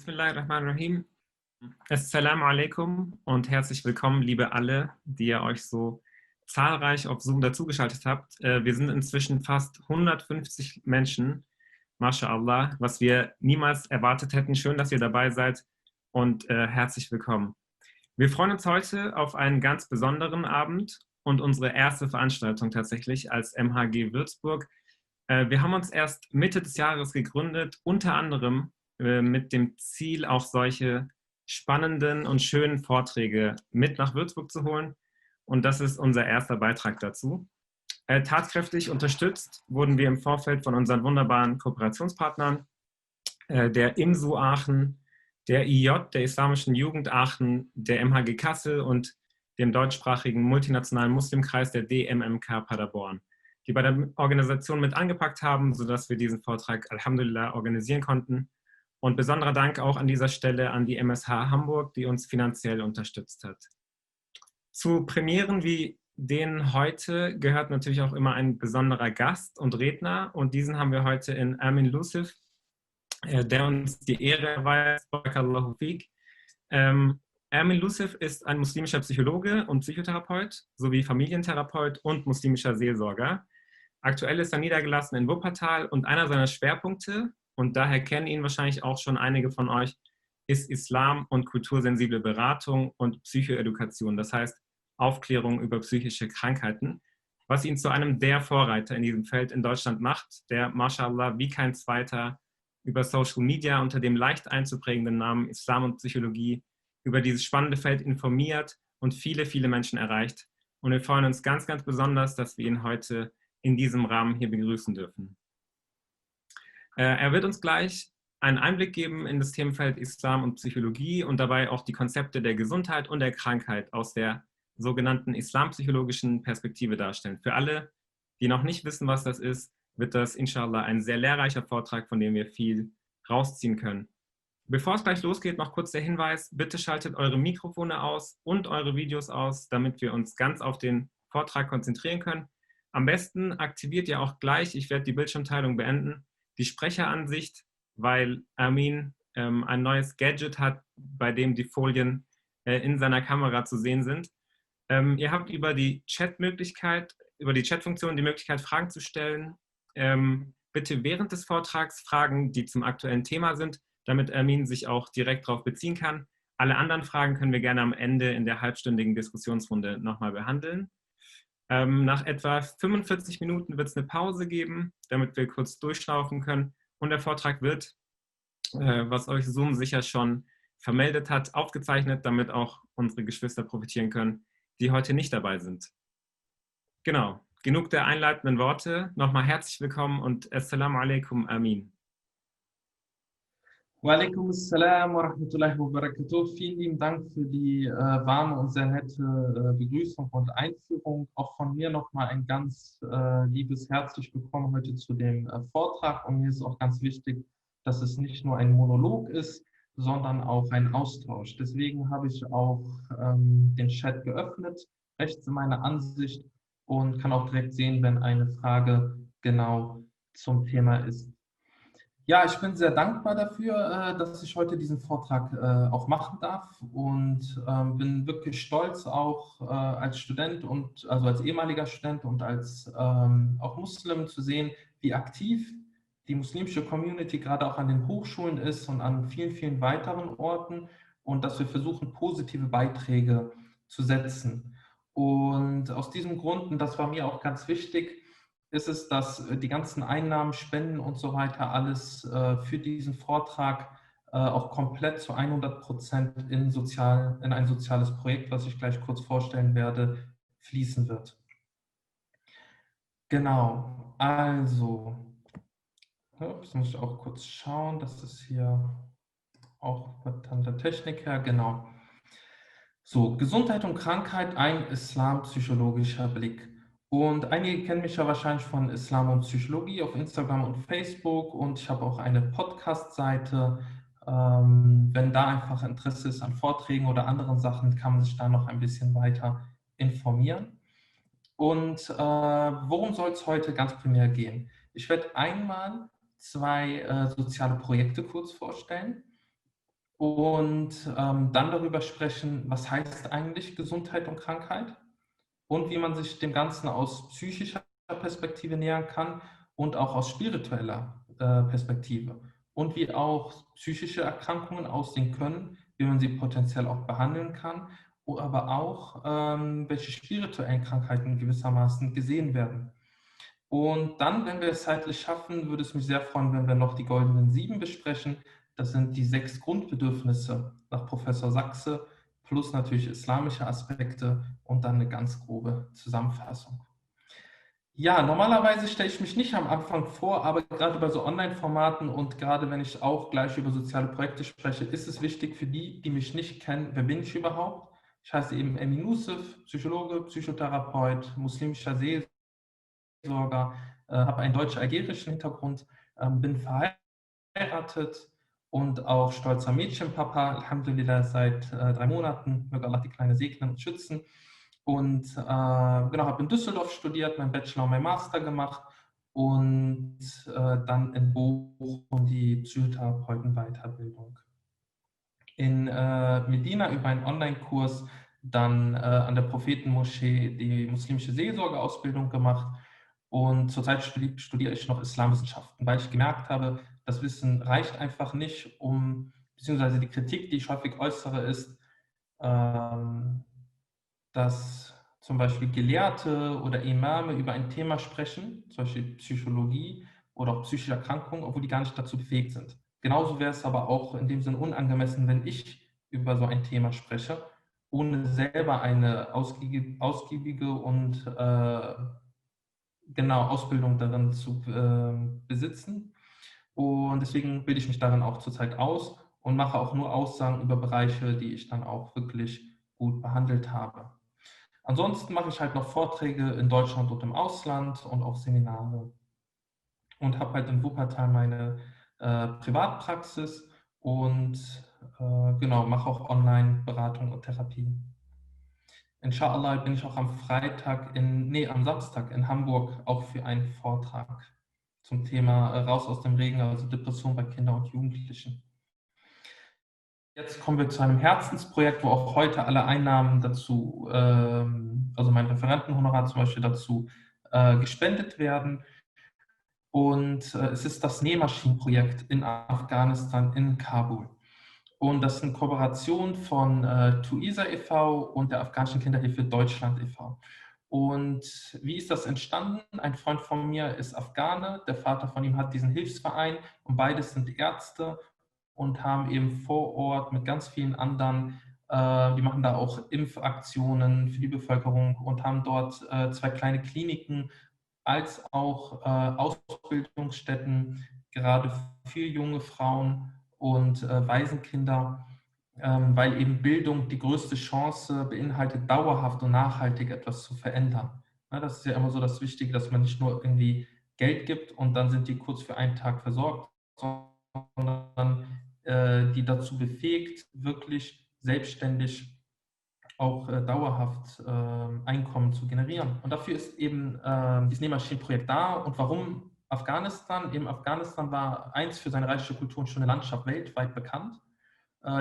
Bismillahirrahmanirrahim. Assalamu alaikum und herzlich willkommen, liebe alle, die ihr euch so zahlreich auf Zoom dazugeschaltet habt. Wir sind inzwischen fast 150 Menschen, MashaAllah, was wir niemals erwartet hätten. Schön, dass ihr dabei seid und herzlich willkommen. Wir freuen uns heute auf einen ganz besonderen Abend und unsere erste Veranstaltung tatsächlich als MHG Würzburg. Wir haben uns erst Mitte des Jahres gegründet, unter anderem mit dem Ziel, auch solche spannenden und schönen Vorträge mit nach Würzburg zu holen. Und das ist unser erster Beitrag dazu. Tatkräftig unterstützt wurden wir im Vorfeld von unseren wunderbaren Kooperationspartnern, der IMSU Aachen, der IJ, der Islamischen Jugend Aachen, der MHG Kassel und dem deutschsprachigen multinationalen Muslimkreis der DMMK Paderborn, die bei der Organisation mit angepackt haben, sodass wir diesen Vortrag Alhamdulillah organisieren konnten. Und besonderer Dank auch an dieser Stelle an die MSH Hamburg, die uns finanziell unterstützt hat. Zu Premieren wie denen heute gehört natürlich auch immer ein besonderer Gast und Redner. Und diesen haben wir heute in Amin Lusif, der uns die Ehre erweist. Barakallahu fiq. Amin Lusif ist ein muslimischer Psychologe und Psychotherapeut sowie Familientherapeut und muslimischer Seelsorger. Aktuell ist er niedergelassen in Wuppertal und einer seiner Schwerpunkte, und daher kennen ihn wahrscheinlich auch schon einige von euch, ist Islam und kultursensible Beratung und Psychoedukation, das heißt Aufklärung über psychische Krankheiten, was ihn zu einem der Vorreiter in diesem Feld in Deutschland macht, der MashaAllah wie kein zweiter über Social Media unter dem leicht einzuprägenden Namen Islam und Psychologie über dieses spannende Feld informiert und viele, viele Menschen erreicht. Und wir freuen uns ganz, ganz besonders, dass wir ihn heute in diesem Rahmen hier begrüßen dürfen. Er wird uns gleich einen Einblick geben in das Themenfeld Islam und Psychologie und dabei auch die Konzepte der Gesundheit und der Krankheit aus der sogenannten islampsychologischen Perspektive darstellen. Für alle, die noch nicht wissen, was das ist, wird das inshallah ein sehr lehrreicher Vortrag, von dem wir viel rausziehen können. Bevor es gleich losgeht, noch kurz der Hinweis, bitte schaltet eure Mikrofone aus und eure Videos aus, damit wir uns ganz auf den Vortrag konzentrieren können. Am besten aktiviert ihr auch gleich, ich werde die Bildschirmteilung beenden, die Sprecheransicht, weil Amin ein neues Gadget hat, bei dem die Folien in seiner Kamera zu sehen sind. Ihr habt über die Chat-Möglichkeit, über die Chat-Funktion die Möglichkeit, Fragen zu stellen. Bitte während des Vortrags Fragen, die zum aktuellen Thema sind, damit Amin sich auch direkt darauf beziehen kann. Alle anderen Fragen können wir gerne am Ende in der halbstündigen Diskussionsrunde nochmal behandeln. Nach etwa 45 Minuten wird es eine Pause geben, damit wir kurz durchschnaufen können. Und der Vortrag wird, was euch Zoom sicher schon vermeldet hat, aufgezeichnet, damit auch unsere Geschwister profitieren können, die heute nicht dabei sind. Genau, genug der einleitenden Worte. Nochmal herzlich willkommen und Assalamu alaikum, Amin. Wa alaikum assalam wa rahmatullahi wa barakatuh. Vielen lieben Dank für die warme und sehr nette Begrüßung und Einführung. Auch von mir nochmal ein ganz liebes herzlich willkommen heute zu dem Vortrag. Und mir ist auch ganz wichtig, dass es nicht nur ein Monolog ist, sondern auch ein Austausch. Deswegen habe ich auch den Chat geöffnet, rechts in meiner Ansicht, und kann auch direkt sehen, wenn eine Frage genau zum Thema ist. Ja, ich bin sehr dankbar dafür, dass ich heute diesen Vortrag auch machen darf, und bin wirklich stolz, auch als Student und also als ehemaliger Student und als auch Muslim zu sehen, wie aktiv die muslimische Community gerade auch an den Hochschulen ist und an vielen, vielen weiteren Orten, und dass wir versuchen, positive Beiträge zu setzen. Und aus diesem Grund, und das war mir auch ganz wichtig, ist es, dass die ganzen Einnahmen, Spenden und so weiter alles für diesen Vortrag auch komplett zu 100% in ein soziales Projekt, was ich gleich kurz vorstellen werde, fließen wird. Genau, also, das muss ich auch kurz schauen, das ist hier auch von der Technik her, genau. So, Gesundheit und Krankheit, ein islampsychologischer Blick. Und einige kennen mich ja wahrscheinlich von Islam und Psychologie auf Instagram und Facebook, und ich habe auch eine Podcast-Seite. Wenn da einfach Interesse ist an Vorträgen oder anderen Sachen, kann man sich da noch ein bisschen weiter informieren. Und worum soll es heute ganz primär gehen? Ich werde einmal zwei soziale Projekte kurz vorstellen. und dann darüber sprechen, was heißt eigentlich Gesundheit und Krankheit und wie man sich dem Ganzen aus psychischer Perspektive nähern kann und auch aus spiritueller Perspektive und wie auch psychische Erkrankungen aussehen können, wie man sie potenziell auch behandeln kann, aber auch welche spirituellen Krankheiten gewissermaßen gesehen werden. Und dann, wenn wir es zeitlich schaffen, würde es mich sehr freuen, wenn wir noch die goldenen 7 besprechen. Das sind die 6 Grundbedürfnisse nach Professor Sachse, plus natürlich islamische Aspekte und dann eine ganz grobe Zusammenfassung. Ja, normalerweise stelle ich mich nicht am Anfang vor, aber gerade bei so Online-Formaten und gerade wenn ich auch gleich über soziale Projekte spreche, ist es wichtig für die, die mich nicht kennen, wer bin ich überhaupt? Ich heiße eben Emin Nusif, Psychologe, Psychotherapeut, muslimischer Seelsorger, habe einen deutsch-algerischen Hintergrund, bin verheiratet und auch stolzer Mädchenpapa, Alhamdulillah, seit 3 Monaten, möge Allah die Kleine segnen und schützen. Und genau, habe in Düsseldorf studiert, meinen Bachelor und meinen Master gemacht und dann in Bochum die Psychotherapeutenweiterbildung. In Medina über einen Online-Kurs dann an der Prophetenmoschee die muslimische Seelsorgeausbildung gemacht und zurzeit studiere ich noch Islamwissenschaften, weil ich gemerkt habe, das Wissen reicht einfach nicht, beziehungsweise die Kritik, die ich häufig äußere, ist, ähm, dass zum Beispiel Gelehrte oder Imame über ein Thema sprechen, zum Beispiel Psychologie oder auch psychische Erkrankungen, obwohl die gar nicht dazu befähigt sind. Genauso wäre es aber auch in dem Sinn unangemessen, wenn ich über so ein Thema spreche, ohne selber eine ausgiebige und genau Ausbildung darin zu besitzen. Und deswegen bilde ich mich darin auch zurzeit aus und mache auch nur Aussagen über Bereiche, die ich dann auch wirklich gut behandelt habe. Ansonsten mache ich halt noch Vorträge in Deutschland und im Ausland und auch Seminare und habe halt in Wuppertal meine Privatpraxis und genau, mache auch Online-Beratung und Therapie. Inshallah bin ich auch am Samstag in Hamburg auch für einen Vortrag zum Thema Raus aus dem Regen, also Depression bei Kindern und Jugendlichen. Jetzt kommen wir zu einem Herzensprojekt, wo auch heute alle Einnahmen dazu, also mein Referentenhonorar zum Beispiel dazu gespendet werden. Und es ist das Nähmaschinenprojekt in Afghanistan, in Kabul. Und das ist eine Kooperation von TUISA e.V. und der Afghanischen Kinderhilfe Deutschland e.V. Und wie ist das entstanden? Ein Freund von mir ist Afghane, der Vater von ihm hat diesen Hilfsverein und beides sind Ärzte und haben eben vor Ort mit ganz vielen anderen, die machen da auch Impfaktionen für die Bevölkerung und haben dort 2 kleine Kliniken als auch Ausbildungsstätten, gerade für junge Frauen und Waisenkinder, weil eben Bildung die größte Chance beinhaltet, dauerhaft und nachhaltig etwas zu verändern. Ja, das ist ja immer so das Wichtige, dass man nicht nur irgendwie Geld gibt und dann sind die kurz für einen Tag versorgt, sondern die dazu befähigt, wirklich selbstständig auch dauerhaft Einkommen zu generieren. Und dafür ist eben dieses Nähmaschinenprojekt da. Und warum Afghanistan? Eben Afghanistan war einst für seine reiche Kultur und schöne Landschaft weltweit bekannt.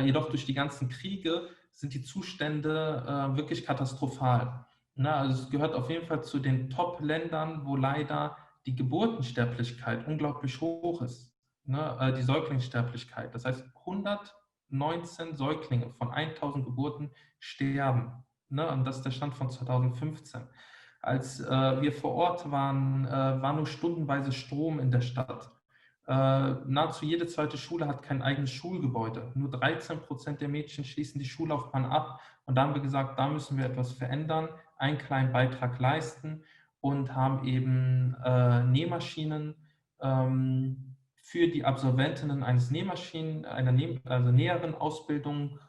Jedoch durch die ganzen Kriege sind die Zustände wirklich katastrophal. Na, also es gehört auf jeden Fall zu den Top-Ländern, wo leider die Geburtensterblichkeit unglaublich hoch ist. Ne, die Säuglingssterblichkeit. Das heißt, 119 Säuglinge von 1000 Geburten sterben. Ne? Und das ist der Stand von 2015. Als wir vor Ort waren, war nur stundenweise Strom in der Stadt. Nahezu jede zweite Schule hat kein eigenes Schulgebäude. Nur 13% der Mädchen schließen die Schullaufbahn ab. Und da haben wir gesagt, da müssen wir etwas verändern, einen kleinen Beitrag leisten und haben eben Nähmaschinen für die Absolventinnen eines einer näheren Ausbildung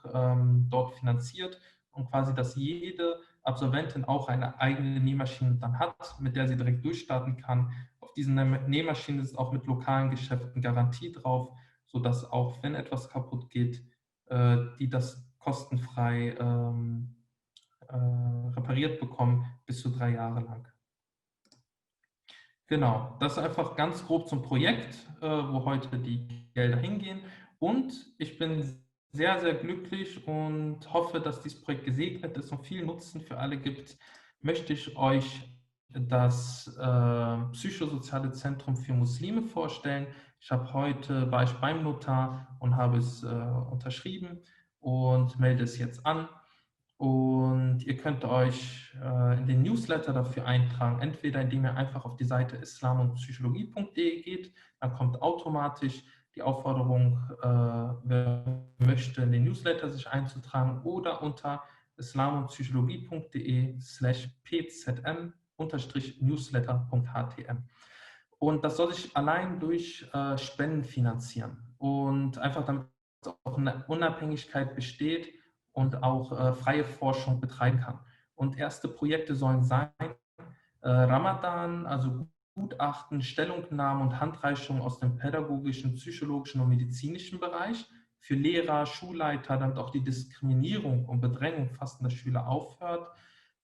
dort finanziert und quasi, dass jede Absolventin auch eine eigene Nähmaschine dann hat, mit der sie direkt durchstarten kann. Auf diesen Nähmaschinen ist auch mit lokalen Geschäften Garantie drauf, sodass auch, wenn etwas kaputt geht, die das kostenfrei repariert bekommen, bis zu 3 Jahre lang. Genau, das ist einfach ganz grob zum Projekt, wo heute die Gelder hingehen. Und ich bin sehr, sehr glücklich und hoffe, dass dieses Projekt gesegnet ist und viel Nutzen für alle gibt, möchte ich euch das Psychosoziale Zentrum für Muslime vorstellen. War ich beim Notar und habe es unterschrieben und melde es jetzt an. Und ihr könnt euch in den Newsletter dafür eintragen, entweder indem ihr einfach auf die Seite islamundpsychologie.de geht, dann kommt automatisch die Aufforderung, wer möchte, in den Newsletter sich einzutragen, oder unter islamundpsychologie.de/pzm-newsletter.htm. Und das soll sich allein durch Spenden finanzieren und einfach damit auch eine Unabhängigkeit besteht und auch freie Forschung betreiben kann. Und erste Projekte sollen sein Ramadan, also Gutachten, Stellungnahmen und Handreichungen aus dem pädagogischen, psychologischen und medizinischen Bereich für Lehrer, Schulleiter, damit auch die Diskriminierung und Bedrängung fastender Schüler aufhört.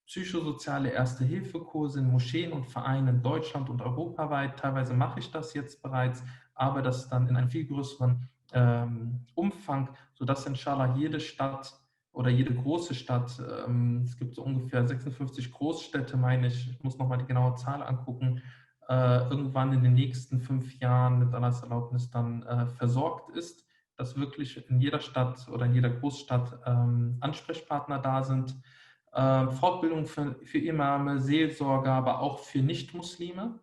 Psychosoziale Erste-Hilfe-Kurse in Moscheen und Vereinen in Deutschland und europaweit. Teilweise mache ich das jetzt bereits, aber das dann in einem viel größeren Umfang, sodass inshallah jede Stadt oder jede große Stadt, es gibt so ungefähr 56 Großstädte, meine ich muss nochmal die genaue Zahl angucken, irgendwann in den nächsten 5 Jahren mit Allahs Erlaubnis dann versorgt ist, dass wirklich in jeder Stadt oder in jeder Großstadt Ansprechpartner da sind. Fortbildung für Imame, Seelsorger, aber auch für Nichtmuslime.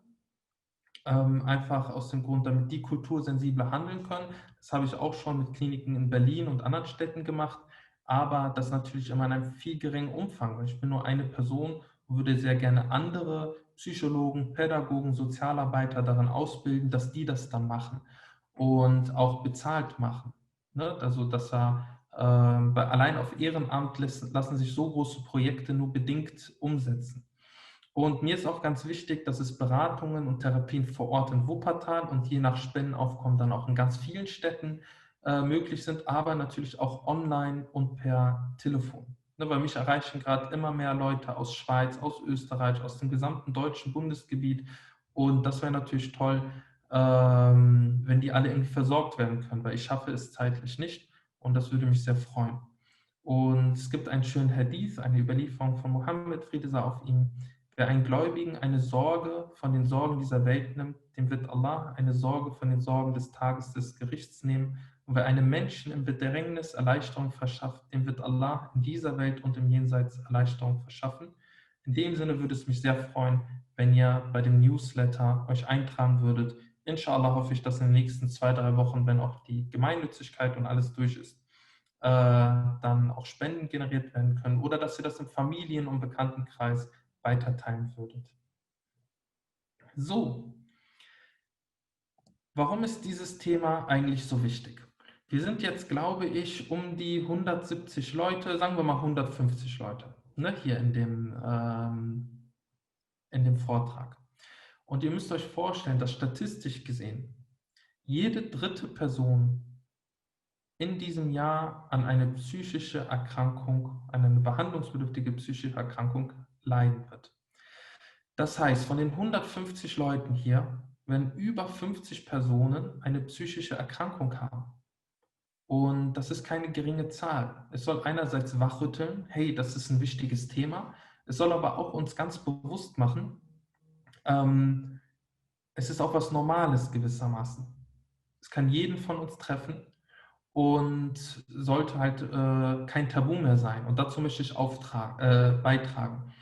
Einfach aus dem Grund, damit die kultursensibler handeln können. Das habe ich auch schon mit Kliniken in Berlin und anderen Städten gemacht, aber das natürlich immer in einem viel geringen Umfang, weil ich bin nur eine Person und würde sehr gerne andere Psychologen, Pädagogen, Sozialarbeiter darin ausbilden, dass die das dann machen und auch bezahlt machen. Ne? Also, allein auf Ehrenamt lassen sich so große Projekte nur bedingt umsetzen. Und mir ist auch ganz wichtig, dass es Beratungen und Therapien vor Ort in Wuppertal und je nach Spendenaufkommen dann auch in ganz vielen Städten möglich sind, aber natürlich auch online und per Telefon. Ne, weil mich erreichen gerade immer mehr Leute aus Schweiz, aus Österreich, aus dem gesamten deutschen Bundesgebiet. Und das wäre natürlich toll, wenn die alle irgendwie versorgt werden können, weil ich schaffe es zeitlich nicht und das würde mich sehr freuen. Und es gibt einen schönen Hadith, eine Überlieferung von Mohammed, Friede sei auf ihm. Wer einen Gläubigen eine Sorge von den Sorgen dieser Welt nimmt, dem wird Allah eine Sorge von den Sorgen des Tages des Gerichts nehmen. Und wer einem Menschen im Bedrängnis Erleichterung verschafft, dem wird Allah in dieser Welt und im Jenseits Erleichterung verschaffen. In dem Sinne würde es mich sehr freuen, wenn ihr bei dem Newsletter euch eintragen würdet. Inshallah hoffe ich, dass in den nächsten 2, 3 Wochen, wenn auch die Gemeinnützigkeit und alles durch ist, dann auch Spenden generiert werden können oder dass ihr das im Familien- und Bekanntenkreis weiterteilen würdet. So, warum ist dieses Thema eigentlich so wichtig? Wir sind jetzt, glaube ich, um die 170 Leute, sagen wir mal 150 Leute, ne, hier in dem Vortrag. Und ihr müsst euch vorstellen, dass statistisch gesehen jede dritte Person in diesem Jahr an eine psychische Erkrankung, an eine behandlungsbedürftige psychische Erkrankung leiden wird. Das heißt, von den 150 Leuten hier werden über 50 Personen eine psychische Erkrankung haben. Und das ist keine geringe Zahl. Es soll einerseits wachrütteln, hey, das ist ein wichtiges Thema. Es soll aber auch uns ganz bewusst machen, es ist auch was Normales gewissermaßen. Es kann jeden von uns treffen und sollte halt kein Tabu mehr sein. Und dazu möchte ich beitragen,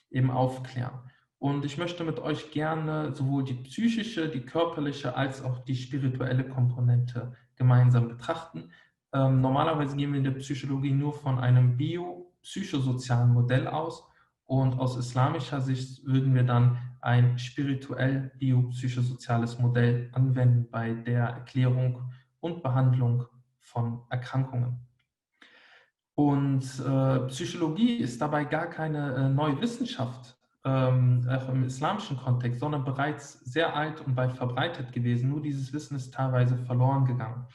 eben aufklären. Und ich möchte mit euch gerne sowohl die psychische, die körperliche als auch die spirituelle Komponente gemeinsam betrachten. Normalerweise gehen wir in der Psychologie nur von einem biopsychosozialen Modell aus und aus islamischer Sicht würden wir dann ein spirituell biopsychosoziales Modell anwenden bei der Erklärung und Behandlung von Erkrankungen. Und Psychologie ist dabei gar keine neue Wissenschaft, auch im islamischen Kontext, sondern bereits sehr alt und weit verbreitet gewesen. Nur dieses Wissen ist teilweise verloren gegangen.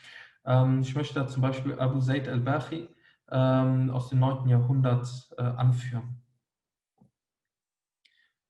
Ich möchte da zum Beispiel Abu Zaid al-Bachi aus dem 9. Jahrhundert anführen.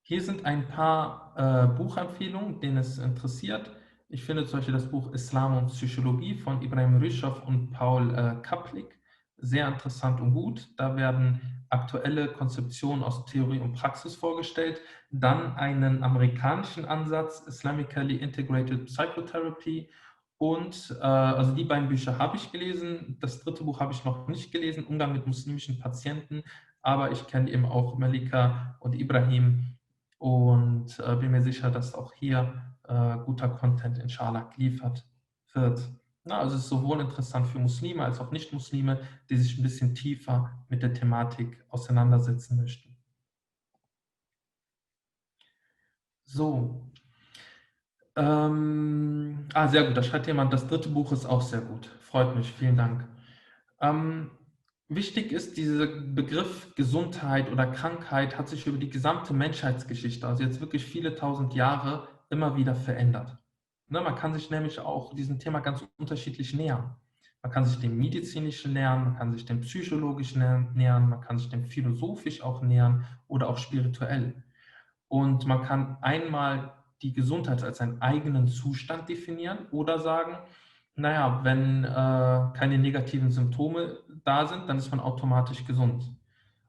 Hier sind ein paar Buchempfehlungen, denen es interessiert. Ich finde zum Beispiel das Buch Islam und Psychologie von Ibrahim Ryschow und Paul Kaplik sehr interessant und gut. Da werden aktuelle Konzeptionen aus Theorie und Praxis vorgestellt. Dann einen amerikanischen Ansatz, Islamically Integrated Psychotherapy. Und also die beiden Bücher habe ich gelesen. Das dritte Buch habe ich noch nicht gelesen, Umgang mit muslimischen Patienten. Aber ich kenne eben auch Malika und Ibrahim und bin mir sicher, dass auch hier guter Content inshallah geliefert wird. Na, also es ist sowohl interessant für Muslime als auch Nicht-Muslime, die sich ein bisschen tiefer mit der Thematik auseinandersetzen möchten. So. Sehr gut, da schreibt jemand, das dritte Buch ist auch sehr gut. Freut mich, vielen Dank. Ähm, Wichtig ist, dieser Begriff Gesundheit oder Krankheit hat sich über die gesamte Menschheitsgeschichte, also jetzt wirklich viele tausend Jahre, immer wieder verändert. Ne, man kann sich nämlich auch diesem Thema ganz unterschiedlich nähern. Man kann sich dem medizinischen nähern, man kann sich dem psychologischen nähern, man kann sich dem philosophisch auch nähern oder auch spirituell. Und man kann einmal die Gesundheit als einen eigenen Zustand definieren oder sagen, naja, wenn keine negativen Symptome da sind, dann ist man automatisch gesund.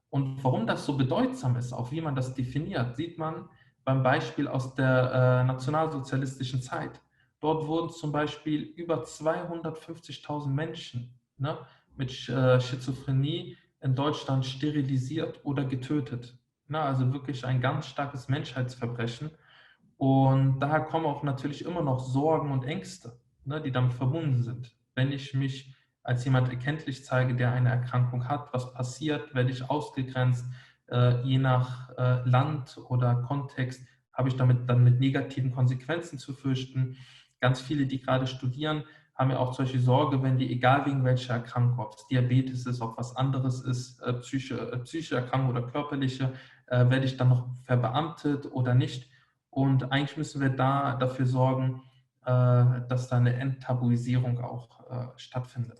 Und warum das so bedeutsam ist, auch wie man das definiert, sieht man beim Beispiel aus der nationalsozialistischen Zeit. Dort wurden zum Beispiel über 250.000 Menschen, ne, mit Schizophrenie in Deutschland sterilisiert oder getötet. Na, also wirklich ein ganz starkes Menschheitsverbrechen. Und daher kommen auch natürlich immer noch Sorgen und Ängste, ne, die damit verbunden sind. Wenn ich mich als jemand erkenntlich zeige, der eine Erkrankung hat, was passiert, werde ich ausgegrenzt, je nach Land oder Kontext habe ich damit dann mit negativen Konsequenzen zu fürchten. Ganz viele, die gerade studieren, haben ja auch solche Sorge, wenn die, egal wegen welcher Erkrankung, ob es Diabetes ist, ob was anderes ist, psychische Erkrankung oder körperliche, werde ich dann noch verbeamtet oder nicht? Und eigentlich müssen wir da dafür sorgen, dass da eine Enttabuisierung auch stattfindet.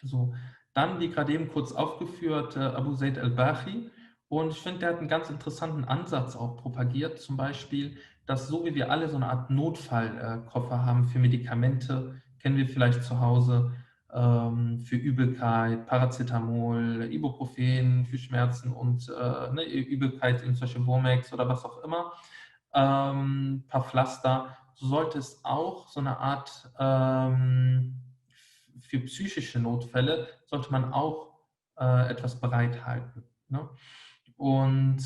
So, dann, wie gerade eben kurz aufgeführt, Abu Zaid al-Bachi. Und ich finde, der hat einen ganz interessanten Ansatz auch propagiert. Zum Beispiel, dass so wie wir alle so eine Art Notfallkoffer haben für Medikamente, kennen wir vielleicht zu Hause, für Übelkeit, Paracetamol, Ibuprofen für Schmerzen und ne, Übelkeit in solche Womex oder was auch immer, paar Pflaster. So sollte es auch so eine Art für psychische Notfälle sollte man auch etwas bereithalten. Ne? Und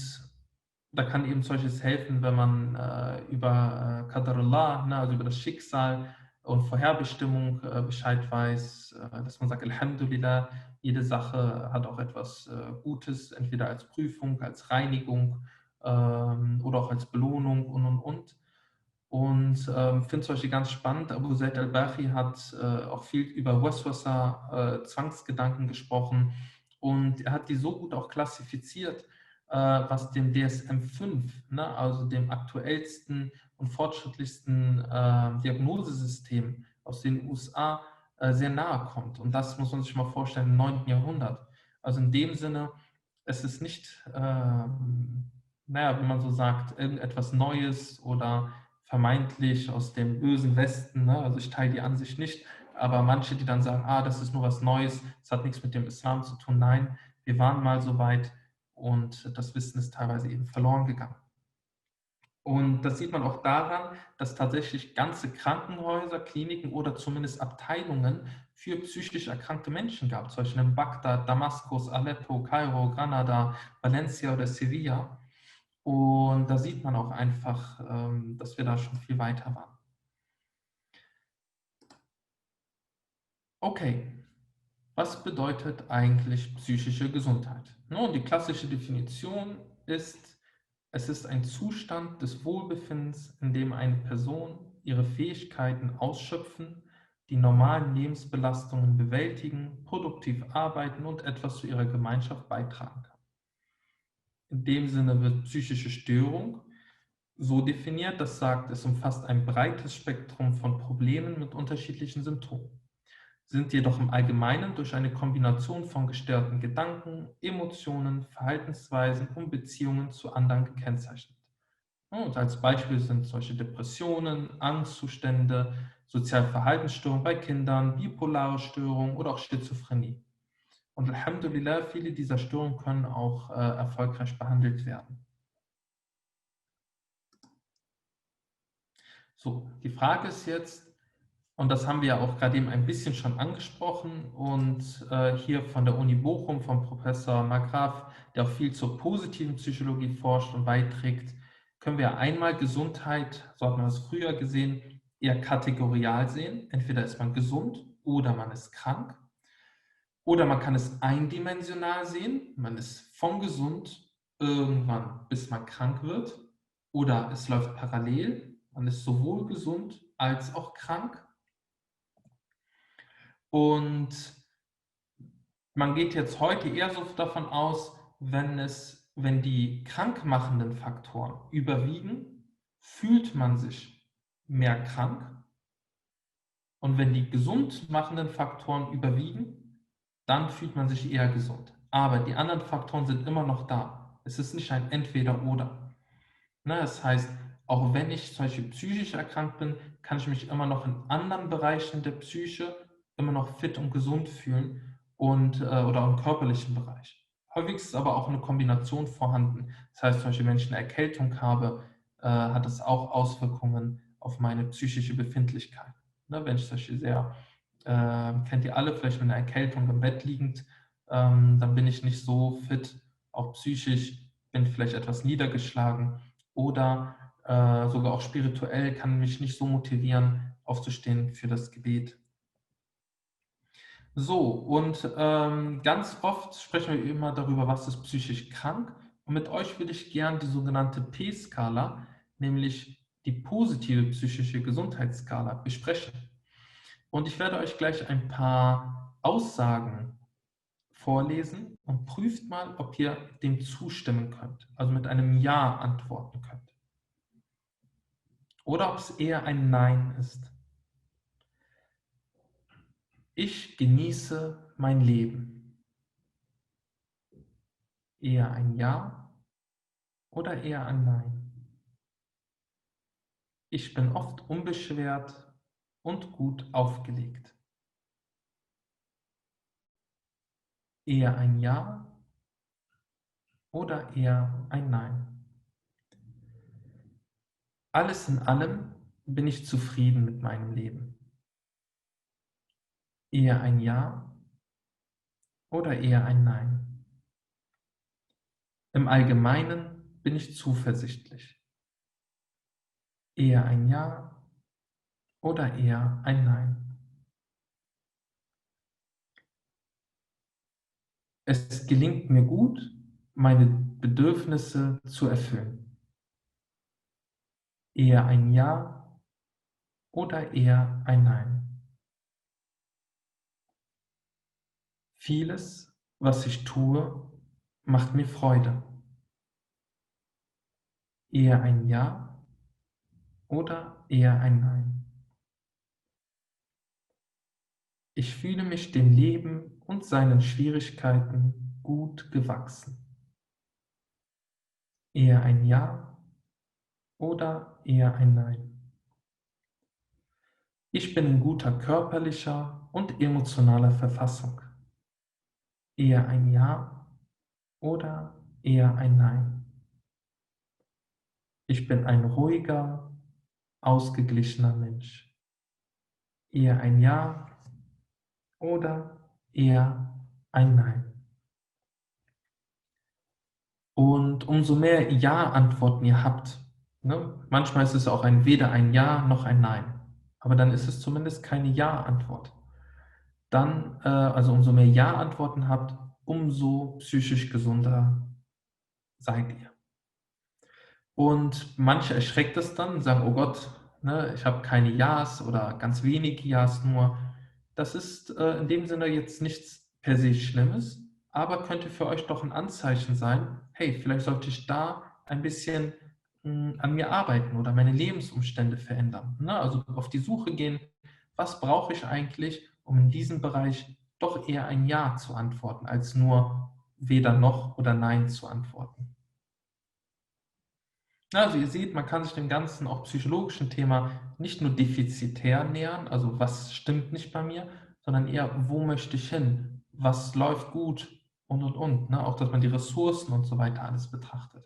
da kann eben solches helfen, wenn man über Qadarullah, ne, also über das Schicksal und Vorherbestimmung Bescheid weiß, dass man sagt, Alhamdulillah, jede Sache hat auch etwas Gutes, entweder als Prüfung, als Reinigung oder auch als Belohnung und. Und finde zum Beispiel ganz spannend, Abu Zaid al-Bachi hat auch viel über Waswasa, Zwangsgedanken gesprochen und er hat die so gut auch klassifiziert, was dem DSM-5, ne, also dem aktuellsten und fortschrittlichsten Diagnosesystem aus den USA, sehr nahe kommt. Und das muss man sich mal vorstellen im 9. Jahrhundert. Also in dem Sinne, es ist nicht, naja, wie man so sagt, irgendetwas Neues oder vermeintlich aus dem bösen Westen, ne? Also ich teile die Ansicht nicht, aber manche, die dann sagen, das ist nur was Neues, das hat nichts mit dem Islam zu tun. Nein, wir waren mal so weit und das Wissen ist teilweise eben verloren gegangen. Und das sieht man auch daran, dass tatsächlich ganze Krankenhäuser, Kliniken oder zumindest Abteilungen für psychisch erkrankte Menschen gab, zum Beispiel in Bagdad, Damaskus, Aleppo, Kairo, Granada, Valencia oder Sevilla. Und da sieht man auch einfach, dass wir da schon viel weiter waren. Okay, was bedeutet eigentlich psychische Gesundheit? Nun, die klassische Definition ist, es ist ein Zustand des Wohlbefindens, in dem eine Person ihre Fähigkeiten ausschöpfen, die normalen Lebensbelastungen bewältigen, produktiv arbeiten und etwas zu ihrer Gemeinschaft beitragen kann. In dem Sinne wird psychische Störung so definiert, das sagt, es umfasst ein breites Spektrum von Problemen mit unterschiedlichen Symptomen, sind jedoch im Allgemeinen durch eine Kombination von gestörten Gedanken, Emotionen, Verhaltensweisen und Beziehungen zu anderen gekennzeichnet. Und als Beispiel sind solche Depressionen, Angstzustände, soziale Verhaltensstörungen bei Kindern, bipolare Störungen oder auch Schizophrenie. Und Alhamdulillah, viele dieser Störungen können auch erfolgreich behandelt werden. So, die Frage ist jetzt, und das haben wir ja auch gerade eben ein bisschen schon angesprochen und hier von der Uni Bochum, vom Professor Markgraf, der auch viel zur positiven Psychologie forscht und beiträgt, können wir einmal Gesundheit, so hat man das früher gesehen, eher kategorial sehen. Entweder ist man gesund oder man ist krank. Oder man kann es eindimensional sehen. Man ist von gesund irgendwann, bis man krank wird. Oder es läuft parallel. Man ist sowohl gesund als auch krank. Und man geht jetzt heute eher so davon aus, wenn die krankmachenden Faktoren überwiegen, fühlt man sich mehr krank. Und wenn die gesund machenden Faktoren überwiegen, dann fühlt man sich eher gesund. Aber die anderen Faktoren sind immer noch da. Es ist nicht ein Entweder-Oder. Das heißt, auch wenn ich zum Beispiel psychisch erkrankt bin, kann ich mich immer noch in anderen Bereichen der Psyche immer noch fit und gesund fühlen oder auch im körperlichen Bereich. Häufig ist aber auch eine Kombination vorhanden. Das heißt, zum Beispiel, wenn ich eine Erkältung habe, hat es auch Auswirkungen auf meine psychische Befindlichkeit. Wenn ich zum Beispiel kennt ihr alle, vielleicht mit einer Erkältung im Bett liegend, dann bin ich nicht so fit, auch psychisch, bin vielleicht etwas niedergeschlagen oder sogar auch spirituell kann mich nicht so motivieren, aufzustehen für das Gebet. So, und ganz oft sprechen wir immer darüber, was ist psychisch krank. Und mit euch würde ich gern die sogenannte P-Skala, nämlich die positive psychische Gesundheitsskala, besprechen. Und ich werde euch gleich ein paar Aussagen vorlesen und prüft mal, ob ihr dem zustimmen könnt, also mit einem Ja antworten könnt. Oder ob es eher ein Nein ist. Ich genieße mein Leben. Eher ein Ja oder eher ein Nein. Ich bin oft unbeschwert und gut aufgelegt. Eher ein Ja oder eher ein Nein. Alles in allem bin ich zufrieden mit meinem Leben. Eher ein Ja oder eher ein Nein. Im Allgemeinen bin ich zuversichtlich. Eher ein Ja oder eher ein Nein. Es gelingt mir gut, meine Bedürfnisse zu erfüllen. Eher ein Ja oder eher ein Nein. Vieles, was ich tue, macht mir Freude. Eher ein Ja oder eher ein Nein. Ich fühle mich dem Leben und seinen Schwierigkeiten gut gewachsen. Eher ein Ja oder eher ein Nein. Ich bin in guter körperlicher und emotionaler Verfassung. Eher ein Ja oder eher ein Nein. Ich bin ein ruhiger, ausgeglichener Mensch. Eher ein Ja oder eher ein Nein. Und umso mehr Ja-Antworten ihr habt, manchmal ist es auch weder ein Ja noch ein Nein, aber dann ist es zumindest keine Ja-Antwort. Dann, also umso mehr Ja-Antworten habt, umso psychisch gesunder seid ihr. Und manche erschreckt es dann und sagen, oh Gott, ich habe keine Ja's oder ganz wenige Ja's nur. Das ist in dem Sinne jetzt nichts per se Schlimmes, aber könnte für euch doch ein Anzeichen sein, hey, vielleicht sollte ich da ein bisschen an mir arbeiten oder meine Lebensumstände verändern. Also auf die Suche gehen, was brauche ich eigentlich, um in diesem Bereich doch eher ein Ja zu antworten, als nur weder noch oder Nein zu antworten. Also ihr seht, man kann sich dem ganzen auch psychologischen Thema nicht nur defizitär nähern, also was stimmt nicht bei mir, sondern eher, wo möchte ich hin, was läuft gut und. Ne? Auch, dass man die Ressourcen und so weiter alles betrachtet.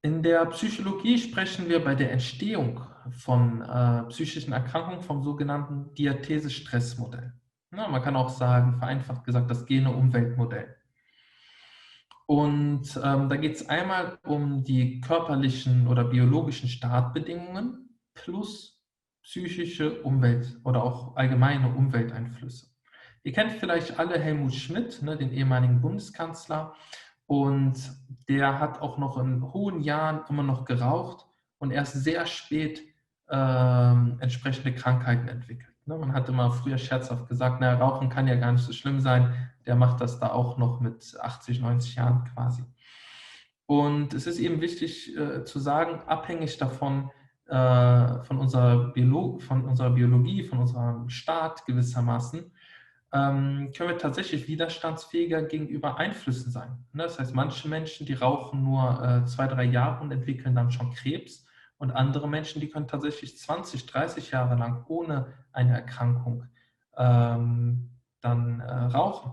In der Psychologie sprechen wir bei der Entstehung von psychischen Erkrankungen vom sogenannten Diathese-Stress-Modell. Ja, man kann auch sagen, vereinfacht gesagt, das Gene-Umwelt-Modell. Und da geht es einmal um die körperlichen oder biologischen Startbedingungen plus psychische Umwelt oder auch allgemeine Umwelteinflüsse. Ihr kennt vielleicht alle Helmut Schmidt, ne, den ehemaligen Bundeskanzler, und der hat auch noch in hohen Jahren immer noch geraucht und erst sehr spät entsprechende Krankheiten entwickelt. Ne, man hat immer früher scherzhaft gesagt, naja, Rauchen kann ja gar nicht so schlimm sein, der macht das da auch noch mit 80, 90 Jahren quasi. Und es ist eben wichtig zu sagen, abhängig davon, von unserer Biologie, von unserem Staat gewissermaßen, können wir tatsächlich widerstandsfähiger gegenüber Einflüssen sein. Ne? Das heißt, manche Menschen, die rauchen nur 2, 3 Jahre und entwickeln dann schon Krebs. Und andere Menschen, die können tatsächlich 20, 30 Jahre lang ohne eine Erkrankung dann rauchen.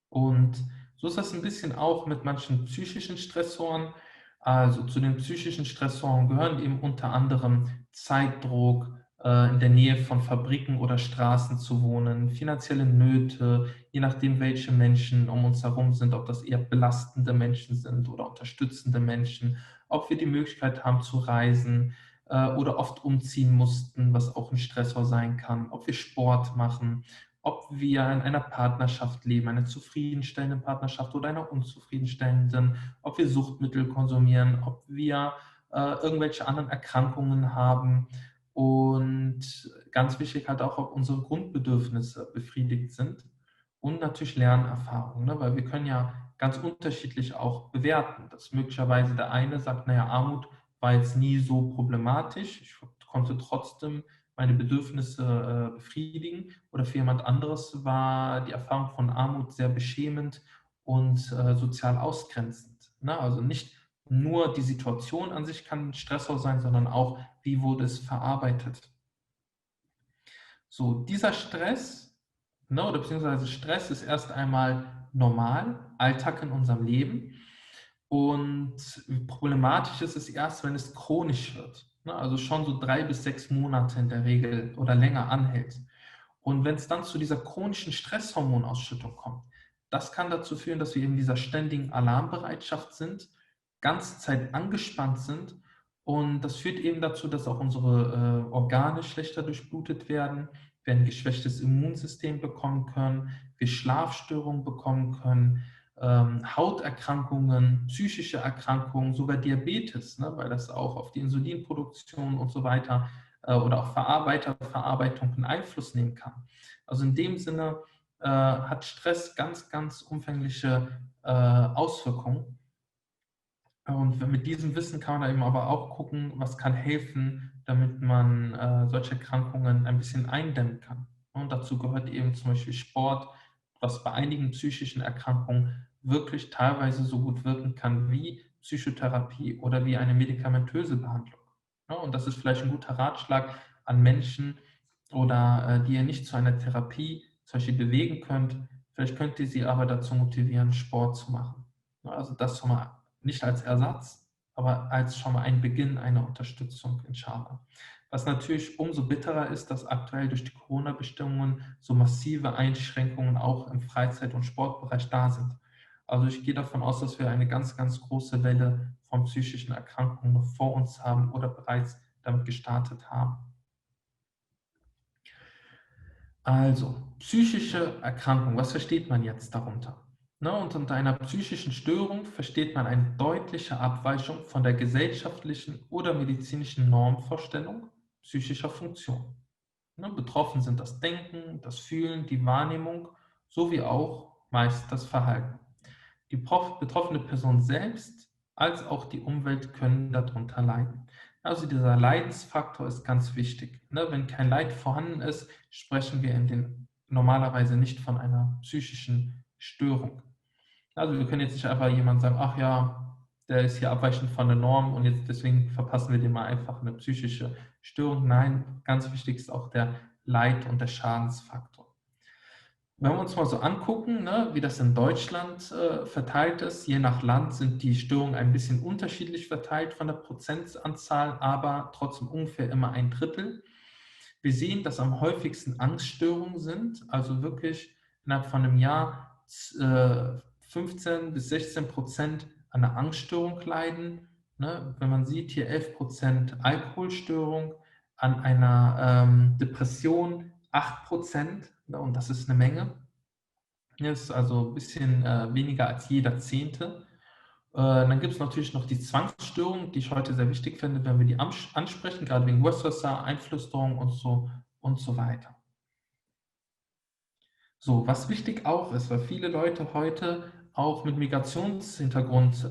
Und so ist das ein bisschen auch mit manchen psychischen Stressoren. Also zu den psychischen Stressoren gehören eben unter anderem Zeitdruck, in der Nähe von Fabriken oder Straßen zu wohnen, finanzielle Nöte, je nachdem, welche Menschen um uns herum sind, ob das eher belastende Menschen sind oder unterstützende Menschen, ob wir die Möglichkeit haben zu reisen oder oft umziehen mussten, was auch ein Stressor sein kann, ob wir Sport machen, ob wir in einer Partnerschaft leben, einer zufriedenstellenden Partnerschaft oder einer unzufriedenstellenden, ob wir Suchtmittel konsumieren, ob wir irgendwelche anderen Erkrankungen haben und ganz wichtig halt auch, ob unsere Grundbedürfnisse befriedigt sind und natürlich Lernerfahrung, ne? Weil wir können ja ganz unterschiedlich auch bewerten, dass möglicherweise der eine sagt, naja, Armut war jetzt nie so problematisch, ich konnte trotzdem meine Bedürfnisse befriedigen, oder für jemand anderes war die Erfahrung von Armut sehr beschämend und sozial ausgrenzend. Ne? Also nicht nur die Situation an sich kann ein Stressor sein, sondern auch, wie wurde es verarbeitet. So, dieser Stress, ne, oder beziehungsweise Stress ist erst einmal normal, Alltag in unserem Leben. Und problematisch ist es erst, wenn es chronisch wird. Ne? Also schon so 3 bis 6 Monate in der Regel oder länger anhält. Und wenn es dann zu dieser chronischen Stresshormonausschüttung kommt, das kann dazu führen, dass wir in dieser ständigen Alarmbereitschaft sind, ganze Zeit angespannt sind, und das führt eben dazu, dass auch unsere Organe schlechter durchblutet werden, wir ein geschwächtes Immunsystem bekommen können, wir Schlafstörungen bekommen können, Hauterkrankungen, psychische Erkrankungen, sogar Diabetes, ne, weil das auch auf die Insulinproduktion und so weiter oder auch Verarbeitung einen Einfluss nehmen kann. Also in dem Sinne hat Stress ganz, ganz umfängliche Auswirkungen. Und mit diesem Wissen kann man da eben aber auch gucken, was kann helfen, damit man solche Erkrankungen ein bisschen eindämmen kann. Und dazu gehört eben zum Beispiel Sport, was bei einigen psychischen Erkrankungen wirklich teilweise so gut wirken kann wie Psychotherapie oder wie eine medikamentöse Behandlung. Ja, und das ist vielleicht ein guter Ratschlag an Menschen oder die ihr nicht zu einer Therapie zum Beispiel bewegen könnt. Vielleicht könnt ihr sie aber dazu motivieren, Sport zu machen. Ja, also das schon mal nicht als Ersatz, aber als schon mal ein Beginn einer Unterstützung, inshallah. Was natürlich umso bitterer ist, dass aktuell durch die Corona-Bestimmungen so massive Einschränkungen auch im Freizeit- und Sportbereich da sind. Also ich gehe davon aus, dass wir eine ganz, ganz große Welle von psychischen Erkrankungen noch vor uns haben oder bereits damit gestartet haben. Also, psychische Erkrankung, was versteht man jetzt darunter? Ne, und unter einer psychischen Störung versteht man eine deutliche Abweichung von der gesellschaftlichen oder medizinischen Normvorstellung psychischer Funktion. Ne, betroffen sind das Denken, das Fühlen, die Wahrnehmung sowie auch meist das Verhalten. Die betroffene Person selbst als auch die Umwelt können darunter leiden. Also dieser Leidensfaktor ist ganz wichtig. Ne, wenn kein Leid vorhanden ist, sprechen wir normalerweise nicht von einer psychischen Störung. Also wir können jetzt nicht einfach jemand sagen, ach ja, der ist hier abweichend von der Norm und jetzt deswegen verpassen wir dem mal einfach eine psychische Störung. Nein, ganz wichtig ist auch der Leid- und der Schadensfaktor. Wenn wir uns mal so angucken, ne, wie das in Deutschland verteilt ist, je nach Land sind die Störungen ein bisschen unterschiedlich verteilt von der Prozentanzahl, aber trotzdem ungefähr immer ein Drittel. Wir sehen, dass am häufigsten Angststörungen sind, also wirklich innerhalb von einem Jahr 15 bis 16% an einer Angststörung leiden. Ne? Wenn man sieht, hier 11% Alkoholstörung, an einer Depression 8%, ne? Und das ist eine Menge. Das ist also ein bisschen weniger als jeder Zehnte. Dann gibt es natürlich noch die Zwangsstörung, die ich heute sehr wichtig finde, wenn wir die ansprechen, gerade wegen Westwasser, Einflussdrohung und so weiter. So, was wichtig auch ist, weil viele Leute heute auch mit Migrationshintergrund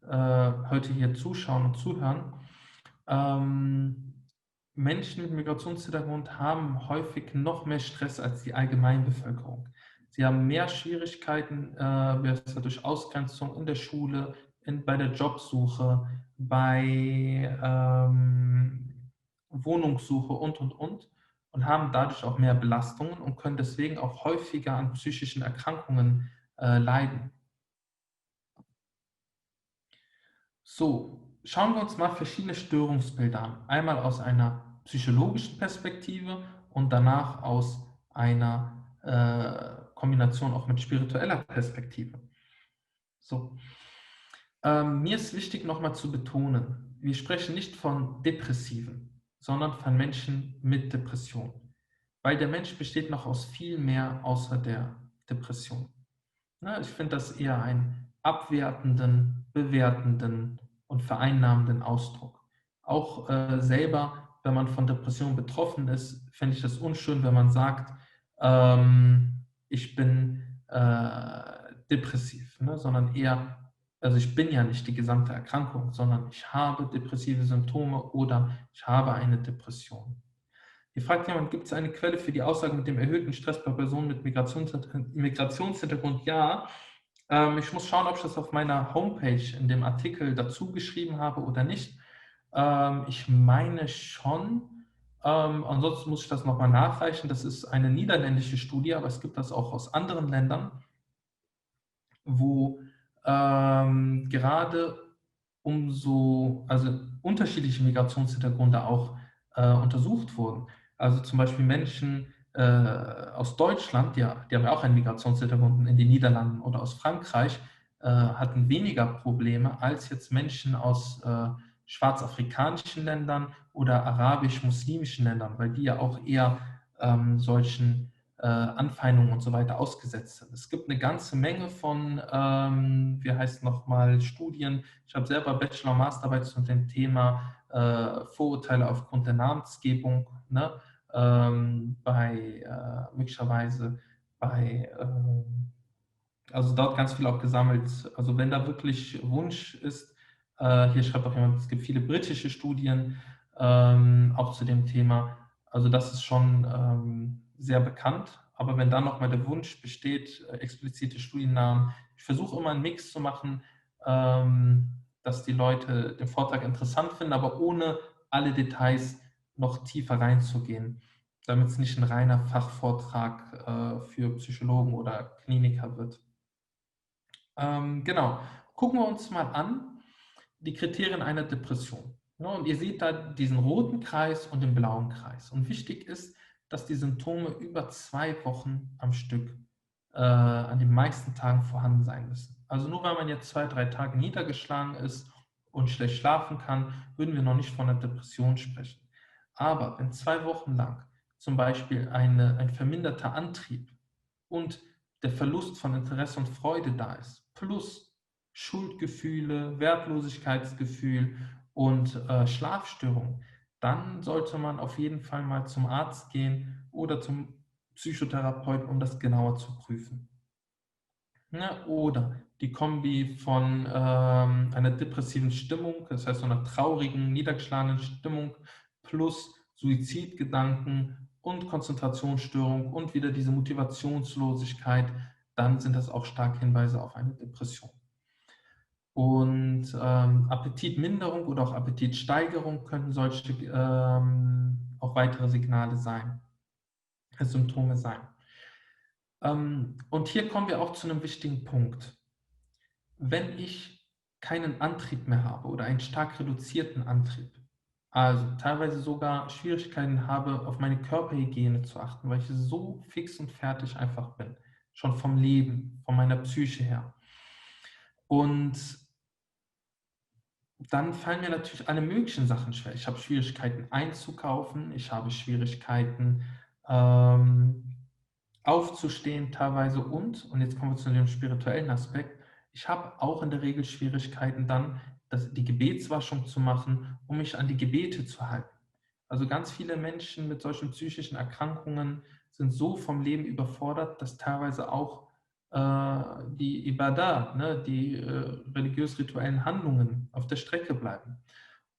heute hier zuschauen und zuhören. Menschen mit Migrationshintergrund haben häufig noch mehr Stress als die Allgemeinbevölkerung. Sie haben mehr Schwierigkeiten durch Ausgrenzung in der Schule, bei der Jobsuche, bei Wohnungssuche und haben dadurch auch mehr Belastungen und können deswegen auch häufiger an psychischen Erkrankungen leiden. So, schauen wir uns mal verschiedene Störungsbilder an. Einmal aus einer psychologischen Perspektive und danach aus einer Kombination auch mit spiritueller Perspektive. So, mir ist wichtig nochmal zu betonen, wir sprechen nicht von Depressiven, sondern von Menschen mit Depression, weil der Mensch besteht noch aus viel mehr außer der Depression. Ja, ich finde das eher einen abwertenden, bewertenden und vereinnahmenden Ausdruck. Auch selber, wenn man von Depressionen betroffen ist, fände ich das unschön, wenn man sagt, ich bin depressiv, ne? Sondern eher, also ich bin ja nicht die gesamte Erkrankung, sondern ich habe depressive Symptome oder ich habe eine Depression. Hier fragt jemand, gibt es eine Quelle für die Aussage mit dem erhöhten Stress bei Personen mit Migrationshintergrund? Ja. Ich muss schauen, ob ich das auf meiner Homepage in dem Artikel dazu geschrieben habe oder nicht. Ich meine schon. Ansonsten muss ich das nochmal nachreichen. Das ist eine niederländische Studie, aber es gibt das auch aus anderen Ländern, wo gerade also unterschiedliche Migrationshintergründe auch untersucht wurden. Also zum Beispiel Menschen aus Deutschland, die haben ja auch einen Migrationshintergrund in den Niederlanden oder aus Frankreich, hatten weniger Probleme als jetzt Menschen aus schwarzafrikanischen Ländern oder arabisch-muslimischen Ländern, weil die ja auch eher solchen Anfeindungen und so weiter ausgesetzt sind. Es gibt eine ganze Menge von, wie heißt nochmal, Studien. Ich habe selber Bachelor- und Masterarbeit zu dem Thema Vorurteile aufgrund der Namensgebung, ne? Möglicherweise also dort ganz viel auch gesammelt. Also wenn da wirklich Wunsch ist, hier schreibt auch jemand, es gibt viele britische Studien auch zu dem Thema. Also das ist schon sehr bekannt. Aber wenn dann nochmal der Wunsch besteht, explizite Studiennamen, ich versuche immer einen Mix zu machen, dass die Leute den Vortrag interessant finden, aber ohne alle Details noch tiefer reinzugehen, damit es nicht ein reiner Fachvortrag für Psychologen oder Kliniker wird. Genau. Gucken wir uns mal an, die Kriterien einer Depression. Ja, und ihr seht da diesen roten Kreis und den blauen Kreis. Und wichtig ist, dass die Symptome über 2 Wochen am Stück an den meisten Tagen vorhanden sein müssen. Also nur weil man jetzt 2, 3 Tage niedergeschlagen ist und schlecht schlafen kann, würden wir noch nicht von einer Depression sprechen. Aber wenn 2 Wochen lang zum Beispiel ein verminderter Antrieb und der Verlust von Interesse und Freude da ist, plus Schuldgefühle, Wertlosigkeitsgefühl und Schlafstörungen, dann sollte man auf jeden Fall mal zum Arzt gehen oder zum Psychotherapeuten, um das genauer zu prüfen. Ja, oder die Kombi von einer depressiven Stimmung, das heißt so einer traurigen, niedergeschlagenen Stimmung plus Suizidgedanken und Konzentrationsstörung und wieder diese Motivationslosigkeit, dann sind das auch stark Hinweise auf eine Depression. Und Appetitminderung oder auch Appetitsteigerung können solche auch weitere Signale sein, Symptome sein. Und hier kommen wir auch zu einem wichtigen Punkt. Wenn ich keinen Antrieb mehr habe oder einen stark reduzierten Antrieb, also teilweise sogar Schwierigkeiten habe, auf meine Körperhygiene zu achten, weil ich so fix und fertig einfach bin, schon vom Leben, von meiner Psyche her. Und dann fallen mir natürlich alle möglichen Sachen schwer. Ich habe Schwierigkeiten einzukaufen, ich habe Schwierigkeiten aufzustehen teilweise und jetzt kommen wir zu dem spirituellen Aspekt, ich habe auch in der Regel Schwierigkeiten dann, die Gebetswaschung zu machen, um mich an die Gebete zu halten. Also ganz viele Menschen mit solchen psychischen Erkrankungen sind so vom Leben überfordert, dass teilweise auch die Ibadah, ne, die religiös-rituellen Handlungen auf der Strecke bleiben.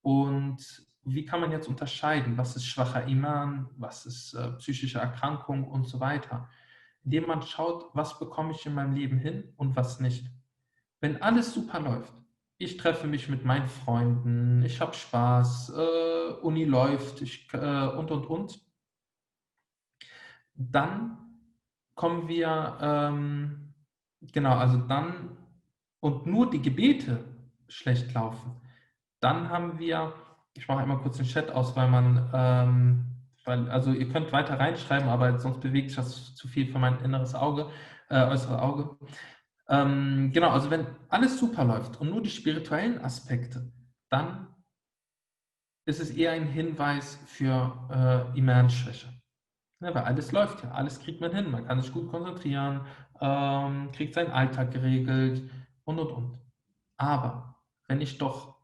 Und wie kann man jetzt unterscheiden, was ist schwacher Iman, was ist psychische Erkrankung und so weiter? Indem man schaut, was bekomme ich in meinem Leben hin und was nicht. Wenn alles super läuft, ich treffe mich mit meinen Freunden, ich habe Spaß, Uni läuft, und, dann kommen wir, genau, also dann, und nur die Gebete schlecht laufen, dann haben wir, ich mache einmal kurz den Chat aus, also ihr könnt weiter reinschreiben, aber sonst bewegt sich das zu viel für mein äußeres Auge. Genau, also wenn alles super läuft und nur die spirituellen Aspekte, dann ist es eher ein Hinweis für Imanschwäche. Ja, weil alles läuft ja, alles kriegt man hin, man kann sich gut konzentrieren, kriegt seinen Alltag geregelt und. Aber wenn ich doch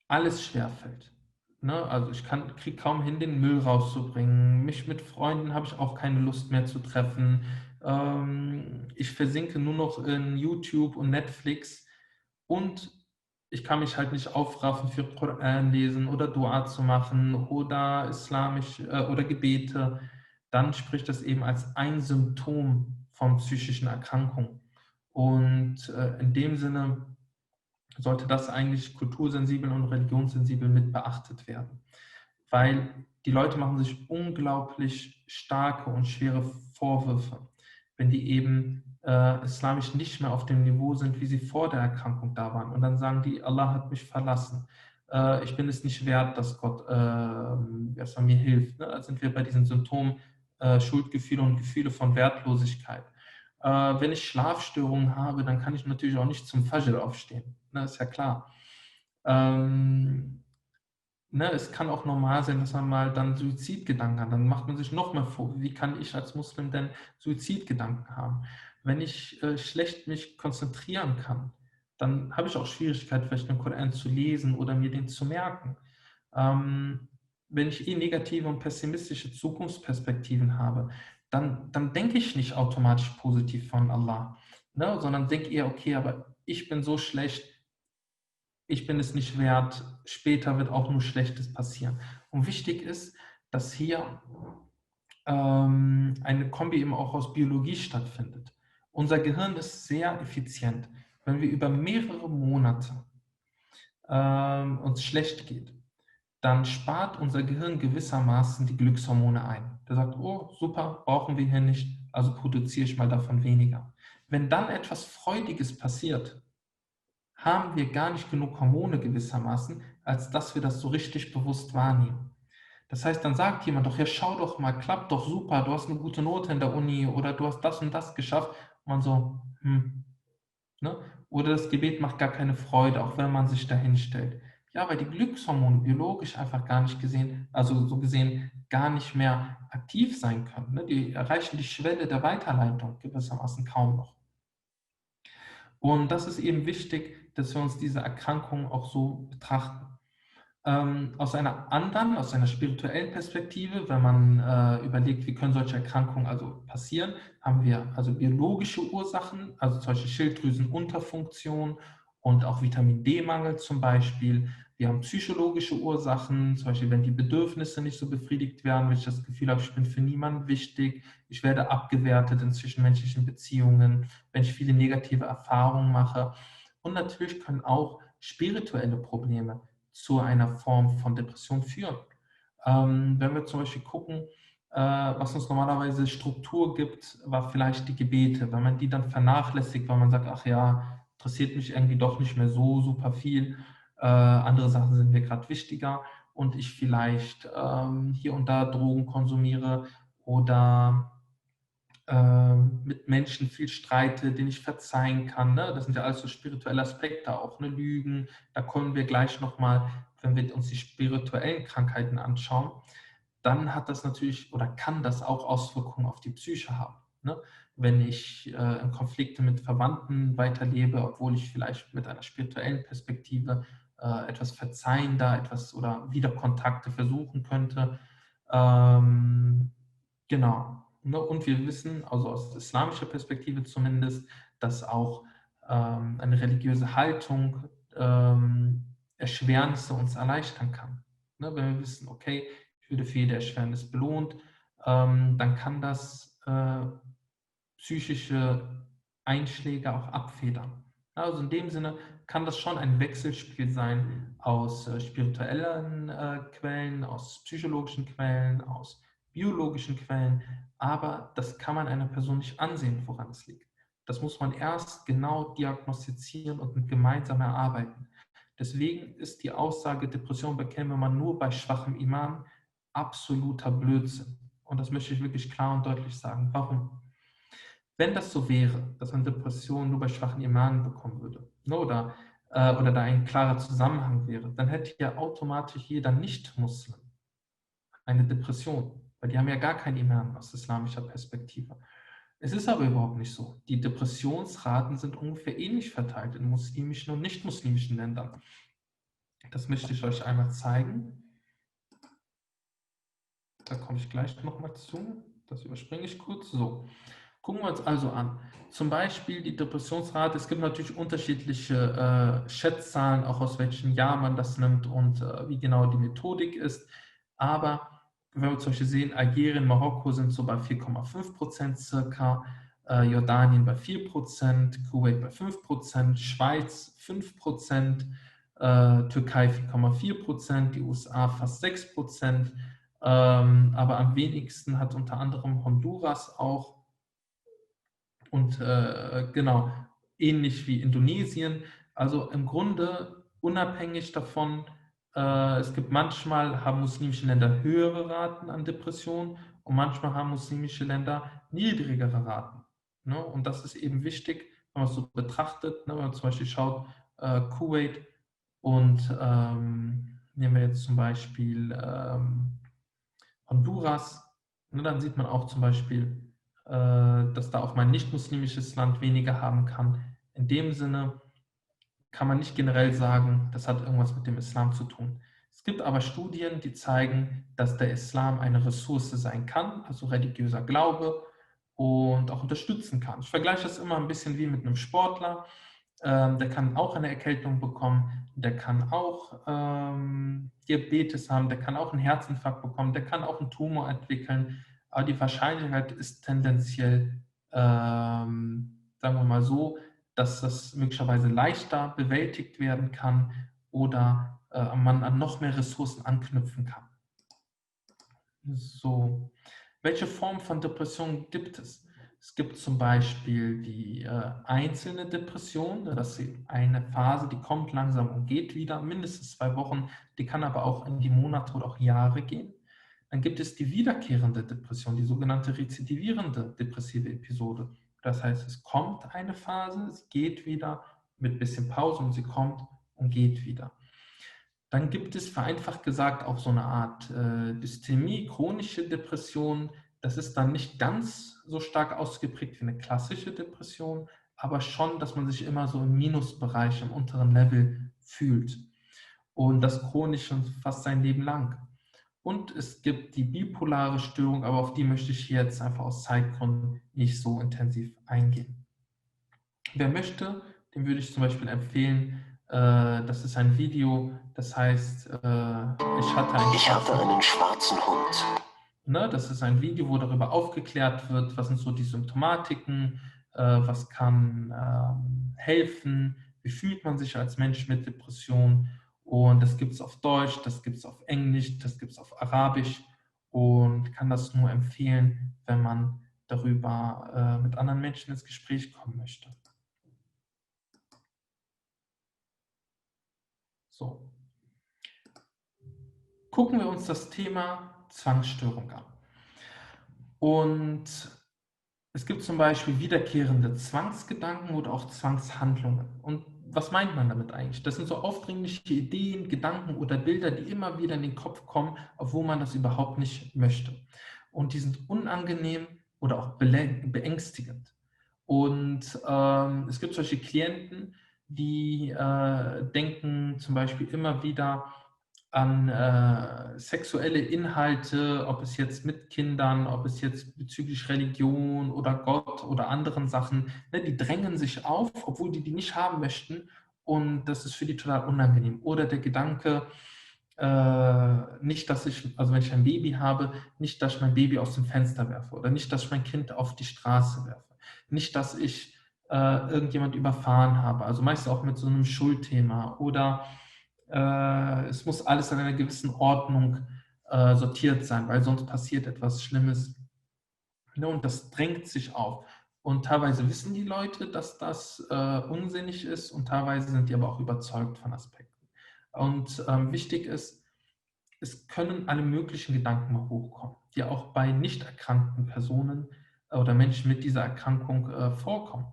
alles schwerfällt, ne, also ich kriege kaum hin, den Müll rauszubringen, mich mit Freunden habe ich auch keine Lust mehr zu treffen, ich versinke nur noch in YouTube und Netflix und ich kann mich halt nicht aufraffen für Koran lesen oder Dua zu machen oder islamisch oder Gebete, dann spricht das eben als ein Symptom von psychischen Erkrankungen. Und in dem Sinne sollte das eigentlich kultursensibel und religionssensibel mit beachtet werden. Weil die Leute machen sich unglaublich starke und schwere Vorwürfe, wenn die eben islamisch nicht mehr auf dem Niveau sind, wie sie vor der Erkrankung da waren. Und dann sagen die, Allah hat mich verlassen. Ich bin es nicht wert, dass Gott mir hilft. Ne? Da sind wir bei diesen Symptomen Schuldgefühle und Gefühle von Wertlosigkeit. Wenn ich Schlafstörungen habe, dann kann ich natürlich auch nicht zum Fajr aufstehen. Ne? Ist ja klar. Ne, es kann auch normal sein, dass man mal dann Suizidgedanken hat. Dann macht man sich nochmal vor, wie kann ich als Muslim denn Suizidgedanken haben? Wenn ich schlecht mich konzentrieren kann, dann habe ich auch Schwierigkeiten, vielleicht den Koran zu lesen oder mir den zu merken. Wenn ich negative und pessimistische Zukunftsperspektiven habe, dann denke ich nicht automatisch positiv von Allah, ne, sondern denke eher, okay, aber ich bin so schlecht, ich bin es nicht wert, später wird auch nur Schlechtes passieren. Und wichtig ist, dass hier eine Kombi eben auch aus Biologie stattfindet. Unser Gehirn ist sehr effizient. Wenn wir über mehrere Monate uns schlecht geht, dann spart unser Gehirn gewissermaßen die Glückshormone ein. Der sagt, oh super, brauchen wir hier nicht, also produziere ich mal davon weniger. Wenn dann etwas Freudiges passiert, haben wir gar nicht genug Hormone gewissermaßen, als dass wir das so richtig bewusst wahrnehmen. Das heißt, dann sagt jemand doch, ja schau doch mal, klappt doch super, du hast eine gute Note in der Uni oder du hast das und das geschafft. Und man so, ne? Oder das Gebet macht gar keine Freude, auch wenn man sich dahin stellt. Ja, weil die Glückshormone biologisch einfach gar nicht gesehen, also so gesehen gar nicht mehr aktiv sein können. Ne? Die erreichen die Schwelle der Weiterleitung gewissermaßen kaum noch. Und das ist eben wichtig, dass wir uns diese Erkrankung auch so betrachten. Aus einer spirituellen Perspektive, wenn man überlegt, wie können solche Erkrankungen also passieren, haben wir also biologische Ursachen, also solche Schilddrüsenunterfunktion und auch Vitamin D-Mangel zum Beispiel. Wir haben psychologische Ursachen, zum Beispiel, wenn die Bedürfnisse nicht so befriedigt werden, wenn ich das Gefühl habe, ich bin für niemanden wichtig, ich werde abgewertet in zwischenmenschlichen Beziehungen, wenn ich viele negative Erfahrungen mache. Und natürlich können auch spirituelle Probleme zu einer Form von Depression führen. Wenn wir zum Beispiel gucken, was uns normalerweise Struktur gibt, war vielleicht die Gebete. Wenn man die dann vernachlässigt, weil man sagt, ach ja, interessiert mich irgendwie doch nicht mehr so super viel, andere Sachen sind mir gerade wichtiger und ich vielleicht hier und da Drogen konsumiere oder mit Menschen viel streite, denen ich verzeihen kann. Ne? Das sind ja alles so spirituelle Aspekte auch, ne? Lügen. Da kommen wir gleich nochmal, wenn wir uns die spirituellen Krankheiten anschauen, dann hat das natürlich oder kann das auch Auswirkungen auf die Psyche haben. Ne? Wenn ich in Konflikte mit Verwandten weiterlebe, obwohl ich vielleicht mit einer spirituellen Perspektive etwas verzeihender, etwas oder wieder Kontakte versuchen könnte. Genau. Ne? Und wir wissen, also aus islamischer Perspektive zumindest, dass auch eine religiöse Haltung Erschwernisse uns erleichtern kann. Ne? Wenn wir wissen, okay, ich würde für jede Erschwernis belohnt, dann kann das psychische Einschläge auch abfedern. Also in dem Sinne kann das schon ein Wechselspiel sein aus spirituellen Quellen, aus psychologischen Quellen, aus biologischen Quellen, aber das kann man einer Person nicht ansehen, woran es liegt. Das muss man erst genau diagnostizieren und gemeinsam erarbeiten. Deswegen ist die Aussage, Depression bekäme man nur bei schwachem Iman, absoluter Blödsinn. Und das möchte ich wirklich klar und deutlich sagen. Warum? Wenn das so wäre, dass man Depressionen nur bei schwachen Imanen bekommen würde, ne, oder da ein klarer Zusammenhang wäre, dann hätte ja automatisch jeder Nicht-Muslim eine Depression, weil die haben ja gar keinen Iman aus islamischer Perspektive. Es ist aber überhaupt nicht so. Die Depressionsraten sind ungefähr ähnlich verteilt in muslimischen und nicht-muslimischen Ländern. Das möchte ich euch einmal zeigen. Da komme ich gleich nochmal zu. Das überspringe ich kurz. So. Gucken wir uns also an. Zum Beispiel die Depressionsrate. Es gibt natürlich unterschiedliche Schätzzahlen, auch aus welchem Jahr man das nimmt und wie genau die Methodik ist. Aber wenn wir zum Beispiel sehen, Algerien, Marokko sind so bei 4,5% circa, Jordanien bei 4%, Kuwait bei 5%, Schweiz 5%, Türkei 4,4%, die USA fast 6%, aber am wenigsten hat unter anderem Honduras auch. Und genau, ähnlich wie Indonesien. Also im Grunde unabhängig davon, es gibt manchmal, haben muslimische Länder höhere Raten an Depressionen und manchmal haben muslimische Länder niedrigere Raten. Ne? Und das ist eben wichtig, wenn man es so betrachtet. Ne? Wenn man zum Beispiel schaut, Kuwait und nehmen wir jetzt zum Beispiel Honduras, ne? Dann sieht man auch zum Beispiel, dass da auch mal ein nicht-muslimisches Land weniger haben kann. In dem Sinne kann man nicht generell sagen, das hat irgendwas mit dem Islam zu tun. Es gibt aber Studien, die zeigen, dass der Islam eine Ressource sein kann, also religiöser Glaube und auch unterstützen kann. Ich vergleiche das immer ein bisschen wie mit einem Sportler. Der kann auch eine Erkältung bekommen, der kann auch Diabetes haben, der kann auch einen Herzinfarkt bekommen, der kann auch einen Tumor entwickeln. Aber die Wahrscheinlichkeit ist tendenziell, sagen wir mal so, dass das möglicherweise leichter bewältigt werden kann oder man an noch mehr Ressourcen anknüpfen kann. So, welche Form von Depression gibt es? Es gibt zum Beispiel die einzelne Depression, das ist eine Phase, die kommt langsam und geht wieder, mindestens 2 Wochen, die kann aber auch in die Monate oder auch Jahre gehen. Dann gibt es die wiederkehrende Depression, die sogenannte rezidivierende depressive Episode. Das heißt, es kommt eine Phase, es geht wieder mit ein bisschen Pause und sie kommt und geht wieder. Dann gibt es vereinfacht gesagt auch so eine Art Dysthymie, chronische Depression. Das ist dann nicht ganz so stark ausgeprägt wie eine klassische Depression, aber schon, dass man sich immer so im Minusbereich, im unteren Level fühlt. Und das chronisch schon fast sein Leben lang. Und es gibt die bipolare Störung, aber auf die möchte ich jetzt einfach aus Zeitgründen nicht so intensiv eingehen. Wer möchte, dem würde ich zum Beispiel empfehlen, Das ist ein Video, das heißt, ich hatte einen schwarzen Hund. Ne, das ist ein Video, wo darüber aufgeklärt wird, was sind so die Symptomatiken, was kann helfen, wie fühlt man sich als Mensch mit Depression. Und das gibt es auf Deutsch, das gibt es auf Englisch, das gibt es auf Arabisch und kann das nur empfehlen, wenn man darüber mit anderen Menschen ins Gespräch kommen möchte. So. Gucken wir uns das Thema Zwangsstörung an. Und es gibt zum Beispiel wiederkehrende Zwangsgedanken oder auch Zwangshandlungen. Und was meint man damit eigentlich? Das sind so aufdringliche Ideen, Gedanken oder Bilder, die immer wieder in den Kopf kommen, obwohl man das überhaupt nicht möchte. Und die sind unangenehm oder auch beängstigend. Und es gibt solche Klienten, die denken zum Beispiel immer wieder an sexuelle Inhalte, ob es jetzt mit Kindern, ob es jetzt bezüglich Religion oder Gott oder anderen Sachen, ne, die drängen sich auf, obwohl die nicht haben möchten und das ist für die total unangenehm. Oder der Gedanke, nicht, dass ich, also wenn ich ein Baby habe, nicht, dass ich mein Baby aus dem Fenster werfe oder nicht, dass ich mein Kind auf die Straße werfe, nicht, dass ich irgendjemand überfahren habe, also meist auch mit so einem Schuldthema oder es muss alles in einer gewissen Ordnung sortiert sein, weil sonst passiert etwas Schlimmes. Ne, und das drängt sich auf. Und teilweise wissen die Leute, dass das unsinnig ist und teilweise sind die aber auch überzeugt von Aspekten. Und wichtig ist, es können alle möglichen Gedanken mal hochkommen, die auch bei nicht erkrankten Personen oder Menschen mit dieser Erkrankung vorkommen.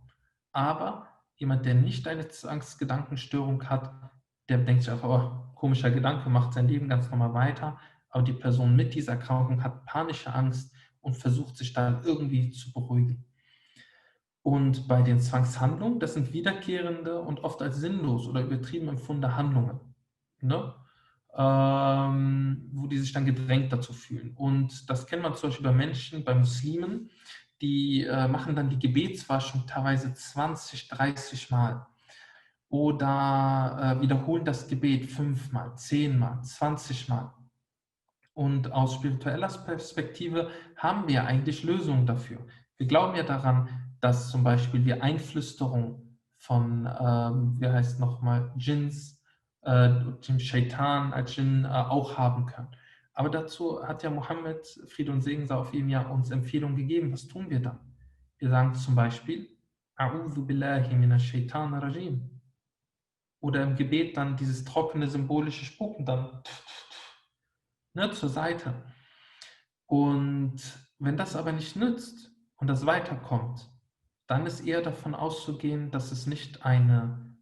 Aber jemand, der nicht eine Zwangsgedankenstörung hat, der denkt sich einfach, oh, komischer Gedanke, macht sein Leben ganz normal weiter. Aber die Person mit dieser Erkrankung hat panische Angst und versucht sich da irgendwie zu beruhigen. Und bei den Zwangshandlungen, das sind wiederkehrende und oft als sinnlos oder übertrieben empfundene Handlungen, ne? Wo die sich dann gedrängt dazu fühlen. Und das kennt man zum Beispiel bei Menschen, bei Muslimen, die machen dann die Gebetswaschung teilweise 20, 30 Mal oder wiederholen das Gebet 5-mal, 10-mal, 20-mal. Und aus spiritueller Perspektive haben wir eigentlich Lösungen dafür. Wir glauben ja daran, dass zum Beispiel wir Einflüsterung von, wie heißt nochmal, Djinns, dem Shaitan als Djinn auch haben können. Aber dazu hat ja Mohammed, Friede und Segen sei auf ihm, ja uns Empfehlungen gegeben. Was tun wir dann? Wir sagen zum Beispiel, A'udhu billahi minash shaitan rajim. Oder im Gebet dann dieses trockene symbolische Spucken dann ne, zur Seite. Und wenn das aber nicht nützt und das weiterkommt, dann ist eher davon auszugehen, dass es nicht eine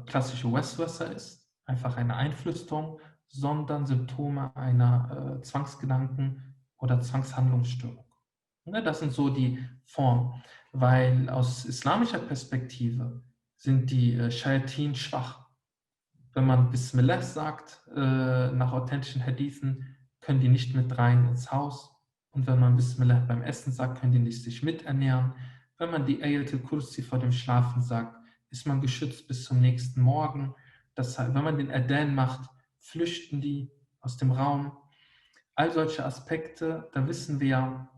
klassische Westwasser ist, einfach eine Einflüsterung, sondern Symptome einer Zwangsgedanken- oder Zwangshandlungsstörung. Ne, das sind so die Formen, weil aus islamischer Perspektive sind die Shayatin schwach. Wenn man Bismillah sagt, nach authentischen Hadithen, können die nicht mit rein ins Haus. Und wenn man Bismillah beim Essen sagt, können die nicht sich miternähren. Wenn man die Ayatul Kursi vor dem Schlafen sagt, ist man geschützt bis zum nächsten Morgen. Das heißt, wenn man den Adhan macht, flüchten die aus dem Raum. All solche Aspekte, da wissen wir ja,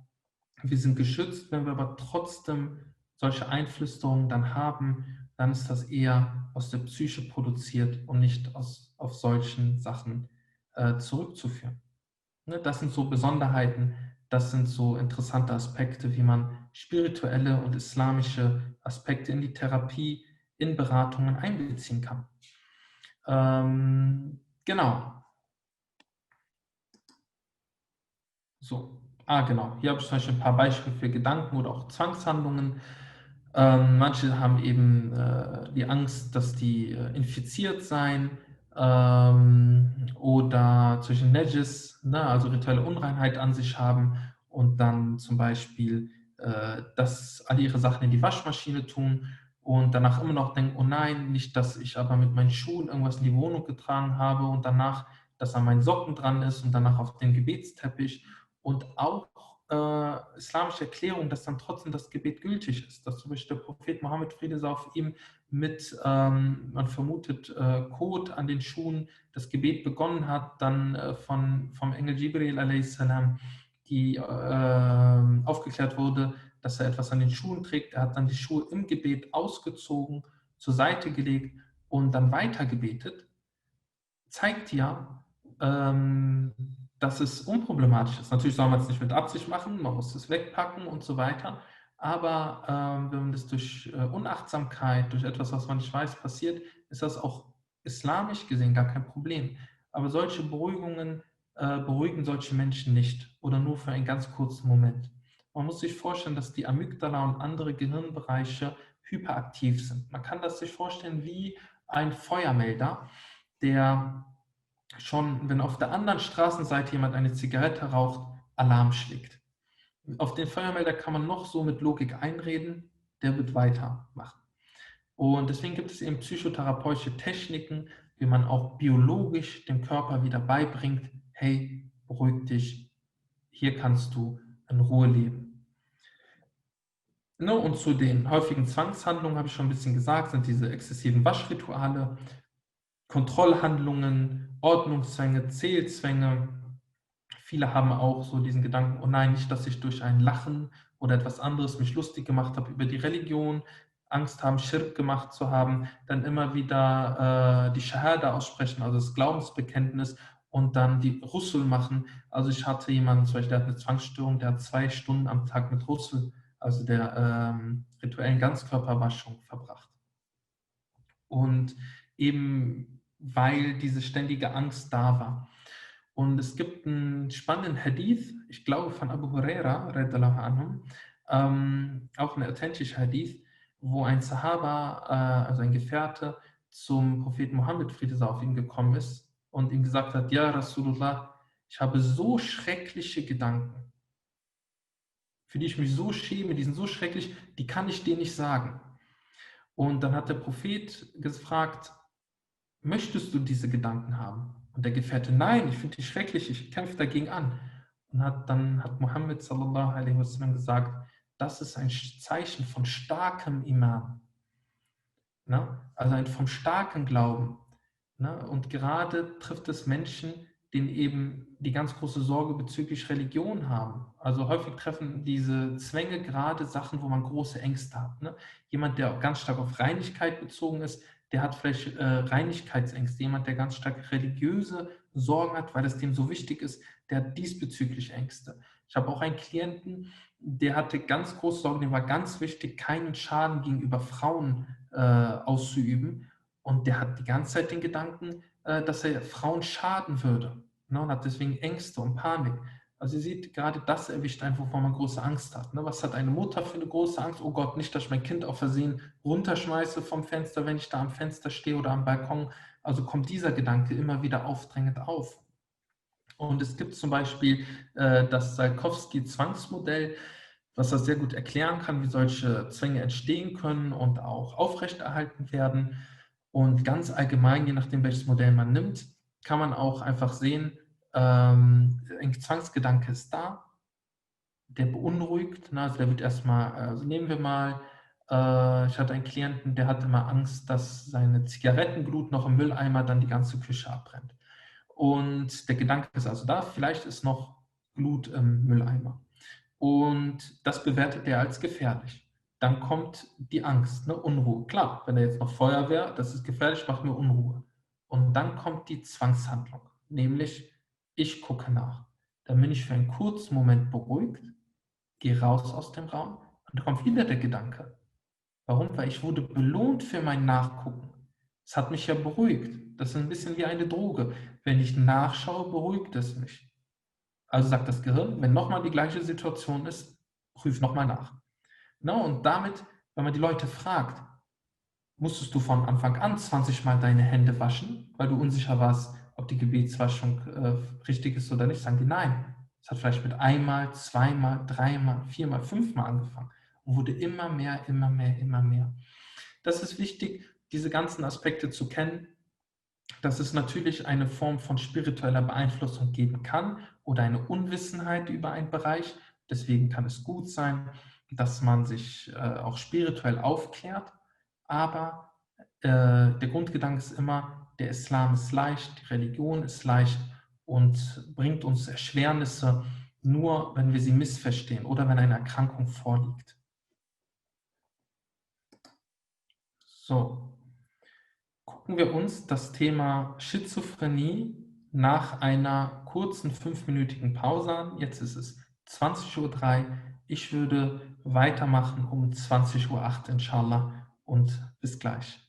wir sind geschützt. Wenn wir aber trotzdem solche Einflüsterungen dann haben, dann ist das eher aus der Psyche produziert und nicht auf solchen Sachen zurückzuführen. Ne, das sind so Besonderheiten, das sind so interessante Aspekte, wie man spirituelle und islamische Aspekte in die Therapie, in Beratungen einbeziehen kann. Genau. So. Genau. Hier habe ich zum Beispiel ein paar Beispiele für Gedanken oder auch Zwangshandlungen. Manche haben eben die Angst, dass die infiziert seien oder zwischen Najis, ne, also rituelle Unreinheit an sich haben und dann zum Beispiel dass alle ihre Sachen in die Waschmaschine tun und danach immer noch denken, oh nein, nicht, dass ich aber mit meinen Schuhen irgendwas in die Wohnung getragen habe und danach, dass an meinen Socken dran ist und danach auf den Gebetsteppich und auch islamische Erklärung, dass dann trotzdem das Gebet gültig ist. Dass zum Beispiel der Prophet Mohammed, Friede sei auf ihm, mit, man vermutet, Kot an den Schuhen das Gebet begonnen hat, dann vom Engel Jibril a.s., die aufgeklärt wurde, dass er etwas an den Schuhen trägt. Er hat dann die Schuhe im Gebet ausgezogen, zur Seite gelegt und dann weiter gebetet, zeigt ja, dass es unproblematisch ist. Natürlich soll man es nicht mit Absicht machen, man muss es wegpacken und so weiter. Aber wenn man das durch Unachtsamkeit, durch etwas, was man nicht weiß, passiert, ist das auch islamisch gesehen gar kein Problem. Aber solche Beruhigungen beruhigen solche Menschen nicht oder nur für einen ganz kurzen Moment. Man muss sich vorstellen, dass die Amygdala und andere Gehirnbereiche hyperaktiv sind. Man kann das sich vorstellen wie ein Feuermelder, der schon, wenn auf der anderen Straßenseite jemand eine Zigarette raucht, Alarm schlägt. Auf den Feuermelder kann man noch so mit Logik einreden, der wird weitermachen. Und deswegen gibt es eben psychotherapeutische Techniken, wie man auch biologisch dem Körper wieder beibringt, hey, beruhig dich, hier kannst du in Ruhe leben. Und zu den häufigen Zwangshandlungen habe ich schon ein bisschen gesagt, sind diese exzessiven Waschrituale, Kontrollhandlungen, Ordnungszwänge, Zählzwänge. Viele haben auch so diesen Gedanken, oh nein, nicht, dass ich durch ein Lachen oder etwas anderes mich lustig gemacht habe über die Religion, Angst haben, Schirk gemacht zu haben, dann immer wieder die Shahada aussprechen, also das Glaubensbekenntnis und dann die Rusul machen. Also ich hatte jemanden, zum Beispiel, der hat eine Zwangsstörung, der hat 2 Stunden am Tag mit Rusul, also der rituellen Ganzkörperwaschung verbracht. Und eben weil diese ständige Angst da war. Und es gibt einen spannenden Hadith, ich glaube von Abu Huraira, auch ein authentischer Hadith, wo ein Sahaba, also ein Gefährte, zum Propheten Mohammed, Friede sei auf ihn, gekommen ist und ihm gesagt hat, ja Rasulullah, ich habe so schreckliche Gedanken, für die ich mich so schäme, die sind so schrecklich, die kann ich dir nicht sagen. Und dann hat der Prophet gefragt, möchtest du diese Gedanken haben? Und der Gefährte, nein, ich finde die schrecklich, ich kämpfe dagegen an. Und dann hat Mohammed sallallahu alaihi wasallam gesagt, das ist ein Zeichen von starkem Iman. Also vom starken Glauben. Und gerade trifft es Menschen, die eben die ganz große Sorge bezüglich Religion haben. Also häufig treffen diese Zwänge gerade Sachen, wo man große Ängste hat. Jemand, der ganz stark auf Reinigkeit bezogen ist, der hat vielleicht Reinigkeitsängste. Jemand, der ganz stark religiöse Sorgen hat, weil es dem so wichtig ist, der hat diesbezüglich Ängste. Ich habe auch einen Klienten, der hatte ganz große Sorgen, dem war ganz wichtig, keinen Schaden gegenüber Frauen auszuüben. Und der hat die ganze Zeit den Gedanken, dass er Frauen schaden würde. Und hat deswegen Ängste und Panik. Also ihr seht, gerade das erwischt einfach, wovon man große Angst hat. Was hat eine Mutter für eine große Angst? Oh Gott, nicht, dass ich mein Kind auf Versehen runterschmeiße vom Fenster, wenn ich da am Fenster stehe oder am Balkon. Also kommt dieser Gedanke immer wieder aufdrängend auf. Und es gibt zum Beispiel das Salkowski-Zwangsmodell, was das sehr gut erklären kann, wie solche Zwänge entstehen können und auch aufrechterhalten werden. Und ganz allgemein, je nachdem, welches Modell man nimmt, kann man auch einfach sehen, ein Zwangsgedanke ist da, der beunruhigt. Also der wird erstmal, also nehmen wir mal, ich hatte einen Klienten, der hatte immer Angst, dass seine Zigarettenglut noch im Mülleimer dann die ganze Küche abbrennt. Und der Gedanke ist also da, vielleicht ist noch Glut im Mülleimer. Und das bewertet er als gefährlich. Dann kommt die Angst, Unruhe. Klar, wenn er jetzt noch Feuer wäre, das ist gefährlich, macht mir Unruhe. Und dann kommt die Zwangshandlung, nämlich ich gucke nach. Dann bin ich für einen kurzen Moment beruhigt, gehe raus aus dem Raum und dann kommt wieder der Gedanke. Warum? Weil ich wurde belohnt für mein Nachgucken. Es hat mich ja beruhigt. Das ist ein bisschen wie eine Droge. Wenn ich nachschaue, beruhigt es mich. Also sagt das Gehirn, wenn nochmal die gleiche Situation ist, prüf nochmal nach. Und damit, wenn man die Leute fragt, musstest du von Anfang an 20 Mal deine Hände waschen, weil du unsicher warst, ob die Gebetswaschung richtig ist oder nicht, sagen die nein. Es hat vielleicht mit einmal, zweimal, dreimal, viermal, fünfmal angefangen und wurde immer mehr, immer mehr, immer mehr. Das ist wichtig, diese ganzen Aspekte zu kennen, dass es natürlich eine Form von spiritueller Beeinflussung geben kann oder eine Unwissenheit über einen Bereich, Deswegen kann es gut sein, dass man sich auch spirituell aufklärt, aber der Grundgedanke ist immer, der Islam ist leicht, die Religion ist leicht und bringt uns Erschwernisse nur, wenn wir sie missverstehen oder wenn eine Erkrankung vorliegt. So, gucken wir uns das Thema Schizophrenie nach einer kurzen 5-minütigen Pause an. Jetzt ist es 20:03 Uhr. Ich würde weitermachen um 20:08 Uhr, inshallah, und bis gleich.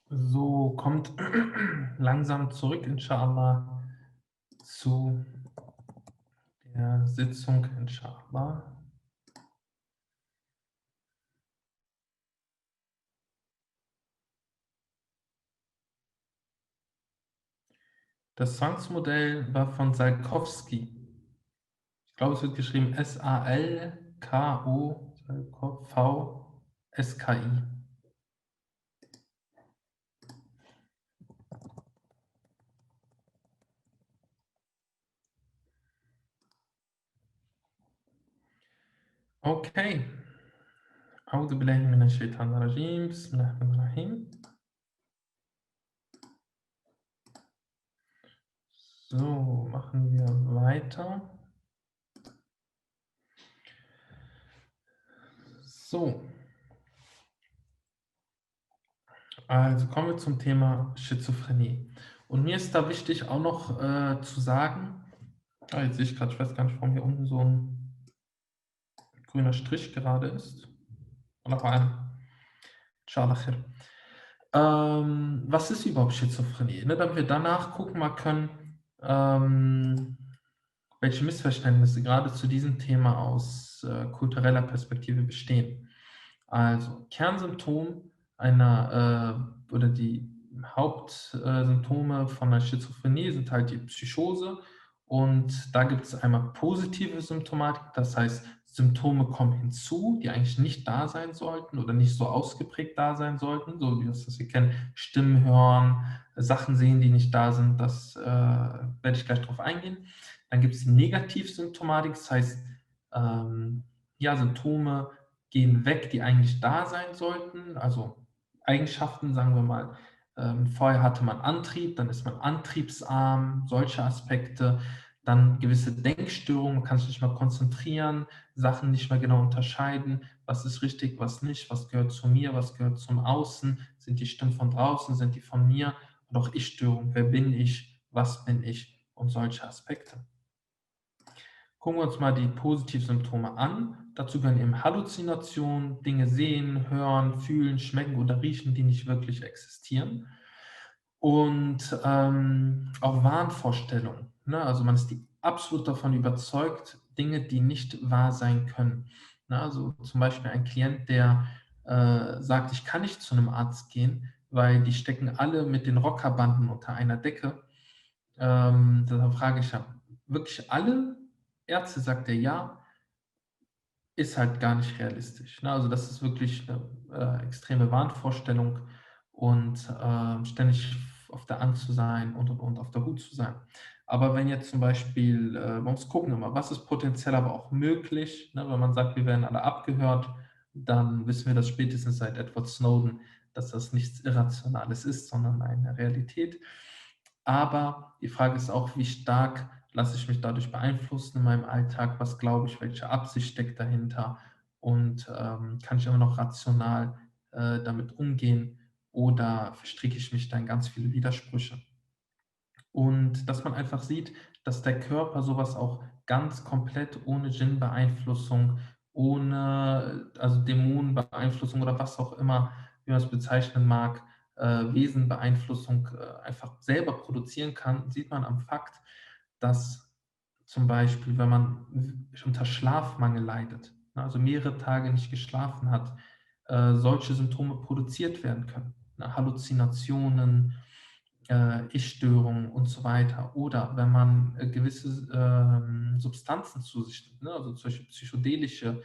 So, kommt langsam zurück, inshallah, zu der Sitzung, inshallah. Das Zwangsmodell war von Salkowski. Ich glaube, es wird geschrieben Salkovski. Okay. A'udhu billahi minash shaitanir rajim. Bismillahirrahmanirrahim. So, machen wir weiter. So. Also kommen wir zum Thema Schizophrenie. Und mir ist da wichtig auch noch zu sagen, jetzt sehe ich gerade, ich weiß gar nicht, warum hier unten so ein grüner Strich gerade ist. Was ist überhaupt Schizophrenie? Ne, damit wir danach gucken mal können, welche Missverständnisse gerade zu diesem Thema aus kultureller Perspektive bestehen. Also Kernsymptom oder die Hauptsymptome von der Schizophrenie sind halt die Psychose, und da gibt es einmal positive Symptomatik, das heißt, Symptome kommen hinzu, die eigentlich nicht da sein sollten oder nicht so ausgeprägt da sein sollten, so wie das, was wir kennen, Stimmen hören, Sachen sehen, die nicht da sind, das werde ich gleich drauf eingehen. Dann gibt es die Negativsymptomatik, das heißt, ja, Symptome gehen weg, die eigentlich da sein sollten, also Eigenschaften, sagen wir mal, vorher hatte man Antrieb, dann ist man antriebsarm, solche Aspekte, dann gewisse Denkstörungen, man kann sich nicht mehr konzentrieren, Sachen nicht mehr genau unterscheiden, was ist richtig, was nicht, was gehört zu mir, was gehört zum Außen, sind die Stimmen von draußen, sind die von mir, und auch Ich-Störungen, wer bin ich, was bin ich und solche Aspekte. Gucken wir uns mal die Positivsymptome an. Dazu gehören eben Halluzinationen, Dinge sehen, hören, fühlen, schmecken oder riechen, die nicht wirklich existieren. Und auch Wahnvorstellungen. Ne? Also man ist absolut davon überzeugt, Dinge, die nicht wahr sein können. Ne? Also zum Beispiel ein Klient, der sagt, ich kann nicht zu einem Arzt gehen, weil die stecken alle mit den Rockerbanden unter einer Decke. Da frage ich ja, wirklich alle Ärzte, sagt er ja, ist halt gar nicht realistisch. Ne? Also das ist wirklich eine extreme Wahnvorstellung, und ständig auf der Angst zu sein und auf der Hut zu sein. Aber wenn jetzt zum Beispiel, man muss gucken immer, was ist potenziell aber auch möglich, ne? Wenn man sagt, wir werden alle abgehört, dann wissen wir das spätestens seit Edward Snowden, dass das nichts Irrationales ist, sondern eine Realität. Aber die Frage ist auch, wie stark lasse ich mich dadurch beeinflussen in meinem Alltag, was glaube ich, welche Absicht steckt dahinter, und kann ich immer noch rational damit umgehen, oder verstricke ich mich da in ganz viele Widersprüche. Und dass man einfach sieht, dass der Körper sowas auch ganz komplett ohne Djinn-Beeinflussung, ohne also Dämonenbeeinflussung oder was auch immer, wie man es bezeichnen mag, Wesenbeeinflussung einfach selber produzieren kann, sieht man am Fakt, dass zum Beispiel, wenn man unter Schlafmangel leidet, ne, also mehrere Tage nicht geschlafen hat, solche Symptome produziert werden können. Ne, Halluzinationen, Ich-Störungen und so weiter. Oder wenn man gewisse Substanzen zu sich nimmt, ne, also zum Beispiel psychedelische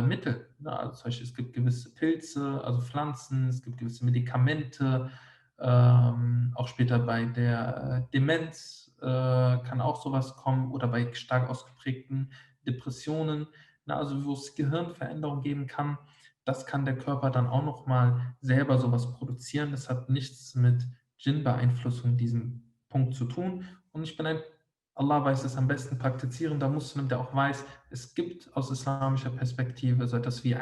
Mittel. Ne, also zum Beispiel, es gibt gewisse Pilze, also Pflanzen, es gibt gewisse Medikamente, auch später bei der Demenz kann auch sowas kommen, oder bei stark ausgeprägten Depressionen, na, also wo es Gehirnveränderungen geben kann. Das kann der Körper dann auch nochmal selber sowas produzieren. Das hat nichts mit Djinn-Beeinflussung in diesem Punkt zu tun. Und ich bin ein, Allah weiß es am besten, praktizierender Muslim, der auch weiß, es gibt aus islamischer Perspektive so etwas wie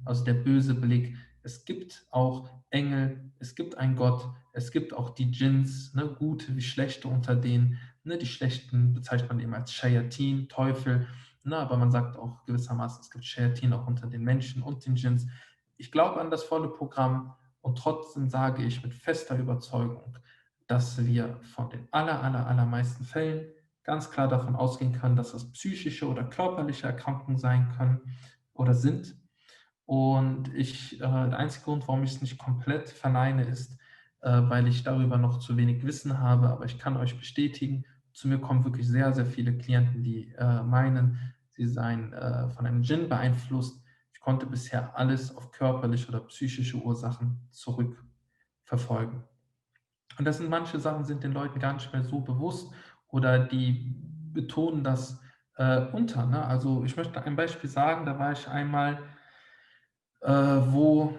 also der böse Blick. Es gibt auch Engel, es gibt einen Gott, es gibt auch die Djinns, ne, gute wie schlechte unter denen. Ne, die schlechten bezeichnet man eben als Shayatin, Teufel. Ne, aber man sagt auch gewissermaßen, es gibt Shayatin auch unter den Menschen und den Djinns. Ich glaube an das volle Programm, Und trotzdem sage ich mit fester Überzeugung, dass wir von den allermeisten Fällen ganz klar davon ausgehen können, dass das psychische oder körperliche Erkrankungen sein können oder sind. Und der einzige Grund, warum ich es nicht komplett verneine, ist, weil ich darüber noch zu wenig Wissen habe. Aber ich kann euch bestätigen, zu mir kommen wirklich sehr, sehr viele Klienten, die meinen, sie seien von einem Dschinn beeinflusst. Ich konnte bisher alles auf körperliche oder psychische Ursachen zurückverfolgen. Und das sind manche Sachen, sind den Leuten gar nicht mehr so bewusst oder die betonen das unter. Ne? Also ich möchte ein Beispiel sagen, da war ich einmal wo,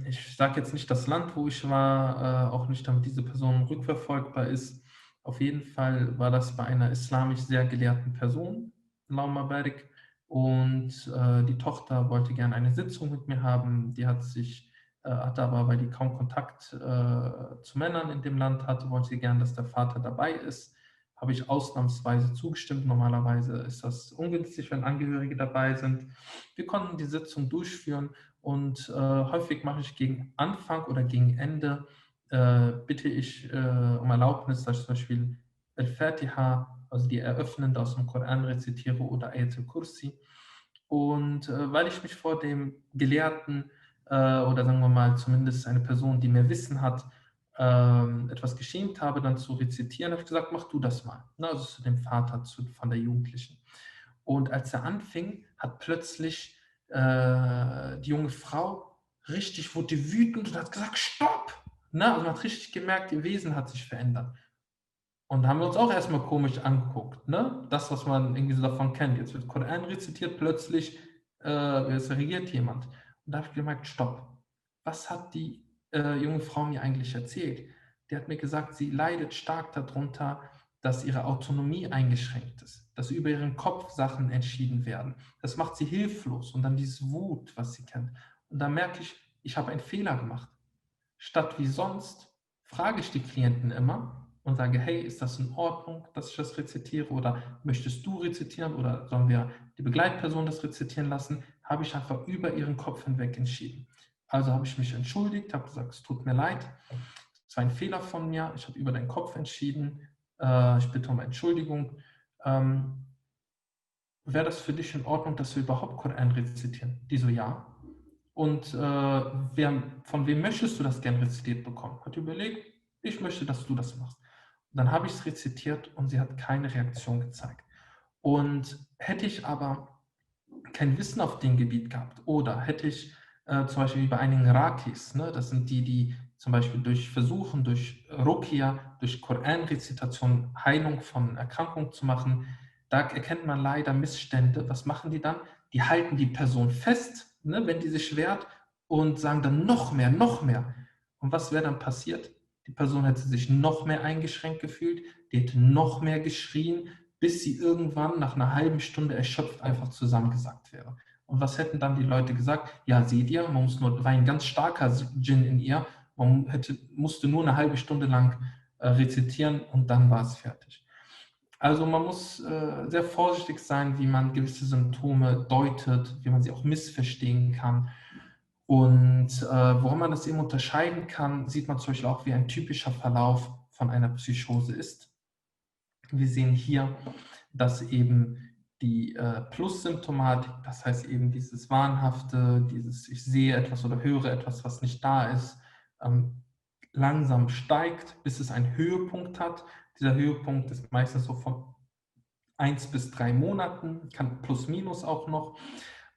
ich sage jetzt nicht das Land, wo ich war, auch nicht, damit diese Person rückverfolgbar ist. Auf jeden Fall war das bei einer islamisch sehr gelehrten Person, Allahumma barik. Und die Tochter wollte gerne eine Sitzung mit mir haben. Die hatte aber, weil die kaum Kontakt zu Männern in dem Land hatte, wollte sie gerne, dass der Vater dabei ist. Habe ich ausnahmsweise zugestimmt. Normalerweise ist das ungünstig, wenn Angehörige dabei sind. Wir konnten die Sitzung durchführen und häufig mache ich gegen Anfang oder gegen Ende, bitte ich um Erlaubnis, dass ich zum Beispiel Al-Fatiha, also die eröffnende aus dem Koran rezitiere, oder Ayat al-Kursi. Und weil ich mich vor dem Gelehrten oder sagen wir mal zumindest eine Person, die mehr Wissen hat, etwas geschämt habe, dann zu rezitieren, habe ich gesagt, mach du das mal. Also zu dem Vater von der Jugendlichen. Und als er anfing, hat plötzlich die junge Frau wurde wütend und hat gesagt, stopp! Also man hat richtig gemerkt, ihr Wesen hat sich verändert. Und da haben wir uns auch erstmal komisch angeguckt. Das, was man irgendwie so davon kennt. Jetzt wird Koran rezitiert, plötzlich es reagiert jemand. Und da habe ich gemerkt, stopp. Was hat die junge Frau mir eigentlich erzählt? Die hat mir gesagt, sie leidet stark darunter, dass ihre Autonomie eingeschränkt ist, dass über ihren Kopf Sachen entschieden werden. Das macht sie hilflos und dann dieses Wut, was sie kennt. Und da merke ich habe einen Fehler gemacht. Statt wie sonst frage ich die Klienten immer und sage, hey, ist das in Ordnung, dass ich das rezitiere, oder möchtest du rezitieren oder sollen wir die Begleitperson das rezitieren lassen, habe ich einfach über ihren Kopf hinweg entschieden. Also habe ich mich entschuldigt, habe gesagt, es tut mir leid, es war ein Fehler von mir, ich habe über deinen Kopf entschieden, ich bitte um Entschuldigung. Wäre das für dich in Ordnung, dass wir überhaupt Koran rezitieren? Die so, ja. Und von wem möchtest du das gern rezitiert bekommen? Hat überlegt, ich möchte, dass du das machst. Und dann habe ich es rezitiert und sie hat keine Reaktion gezeigt. Und hätte ich aber kein Wissen auf dem Gebiet gehabt oder hätte ich zum Beispiel wie bei einigen Rakis, das sind die zum Beispiel durch Versuchen, durch Ruqya, durch Koran-Rezitation Heilung von Erkrankungen zu machen, da erkennt man leider Missstände. Was machen die dann? Die halten die Person fest, wenn die sich wehrt, und sagen dann noch mehr, noch mehr. Und was wäre dann passiert? Die Person hätte sich noch mehr eingeschränkt gefühlt, die hätte noch mehr geschrien, bis sie irgendwann nach einer halben Stunde erschöpft einfach zusammengesackt wäre. Und was hätten dann die Leute gesagt? Ja, seht ihr, war ein ganz starker Djinn in ihr, musste nur eine halbe Stunde lang rezitieren und dann war es fertig. Also man muss sehr vorsichtig sein, wie man gewisse Symptome deutet, wie man sie auch missverstehen kann. Und woran man das eben unterscheiden kann, sieht man zum Beispiel auch, wie ein typischer Verlauf von einer Psychose ist. Wir sehen hier, dass eben die Plus-Symptomatik, das heißt eben dieses Wahnhafte, dieses ich sehe etwas oder höre etwas, was nicht da ist, langsam steigt, bis es einen Höhepunkt hat. Dieser Höhepunkt ist meistens so von 1 bis 3 Monaten, kann plus minus auch noch,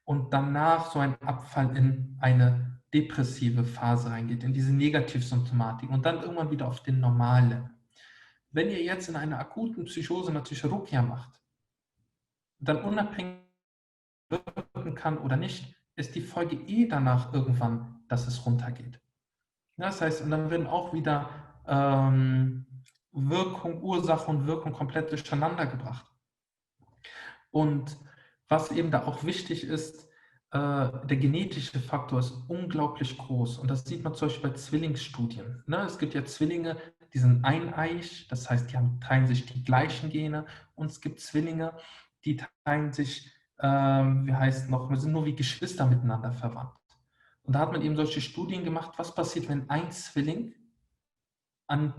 und danach so ein Abfall in eine depressive Phase reingeht, in diese Negativsymptomatik und dann irgendwann wieder auf den Normalen. Wenn ihr jetzt in einer akuten Psychose natürlich Ruqya macht, dann unabhängig wirken kann oder nicht, ist die Folge danach irgendwann, dass es runtergeht. Das heißt, und dann werden auch wieder Ursache und Wirkung komplett durcheinander gebracht. Und was eben da auch wichtig ist, der genetische Faktor ist unglaublich groß. Und das sieht man zum Beispiel bei Zwillingsstudien. Es gibt ja Zwillinge, die sind eineich, das heißt, die teilen sich die gleichen Gene. Und es gibt Zwillinge, die teilen sich, wir sind nur wie Geschwister miteinander verwandt. Und da hat man eben solche Studien gemacht, was passiert, wenn ein Zwilling an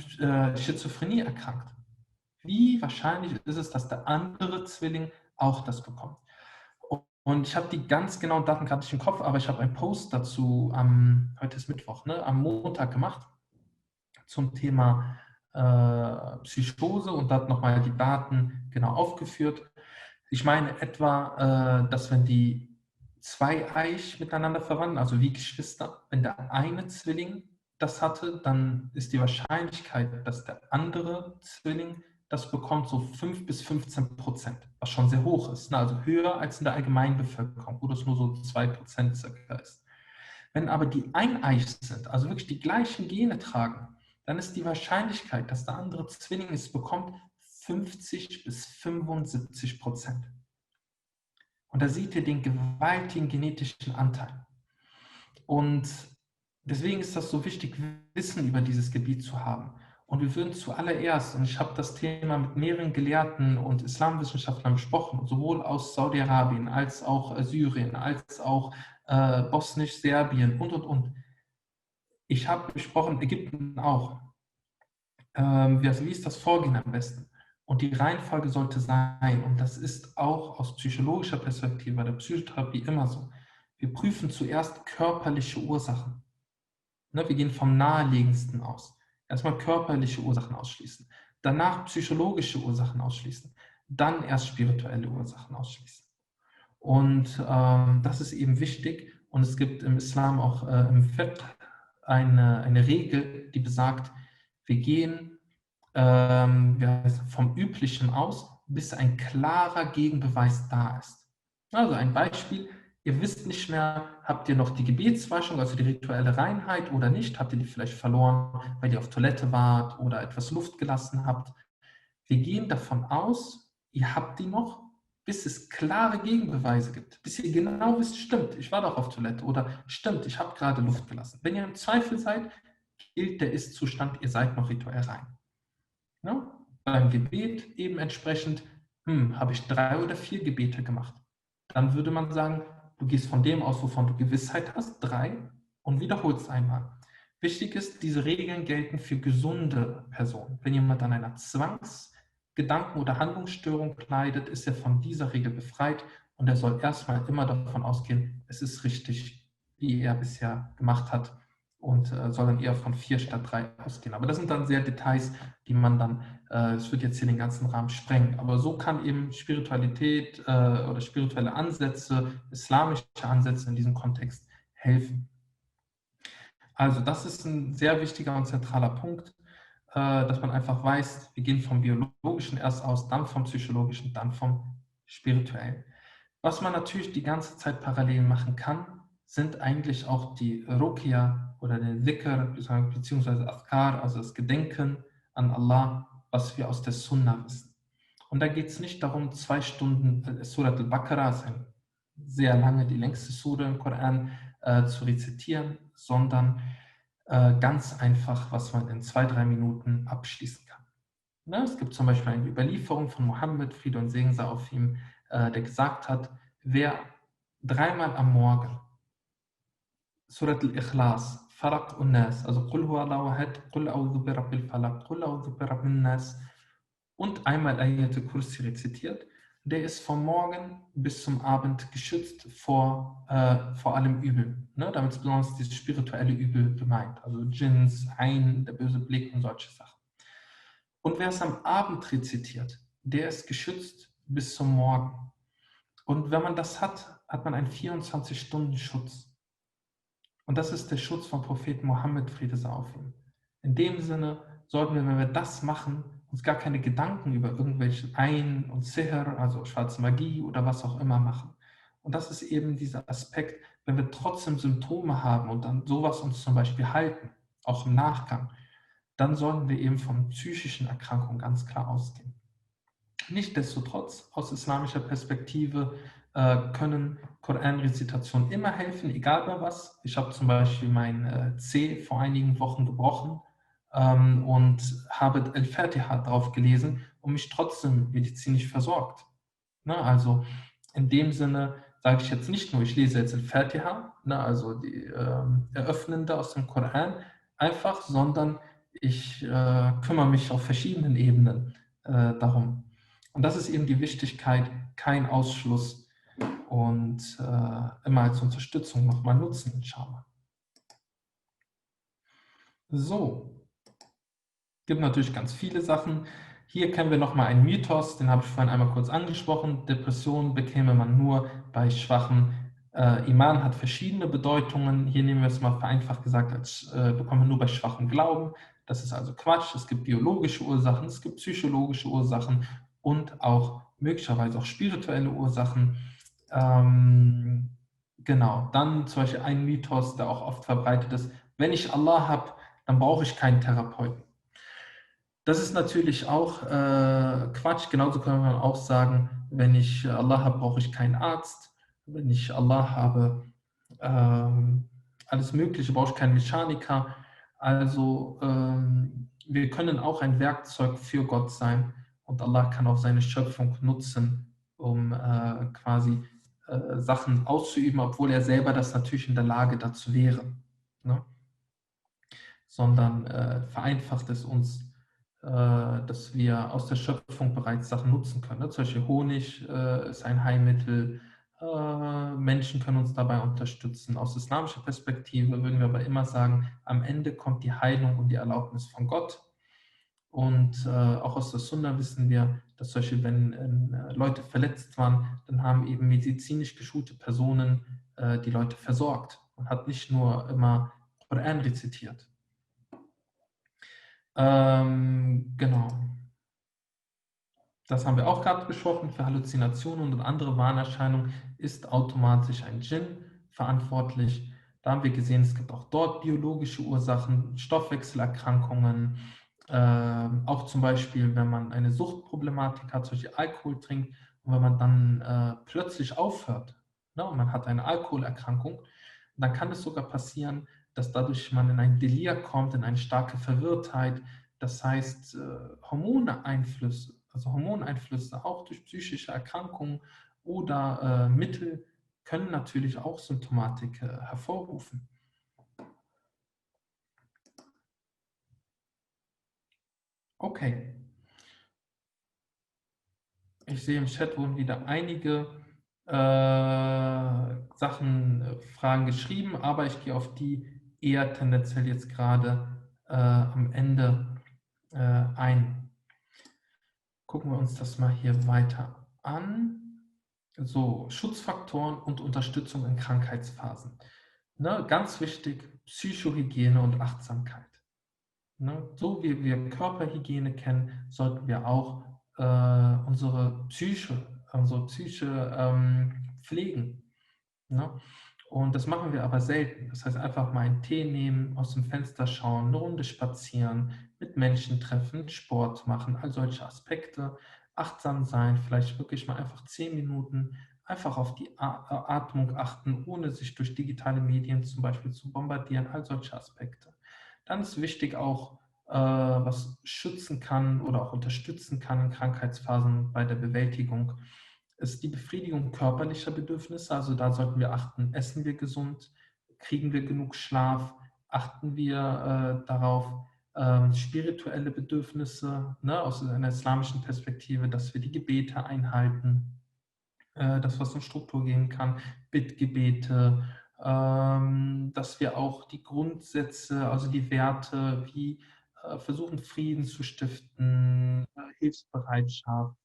Schizophrenie erkrankt. Wie wahrscheinlich ist es, dass der andere Zwilling auch das bekommt? Und ich habe die ganz genauen Daten gerade nicht im Kopf, aber ich habe einen Post dazu heute ist Mittwoch, ne, am Montag gemacht zum Thema Psychose und dort nochmal die Daten genau aufgeführt. Ich meine etwa, dass wenn die zweieich miteinander verwandeln, also wie Geschwister, wenn der eine Zwilling das hatte, dann ist die Wahrscheinlichkeit, dass der andere Zwilling das bekommt, so 5 bis 15%, was schon sehr hoch ist. Also höher als in der Allgemeinbevölkerung, wo das nur so 2% circa ist. Wenn aber die eineich sind, also wirklich die gleichen Gene tragen, dann ist die Wahrscheinlichkeit, dass der andere Zwilling es bekommt, 50 bis 75%. Und da seht ihr den gewaltigen genetischen Anteil. Und deswegen ist das so wichtig, Wissen über dieses Gebiet zu haben. Und wir würden zuallererst, und ich habe das Thema mit mehreren Gelehrten und Islamwissenschaftlern besprochen, sowohl aus Saudi-Arabien als auch Syrien, als auch Bosnisch-Serbien und. Ich habe besprochen, Ägypten auch. Wie ist das Vorgehen am besten? Und die Reihenfolge sollte sein, und das ist auch aus psychologischer Perspektive bei der Psychotherapie immer so, wir prüfen zuerst körperliche Ursachen. Ne, wir gehen vom Naheliegendsten aus. Erstmal körperliche Ursachen ausschließen, danach psychologische Ursachen ausschließen, dann erst spirituelle Ursachen ausschließen. Und das ist eben wichtig. Und es gibt im Islam auch im Fiqh eine Regel, die besagt, wir gehen vom Üblichen aus, bis ein klarer Gegenbeweis da ist. Also ein Beispiel, ihr wisst nicht mehr, habt ihr noch die Gebetswaschung, also die rituelle Reinheit oder nicht? Habt ihr die vielleicht verloren, weil ihr auf Toilette wart oder etwas Luft gelassen habt? Wir gehen davon aus, ihr habt die noch, bis es klare Gegenbeweise gibt. Bis ihr genau wisst, stimmt, ich war doch auf Toilette oder stimmt, ich habe gerade Luft gelassen. Wenn ihr im Zweifel seid, gilt der Ist-Zustand, ihr seid noch rituell rein. Ja? Beim Gebet eben entsprechend, habe ich 3 oder 4 Gebete gemacht. Dann würde man sagen, du gehst von dem aus, wovon du Gewissheit hast, 3 und wiederholst einmal. Wichtig ist, diese Regeln gelten für gesunde Personen. Wenn jemand an einer Zwangsgedanken- oder Handlungsstörung leidet, ist er von dieser Regel befreit und er soll erstmal immer davon ausgehen, es ist richtig, wie er bisher gemacht hat und soll dann eher von 4 statt 3 ausgehen. Aber das sind dann sehr Details, die man dann, es wird jetzt hier den ganzen Rahmen sprengen, aber so kann eben Spiritualität oder spirituelle Ansätze, islamische Ansätze in diesem Kontext helfen. Also das ist ein sehr wichtiger und zentraler Punkt, dass man einfach weiß, wir gehen vom Biologischen erst aus, dann vom Psychologischen, dann vom Spirituellen. Was man natürlich die ganze Zeit parallel machen kann, sind eigentlich auch die Ruqya oder der Dhikr, beziehungsweise Adhkar, also das Gedenken an Allah, was wir aus der Sunna wissen. Und da geht es nicht darum, 2 Stunden Surat al-Baqarah, ist eine sehr lange, die längste Sura im Koran, zu rezitieren, sondern ganz einfach, was man in 2, 3 Minuten abschließen kann. Ne? Es gibt zum Beispiel eine Überlieferung von Mohammed, Friede und Segen sei auf ihm, der gesagt hat, wer 3-mal am Morgen Surat al-Ikhlas, Falaq und Nas, also Qul huwa Allahu ahad, Qul a'udhu bi rabbil falaq, Qul a'udhu bi rabbin nas und einmal Ayatul Kursi rezitiert, der ist vom Morgen bis zum Abend geschützt vor allem Übel. Ne? Damit ist besonders dieses spirituelle Übel gemeint, also Djinns, Ain, der böse Blick und solche Sachen. Und wer es am Abend rezitiert, der ist geschützt bis zum Morgen. Und wenn man das hat, hat man einen 24-Stunden-Schutz. Und das ist der Schutz vom Propheten Mohammed, Friede sei auf ihm. In dem Sinne sollten wir, wenn wir das machen, uns gar keine Gedanken über irgendwelchen Ein- und Sihr, also schwarze Magie oder was auch immer machen. Und das ist eben dieser Aspekt, wenn wir trotzdem Symptome haben und dann sowas uns zum Beispiel halten, auch im Nachgang, dann sollten wir eben von psychischen Erkrankungen ganz klar ausgehen. Nichtsdestotrotz, aus islamischer Perspektive können Koranrezitationen immer helfen, egal bei was. Ich habe zum Beispiel mein C vor einigen Wochen gebrochen und habe Al-Fatiha drauf gelesen und mich trotzdem medizinisch versorgt. Ne? Also in dem Sinne sage ich jetzt nicht nur, ich lese jetzt Al-Fatiha, ne, also die Eröffnende aus dem Koran, einfach, sondern ich kümmere mich auf verschiedenen Ebenen darum. Und das ist eben die Wichtigkeit, kein Ausschluss und immer als Unterstützung nochmal nutzen, inshallah. So, gibt natürlich ganz viele Sachen. Hier kennen wir nochmal einen Mythos, den habe ich vorhin einmal kurz angesprochen. Depression bekäme man nur bei schwachen Iman, hat verschiedene Bedeutungen. Hier nehmen wir es mal vereinfacht gesagt, als bekommen wir nur bei schwachem Glauben. Das ist also Quatsch. Es gibt biologische Ursachen, es gibt psychologische Ursachen und auch möglicherweise auch spirituelle Ursachen. Genau, dann zum Beispiel ein Mythos, der auch oft verbreitet ist. Wenn ich Allah habe, dann brauche ich keinen Therapeuten. Das ist natürlich auch Quatsch. Genauso kann man auch sagen, wenn ich Allah habe, brauche ich keinen Arzt. Wenn ich Allah habe, alles Mögliche, brauche ich keinen Mechaniker. Also wir können auch ein Werkzeug für Gott sein und Allah kann auch seine Schöpfung nutzen, um quasi Sachen auszuüben, obwohl er selber das natürlich in der Lage dazu wäre. Ne? Sondern vereinfacht es uns, dass wir aus der Schöpfung bereits Sachen nutzen können. Ne? Zum Beispiel Honig ist ein Heilmittel, Menschen können uns dabei unterstützen. Aus islamischer Perspektive würden wir aber immer sagen, am Ende kommt die Heilung und die Erlaubnis von Gott. Und auch aus der Sunna wissen wir, dass zum Beispiel, wenn Leute verletzt waren, dann haben eben medizinisch geschulte Personen die Leute versorgt. Man hat nicht nur immer Koran rezitiert. Genau. Das haben wir auch gerade besprochen. Für Halluzinationen und andere Wahnerscheinungen ist automatisch ein Djinn verantwortlich. Da haben wir gesehen, es gibt auch dort biologische Ursachen, Stoffwechselerkrankungen, auch zum Beispiel, wenn man eine Suchtproblematik hat, zum Beispiel Alkohol trinkt und wenn man dann plötzlich aufhört, ne, und man hat eine Alkoholerkrankung, dann kann es sogar passieren, dass dadurch man in ein Delir kommt, in eine starke Verwirrtheit. Das heißt, Hormoneinflüsse, also Hormoneinflüsse auch durch psychische Erkrankungen oder Mittel können natürlich auch Symptomatik hervorrufen. Okay. Ich sehe im Chat wurden wieder einige Fragen geschrieben, aber ich gehe auf die eher tendenziell jetzt gerade am Ende ein. Gucken wir uns das mal hier weiter an. So, Schutzfaktoren und Unterstützung in Krankheitsphasen. Ne, ganz wichtig, Psychohygiene und Achtsamkeit. Ne, so wie wir Körperhygiene kennen, sollten wir auch unsere Psyche pflegen. Ne? Und das machen wir aber selten. Das heißt, einfach mal einen Tee nehmen, aus dem Fenster schauen, eine Runde spazieren, mit Menschen treffen, Sport machen, all solche Aspekte. Achtsam sein, vielleicht wirklich mal einfach 10 Minuten einfach auf die Atmung achten, ohne sich durch digitale Medien zum Beispiel zu bombardieren, all solche Aspekte. Dann ist wichtig auch, was schützen kann oder auch unterstützen kann in Krankheitsphasen bei der Bewältigung, ist die Befriedigung körperlicher Bedürfnisse. Also da sollten wir achten, essen wir gesund, kriegen wir genug Schlaf, achten wir darauf, spirituelle Bedürfnisse, ne, aus einer islamischen Perspektive, dass wir die Gebete einhalten, das, was uns Struktur geben kann, Bittgebete, dass wir auch die Grundsätze, also die Werte, wie versuchen, Frieden zu stiften, Hilfsbereitschaft,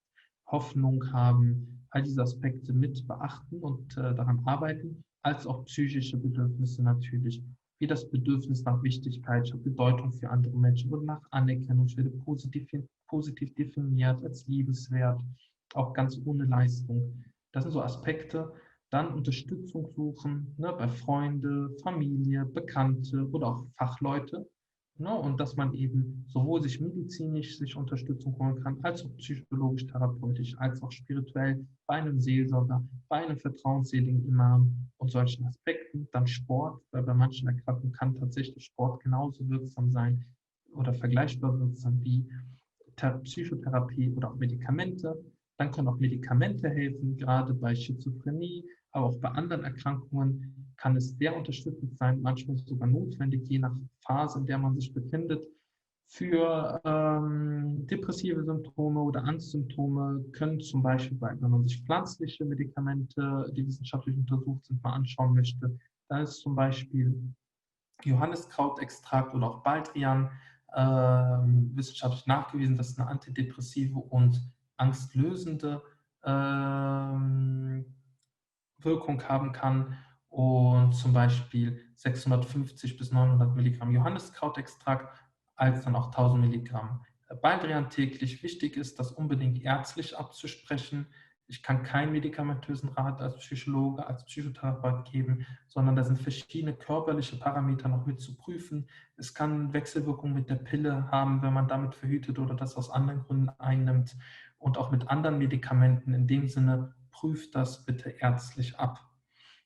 Hoffnung haben, all diese Aspekte mit beachten und daran arbeiten, als auch psychische Bedürfnisse natürlich, wie das Bedürfnis nach Wichtigkeit, Bedeutung für andere Menschen und nach Anerkennung, ich werde positiv definiert als liebenswert, auch ganz ohne Leistung. Das sind so Aspekte. Dann Unterstützung suchen, ne, bei Freunde, Familie, Bekannte oder auch Fachleute. Ne, und dass man eben sowohl sich medizinisch sich Unterstützung holen kann, als auch psychologisch, therapeutisch, als auch spirituell bei einem Seelsorger, bei einem vertrauensseligen Imam und solchen Aspekten. Dann Sport, weil bei manchen Erkrankungen kann tatsächlich Sport genauso wirksam sein oder vergleichbar wirksam wie Psychotherapie oder auch Medikamente. Dann können auch Medikamente helfen, gerade bei Schizophrenie, aber auch bei anderen Erkrankungen kann es sehr unterstützend sein, manchmal sogar notwendig, je nach Phase, in der man sich befindet. Für depressive Symptome oder Angstsymptome können zum Beispiel, wenn man sich pflanzliche Medikamente, die wissenschaftlich untersucht sind, mal anschauen möchte, da ist zum Beispiel Johanniskrautextrakt oder auch Baldrian wissenschaftlich nachgewiesen, dass es eine antidepressive und angstlösende Wirkung haben kann. Und zum Beispiel 650 bis 900 Milligramm Johanniskrautextrakt als dann auch 1000 Milligramm Baldrian täglich. Wichtig ist, das unbedingt ärztlich abzusprechen. Ich kann keinen medikamentösen Rat als Psychologe, als Psychotherapeut geben, sondern da sind verschiedene körperliche Parameter noch mit zu prüfen. Es kann Wechselwirkungen mit der Pille haben, wenn man damit verhütet oder das aus anderen Gründen einnimmt. Und auch mit anderen Medikamenten. In dem Sinne, prüft das bitte ärztlich ab.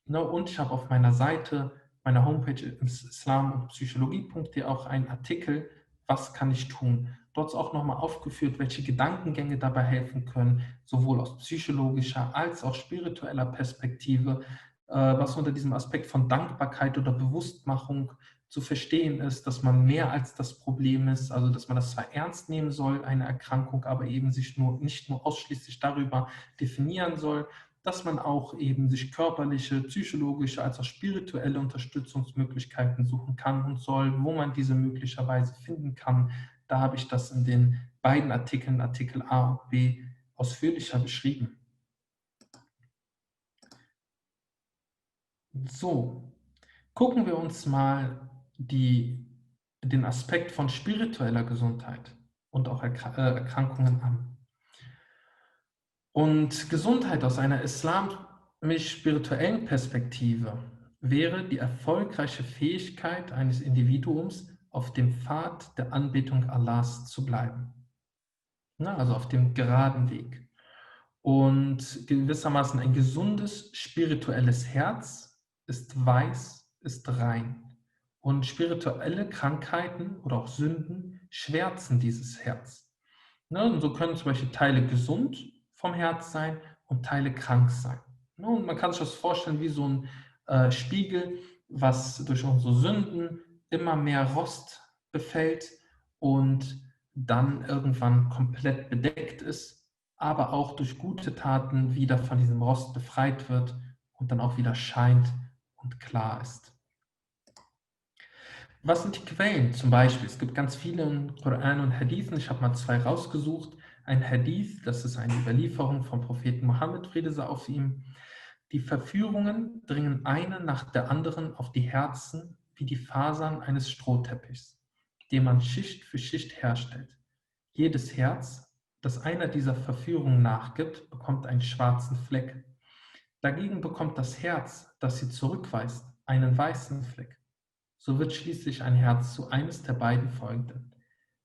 Und ich habe auf meiner Seite, meiner Homepage islam- und psychologie.de auch einen Artikel, was kann ich tun? Dort ist auch nochmal aufgeführt, welche Gedankengänge dabei helfen können, sowohl aus psychologischer als auch spiritueller Perspektive, was unter diesem Aspekt von Dankbarkeit oder Bewusstmachung zu verstehen ist, dass man mehr als das Problem ist, also dass man das zwar ernst nehmen soll, eine Erkrankung, aber eben sich nicht nur ausschließlich darüber definieren soll, dass man auch eben sich körperliche, psychologische als auch spirituelle Unterstützungsmöglichkeiten suchen kann und soll, wo man diese möglicherweise finden kann. Da habe ich das in den beiden Artikeln, Artikel A und B, ausführlicher beschrieben. So, gucken wir uns mal den Aspekt von spiritueller Gesundheit und auch Erkrankungen an. Und Gesundheit aus einer islamisch-spirituellen Perspektive wäre die erfolgreiche Fähigkeit eines Individuums, auf dem Pfad der Anbetung Allahs zu bleiben. Also auf dem geraden Weg. Und gewissermaßen ein gesundes spirituelles Herz ist weiß, ist rein. Und spirituelle Krankheiten oder auch Sünden schwärzen dieses Herz. Und so können zum Beispiel Teile gesund vom Herz sein und Teile krank sein. Und man kann sich das vorstellen wie so ein Spiegel, was durch unsere Sünden immer mehr Rost befällt und dann irgendwann komplett bedeckt ist, aber auch durch gute Taten wieder von diesem Rost befreit wird und dann auch wieder scheint und klar ist. Was sind die Quellen? Zum Beispiel, es gibt ganz viele im Koran und Hadithen. Ich habe mal 2 rausgesucht. Ein Hadith, das ist eine Überlieferung vom Propheten Mohammed, Friede sei auf ihm. Die Verführungen dringen eine nach der anderen auf die Herzen wie die Fasern eines Strohteppichs, den man Schicht für Schicht herstellt. Jedes Herz, das einer dieser Verführungen nachgibt, bekommt einen schwarzen Fleck. Dagegen bekommt das Herz, das sie zurückweist, einen weißen Fleck. So wird schließlich ein Herz zu eines der beiden folgenden.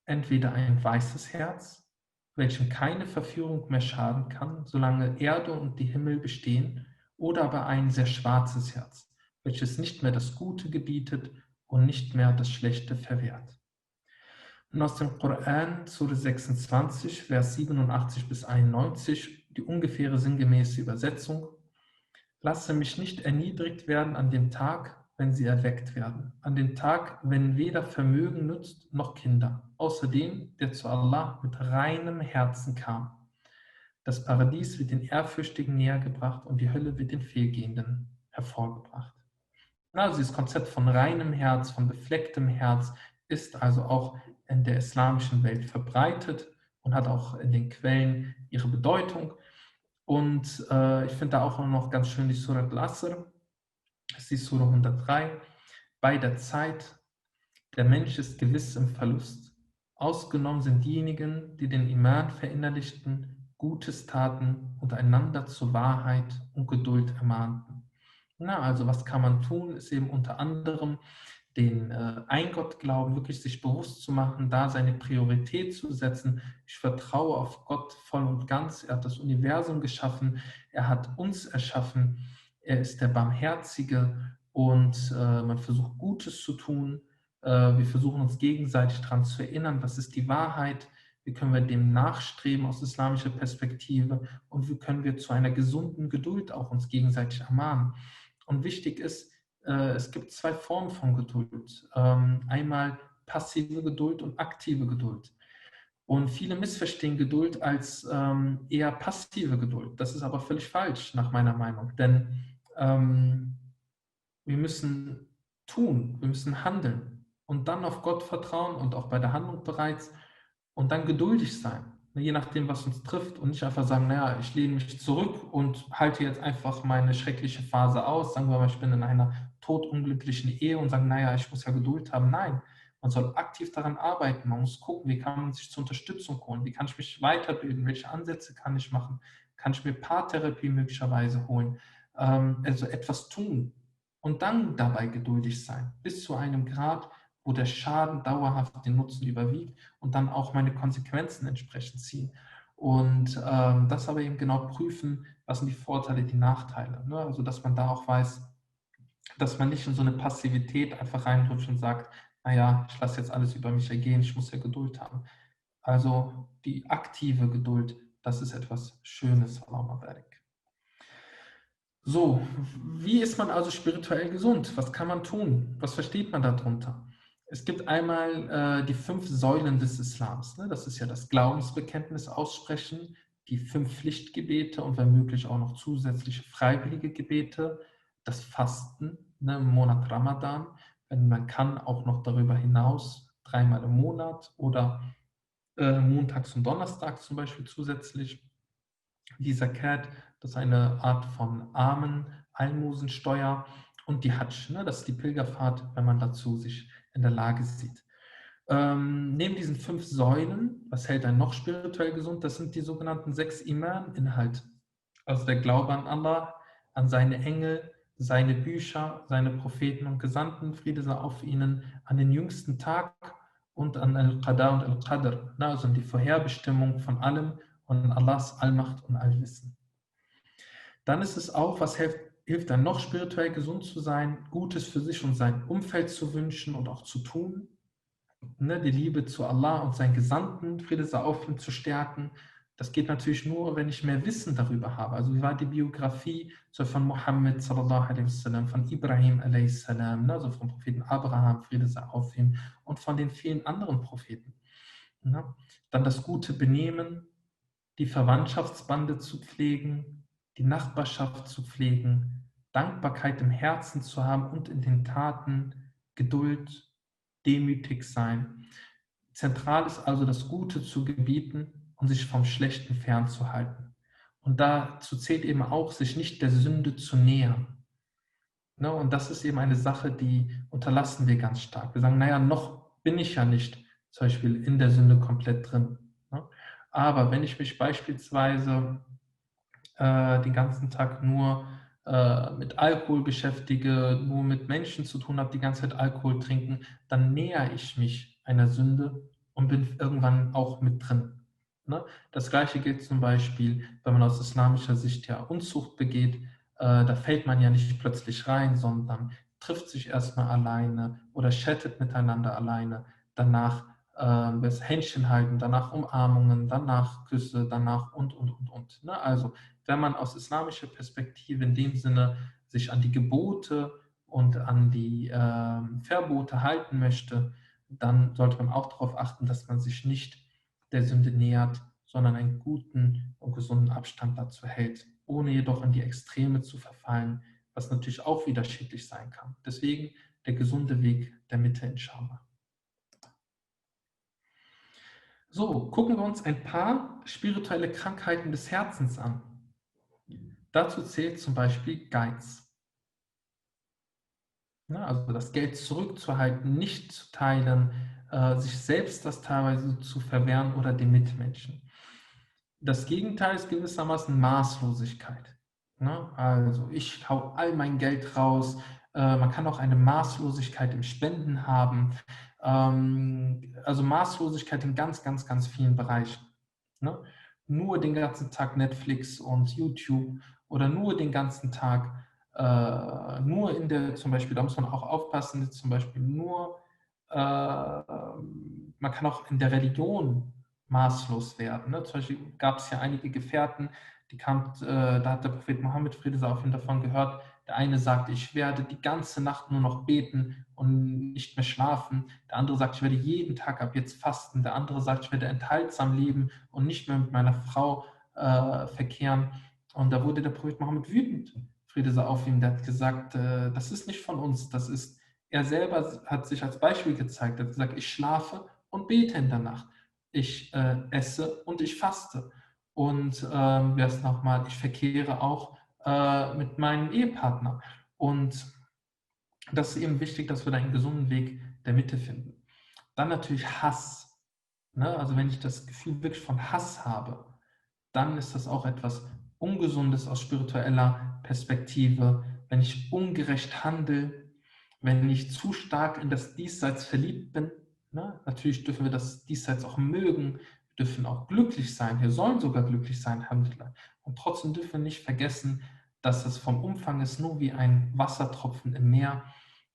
Entweder ein weißes Herz, welchem keine Verführung mehr schaden kann, solange Erde und die Himmel bestehen, oder aber ein sehr schwarzes Herz, welches nicht mehr das Gute gebietet und nicht mehr das Schlechte verwehrt. Und aus dem Koran, Sure 26, Vers 87 bis 91, die ungefähre sinngemäße Übersetzung: Lasse mich nicht erniedrigt werden an dem Tag, wenn sie erweckt werden, an dem Tag, wenn weder Vermögen nützt noch Kinder, außer dem, der zu Allah mit reinem Herzen kam. Das Paradies wird den Ehrfürchtigen nähergebracht und die Hölle wird den Fehlgehenden hervorgebracht. Also dieses Konzept von reinem Herz, von beflecktem Herz ist also auch in der islamischen Welt verbreitet und hat auch in den Quellen ihre Bedeutung. Und ich finde da auch noch ganz schön die Surat Al-Asr, das ist die Sura 103. Bei der Zeit, der Mensch ist gewiss im Verlust. Ausgenommen sind diejenigen, die den Iman verinnerlichten, Gutes taten und einander zur Wahrheit und Geduld ermahnten. Also was kann man tun, ist eben unter anderem den Ein-Gott-Glauben wirklich sich bewusst zu machen, da seine Priorität zu setzen. Ich vertraue auf Gott voll und ganz. Er hat das Universum geschaffen, er hat uns erschaffen, er ist der Barmherzige und man versucht Gutes zu tun. Wir versuchen uns gegenseitig daran zu erinnern, was ist die Wahrheit. wie können wir dem nachstreben aus islamischer Perspektive und wie können wir zu einer gesunden Geduld auch uns gegenseitig ermahnen. Und wichtig ist, es gibt zwei Formen von Geduld. Einmal passive Geduld und aktive Geduld. Und viele missverstehen Geduld als eher passive Geduld. Das ist aber völlig falsch, nach meiner Meinung. Denn wir müssen tun, wir müssen handeln und dann auf Gott vertrauen und auch bei der Handlung bereits und dann geduldig sein, je nachdem, was uns trifft und nicht einfach sagen, naja, ich lehne mich zurück und halte jetzt einfach meine schreckliche Phase aus. Sagen wir mal, ich bin in einer todunglücklichen Ehe und sagen, naja, ich muss ja Geduld haben. Nein, man soll aktiv daran arbeiten. Man muss gucken, wie kann man sich zur Unterstützung holen, wie kann ich mich weiterbilden, welche Ansätze kann ich machen, kann ich mir Paartherapie möglicherweise holen, also etwas tun und dann dabei geduldig sein, bis zu einem Grad, wo der Schaden dauerhaft den Nutzen überwiegt und dann auch meine Konsequenzen entsprechend ziehen. Und das aber eben genau prüfen, was sind die Vorteile, die Nachteile. Ne? Also dass man da auch weiß, dass man nicht in so eine Passivität einfach reinrutscht und sagt, naja, ich lasse jetzt alles über mich ergehen, ich muss ja Geduld haben. Also die aktive Geduld, das ist etwas Schönes, Allahumma barik. So, wie ist man also spirituell gesund? Was kann man tun? Was versteht man darunter? Es gibt einmal die 5 Säulen des Islams. Ne? Das ist ja das Glaubensbekenntnis aussprechen, die 5 Pflichtgebete und wenn möglich auch noch zusätzliche freiwillige Gebete, das Fasten, ne, im Monat Ramadan, wenn man kann, auch noch darüber hinaus 3-mal im Monat oder montags und donnerstags zum Beispiel zusätzlich. Die Zakat, das ist eine Art von Almosensteuer und die Hadsch, ne, das ist die Pilgerfahrt, wenn man dazu sich in der Lage sieht. Neben diesen 5 Säulen, was hält einen noch spirituell gesund? Das sind die sogenannten 6 Iman-Inhalte. Also der Glaube an Allah, an seine Engel, seine Bücher, seine Propheten und Gesandten, Friede sei auf ihnen, an den jüngsten Tag und an Al-Qada und Al-Qadr, also an die Vorherbestimmung von allem und an Allahs Allmacht und Allwissen. Dann ist es auch, was hilft dann noch spirituell gesund zu sein, Gutes für sich und sein Umfeld zu wünschen und auch zu tun, ne, die Liebe zu Allah und seinen Gesandten, Friede sei auf ihm, zu stärken. Das geht natürlich nur, wenn ich mehr Wissen darüber habe. Also wie war die Biografie von Mohammed sallallahu alaihi wasallam, von Ibrahim alaihi salam, ne, also vom Propheten Abraham, Friede sei auf ihm und von den vielen anderen Propheten. Ne? Dann das gute Benehmen, die Verwandtschaftsbande zu pflegen, die Nachbarschaft zu pflegen, Dankbarkeit im Herzen zu haben und in den Taten, Geduld, demütig sein. Zentral ist also das Gute zu gebieten und sich vom Schlechten fernzuhalten. Und dazu zählt eben auch, sich nicht der Sünde zu nähern. Ne? Und das ist eben eine Sache, die unterlassen wir ganz stark. Wir sagen, naja, noch bin ich ja nicht zum Beispiel in der Sünde komplett drin. Ne? Aber wenn ich mich beispielsweise den ganzen Tag nur mit Alkohol beschäftige, nur mit Menschen zu tun habe, die ganze Zeit Alkohol trinken, dann nähere ich mich einer Sünde und bin irgendwann auch mit drin. Ne? Das Gleiche gilt zum Beispiel, wenn man aus islamischer Sicht ja Unzucht begeht, da fällt man ja nicht plötzlich rein, sondern trifft sich erstmal alleine oder chattet miteinander alleine, danach das Händchen halten, danach Umarmungen, danach Küsse, danach und. Ne? Also wenn man aus islamischer Perspektive in dem Sinne sich an die Gebote und an die Verbote halten möchte, dann sollte man auch darauf achten, dass man sich nicht der Sünde nähert, sondern einen guten und gesunden Abstand dazu hält, ohne jedoch in die Extreme zu verfallen, was natürlich auch wieder schädlich sein kann. Deswegen der gesunde Weg der Mitte, inshallah. So, gucken wir uns ein paar spirituelle Krankheiten des Herzens an. Dazu zählt zum Beispiel Geiz. Ja, also das Geld zurückzuhalten, nicht zu teilen, sich selbst das teilweise zu verwehren oder den Mitmenschen. Das Gegenteil ist gewissermaßen Maßlosigkeit. Ne? Also ich hau all mein Geld raus. Man kann auch eine Maßlosigkeit im Spenden haben. Also Maßlosigkeit in ganz, ganz, ganz vielen Bereichen. Ne? Nur den ganzen Tag Netflix und YouTube oder nur den ganzen Tag, nur in der, zum Beispiel, da muss man auch aufpassen, zum Beispiel nur, man kann auch in der Religion maßlos werden. Ne? Zum Beispiel gab es ja einige Gefährten, da hat der Prophet Mohammed, Friede sei auf ihn, davon gehört. Der eine sagte, ich werde die ganze Nacht nur noch beten und nicht mehr schlafen. Der andere sagt, ich werde jeden Tag ab jetzt fasten. Der andere sagt, ich werde enthaltsam leben und nicht mehr mit meiner Frau verkehren. Und da wurde der Prophet Mohammed wütend, Friede sei auf ihm. Der hat gesagt, das ist nicht von uns, er selber hat sich als Beispiel gezeigt. Er hat gesagt, ich schlafe und bete in der Nacht. Ich esse und ich faste. Und ich verkehre auch mit meinem Ehepartner. Und das ist eben wichtig, dass wir da einen gesunden Weg der Mitte finden. Dann natürlich Hass. Ne? Also wenn ich das Gefühl wirklich von Hass habe, dann ist das auch etwas Ungesundes aus spiritueller Perspektive. Wenn ich ungerecht handle, wenn ich zu stark in das Diesseits verliebt bin, ne? Natürlich dürfen wir das Diesseits auch mögen, wir dürfen auch glücklich sein, wir sollen sogar glücklich sein, Alhamdulillah. Und trotzdem dürfen wir nicht vergessen, dass es vom Umfang ist nur wie ein Wassertropfen im Meer.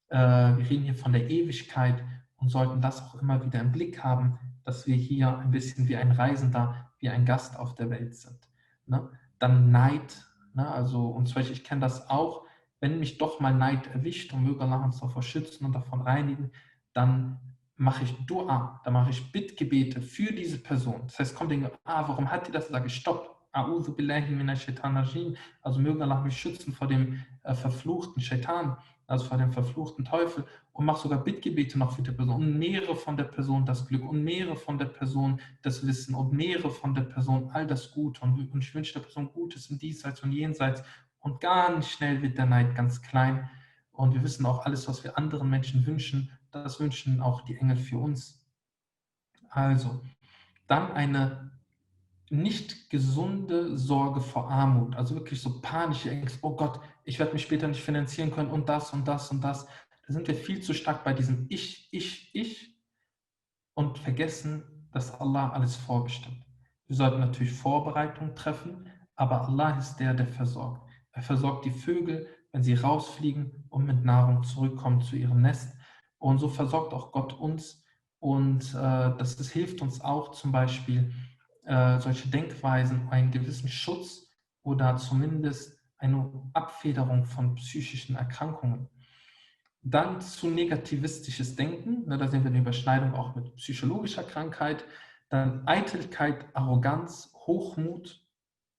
Wir reden hier von der Ewigkeit und sollten das auch immer wieder im Blick haben, dass wir hier ein bisschen wie ein Reisender, wie ein Gast auf der Welt sind. Ne? Dann Neid, ne? Also, und zum Beispiel, ich kenne das auch, wenn mich doch mal Neid erwischt und möge Allah uns davor schützen und davon reinigen, dann mache ich Dua, dann mache ich Bittgebete für diese Person. Das heißt, kommt denke, warum hat die das? Sage ich, stopp. A'udhu billahi minash shaitan rajim. Also möge Allah mich schützen vor dem verfluchten Shaitan, also vor dem verfluchten Teufel, und mache sogar Bittgebete noch für die Person und mehre von der Person das Glück und mehre von der Person das Wissen und mehre von der Person all das Gute und ich wünsche der Person Gutes im Diesseits und Jenseits und ganz schnell wird der Neid ganz klein und wir wissen auch, alles, was wir anderen Menschen wünschen, das wünschen auch die Engel für uns. Also, dann eine nicht gesunde Sorge vor Armut, also wirklich so panische Ängste, oh Gott, ich werde mich später nicht finanzieren können und das und das und das. Da sind wir viel zu stark bei diesem Ich und vergessen, dass Allah alles vorbestimmt. Wir sollten natürlich Vorbereitungen treffen, aber Allah ist der versorgt. Er versorgt die Vögel, wenn sie rausfliegen und mit Nahrung zurückkommen zu ihrem Nest. Und so versorgt auch Gott uns. Und das hilft uns auch zum Beispiel, solche Denkweisen, einen gewissen Schutz oder zumindest eine Abfederung von psychischen Erkrankungen. Dann zu negativistisches Denken, ne, da sehen wir eine Überschneidung auch mit psychologischer Krankheit. Dann Eitelkeit, Arroganz, Hochmut,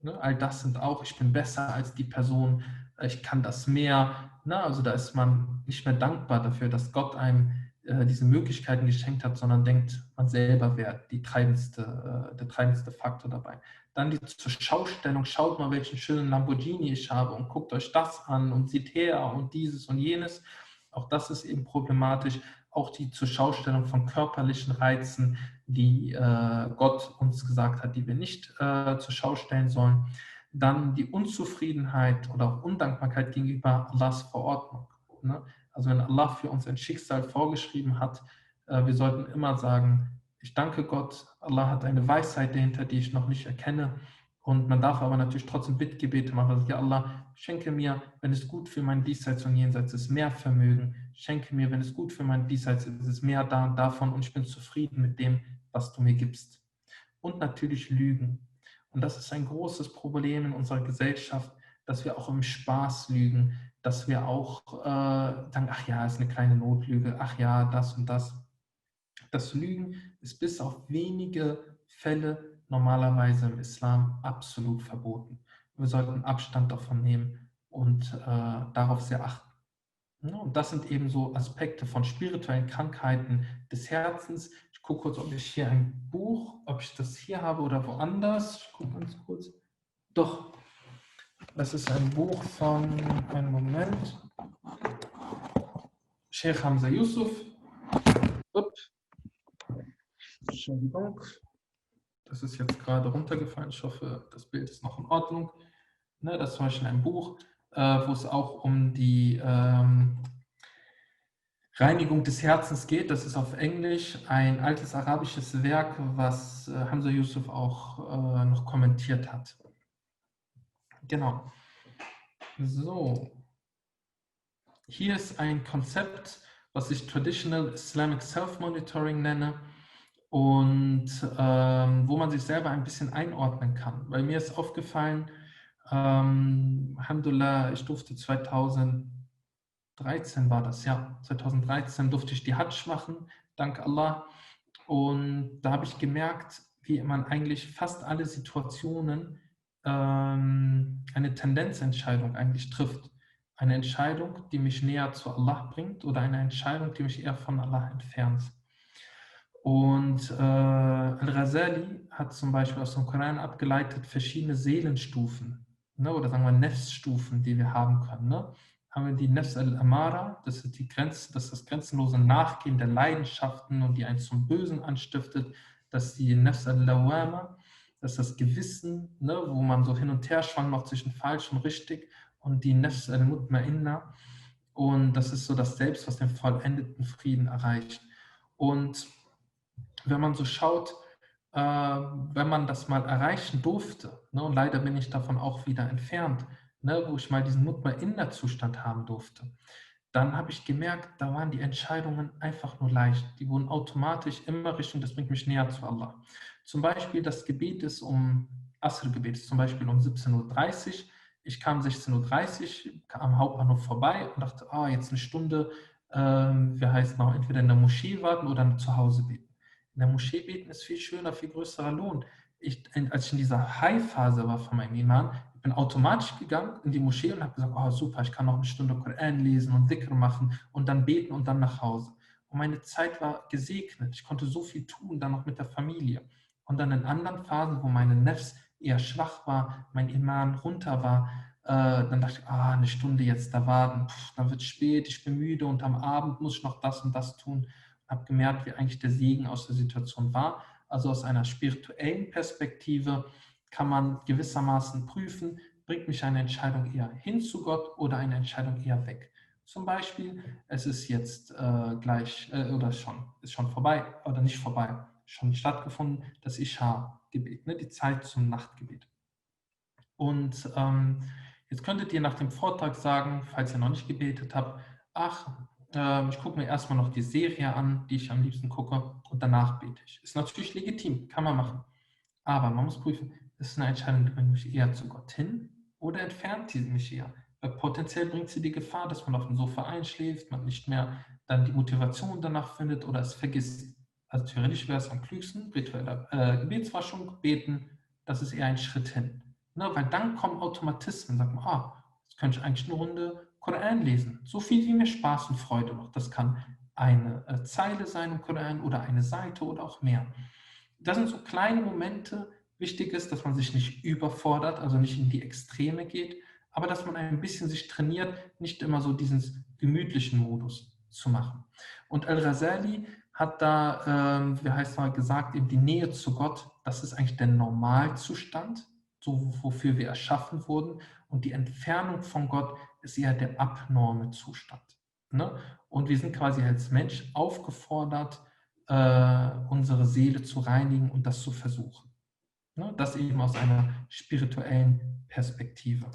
ne, all das sind auch, ich bin besser als die Person, ich kann das mehr. Ne, also da ist man nicht mehr dankbar dafür, dass Gott einem diese Möglichkeiten geschenkt hat, sondern denkt, man selber wäre der treibendste Faktor dabei. Dann die zur Schaustellung, schaut mal, welchen schönen Lamborghini ich habe und guckt euch das an und seht her und dieses und jenes. Auch das ist eben problematisch. Auch die zur Schaustellung von körperlichen Reizen, die Gott uns gesagt hat, die wir nicht zur Schau stellen sollen. Dann die Unzufriedenheit oder auch Undankbarkeit gegenüber Allahs Verordnung. Ne? Also wenn Allah für uns ein Schicksal vorgeschrieben hat, wir sollten immer sagen, ich danke Gott, Allah hat eine Weisheit dahinter, die ich noch nicht erkenne. Und man darf aber natürlich trotzdem Bittgebete machen. Also, ja Allah, schenke mir, wenn es gut für mein Diesseits und Jenseits ist, mehr Vermögen. Schenke mir, wenn es gut für mein Diesseits ist, mehr davon und ich bin zufrieden mit dem, was du mir gibst. Und natürlich Lügen. Und das ist ein großes Problem in unserer Gesellschaft, dass wir auch im Spaß lügen, dass wir auch sagen, ach ja, ist eine kleine Notlüge, ach ja, das und das. Das Lügen ist bis auf wenige Fälle normalerweise im Islam absolut verboten. Wir sollten Abstand davon nehmen und darauf sehr achten. Ja, und das sind eben so Aspekte von spirituellen Krankheiten des Herzens. Ich gucke kurz, ob ich hier ein Buch, ob ich das hier habe oder woanders. Ich gucke ganz kurz. Doch, das ist ein Buch von, einen Moment, Sheikh Hamza Yusuf. Entschuldigung. Das ist jetzt gerade runtergefallen. Ich hoffe, das Bild ist noch in Ordnung. Ne, das ist zum Beispiel ein Buch, wo es auch um die Reinigung des Herzens geht. Das ist auf Englisch ein altes arabisches Werk, was Hamza Yusuf auch noch kommentiert hat. Genau. So. Hier ist ein Konzept, was ich Traditional Islamic Self-Monitoring nenne. und wo man sich selber ein bisschen einordnen kann. Weil mir ist aufgefallen, Alhamdulillah, ich durfte 2013 war das, ja, 2013 durfte ich die Hajj machen, dank Allah. Und da habe ich gemerkt, wie man eigentlich fast alle Situationen eine Tendenzentscheidung eigentlich trifft. Eine Entscheidung, die mich näher zu Allah bringt oder eine Entscheidung, die mich eher von Allah entfernt. Und Al-Ghazali hat zum Beispiel aus dem Koran abgeleitet verschiedene Seelenstufen, ne, oder sagen wir Nefsstufen, die wir haben können. Ne? Haben wir die Nefs al-Amara, das ist das ist das grenzenlose Nachgehen der Leidenschaften und die einen zum Bösen anstiftet. Das ist die Nefs al-Lawama, das ist das Gewissen, ne, wo man so hin und her schwankt noch zwischen falsch und richtig. Und die Nefs al-Mutma'inna, und das ist so das Selbst, was den vollendeten Frieden erreicht. Und wenn man so schaut, wenn man das mal erreichen durfte, ne, und leider bin ich davon auch wieder entfernt, ne, wo ich mal diesen Mutmainna-Zustand haben durfte, dann habe ich gemerkt, da waren die Entscheidungen einfach nur leicht. Die wurden automatisch immer Richtung, das bringt mich näher zu Allah. Zum Beispiel das Gebet ist Asr-Gebet ist zum Beispiel um 17:30 Uhr. Ich kam 16:30 Uhr am Hauptbahnhof vorbei und dachte, jetzt eine Stunde, wir heißen auch entweder in der Moschee warten oder zu Hause beten. In der Moschee beten ist viel schöner, viel größerer Lohn. Als ich in dieser High-Phase war von meinem Iman, ich bin automatisch gegangen in die Moschee und habe gesagt, super, ich kann noch eine Stunde Koran lesen und Dhikr machen und dann beten und dann nach Hause. Und meine Zeit war gesegnet. Ich konnte so viel tun, dann noch mit der Familie. Und dann in anderen Phasen, wo meine Nefs eher schwach war, mein Iman runter war, dann dachte ich, eine Stunde jetzt da warten, dann wird es spät, ich bin müde und am Abend muss ich noch das und das tun. Habe gemerkt, wie eigentlich der Segen aus der Situation war. Also aus einer spirituellen Perspektive kann man gewissermaßen prüfen, bringt mich eine Entscheidung eher hin zu Gott oder eine Entscheidung eher weg. Zum Beispiel, es ist jetzt gleich oder ist schon vorbei oder nicht vorbei, schon stattgefunden, das Isha-Gebet, ne, die Zeit zum Nachtgebet. Und jetzt könntet ihr nach dem Vortrag sagen, falls ihr noch nicht gebetet habt, ich gucke mir erstmal noch die Serie an, die ich am liebsten gucke, und danach bete ich. Ist natürlich legitim, kann man machen. Aber man muss prüfen, ist es eine Entscheidung, die bringt mich eher zu Gott hin oder entfernt sie mich eher? Weil potenziell bringt sie die Gefahr, dass man auf dem Sofa einschläft, man nicht mehr dann die Motivation danach findet oder es vergisst. Also theoretisch wäre es am klügsten, rituelle Gebetswaschung, beten, das ist eher ein Schritt hin. Ne, weil dann kommen Automatismen, sagt man, jetzt könnte ich eigentlich eine Runde Koran lesen. So viel wie mir Spaß und Freude macht. Das kann eine Zeile sein im Koran oder eine Seite oder auch mehr. Das sind so kleine Momente. Wichtig ist, dass man sich nicht überfordert, also nicht in die Extreme geht, aber dass man ein bisschen sich trainiert, nicht immer so diesen gemütlichen Modus zu machen. Und Al-Ghazali hat da, wie heißt mal gesagt, eben die Nähe zu Gott, das ist eigentlich der Normalzustand, so wofür wir erschaffen wurden. Und die Entfernung von Gott ist eher der abnorme Zustand. Ne? Und wir sind quasi als Mensch aufgefordert, unsere Seele zu reinigen und das zu versuchen. Ne? Das eben aus einer spirituellen Perspektive.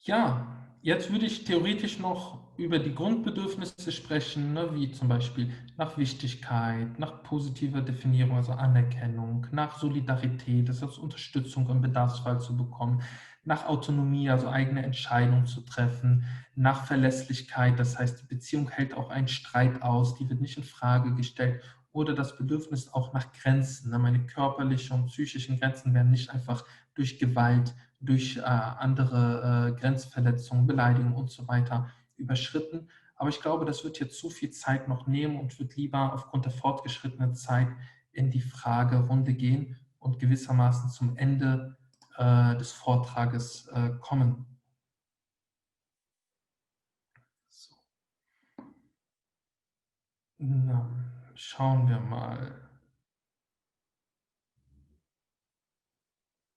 Ja, jetzt würde ich theoretisch noch über die Grundbedürfnisse sprechen, ne, wie zum Beispiel nach Wichtigkeit, nach positiver Definierung, also Anerkennung, nach Solidarität, das heißt Unterstützung im Bedarfsfall zu bekommen, nach Autonomie, also eigene Entscheidungen zu treffen, nach Verlässlichkeit, das heißt, die Beziehung hält auch einen Streit aus, die wird nicht in Frage gestellt, oder das Bedürfnis auch nach Grenzen. Ne, meine körperlichen und psychischen Grenzen werden nicht einfach durch Gewalt, durch andere Grenzverletzungen, Beleidigungen und so weiter überschritten. Aber ich glaube, das wird jetzt zu viel Zeit noch nehmen und wird lieber aufgrund der fortgeschrittenen Zeit in die Fragerunde gehen und gewissermaßen zum Ende des Vortrages kommen. So. Na, schauen wir mal.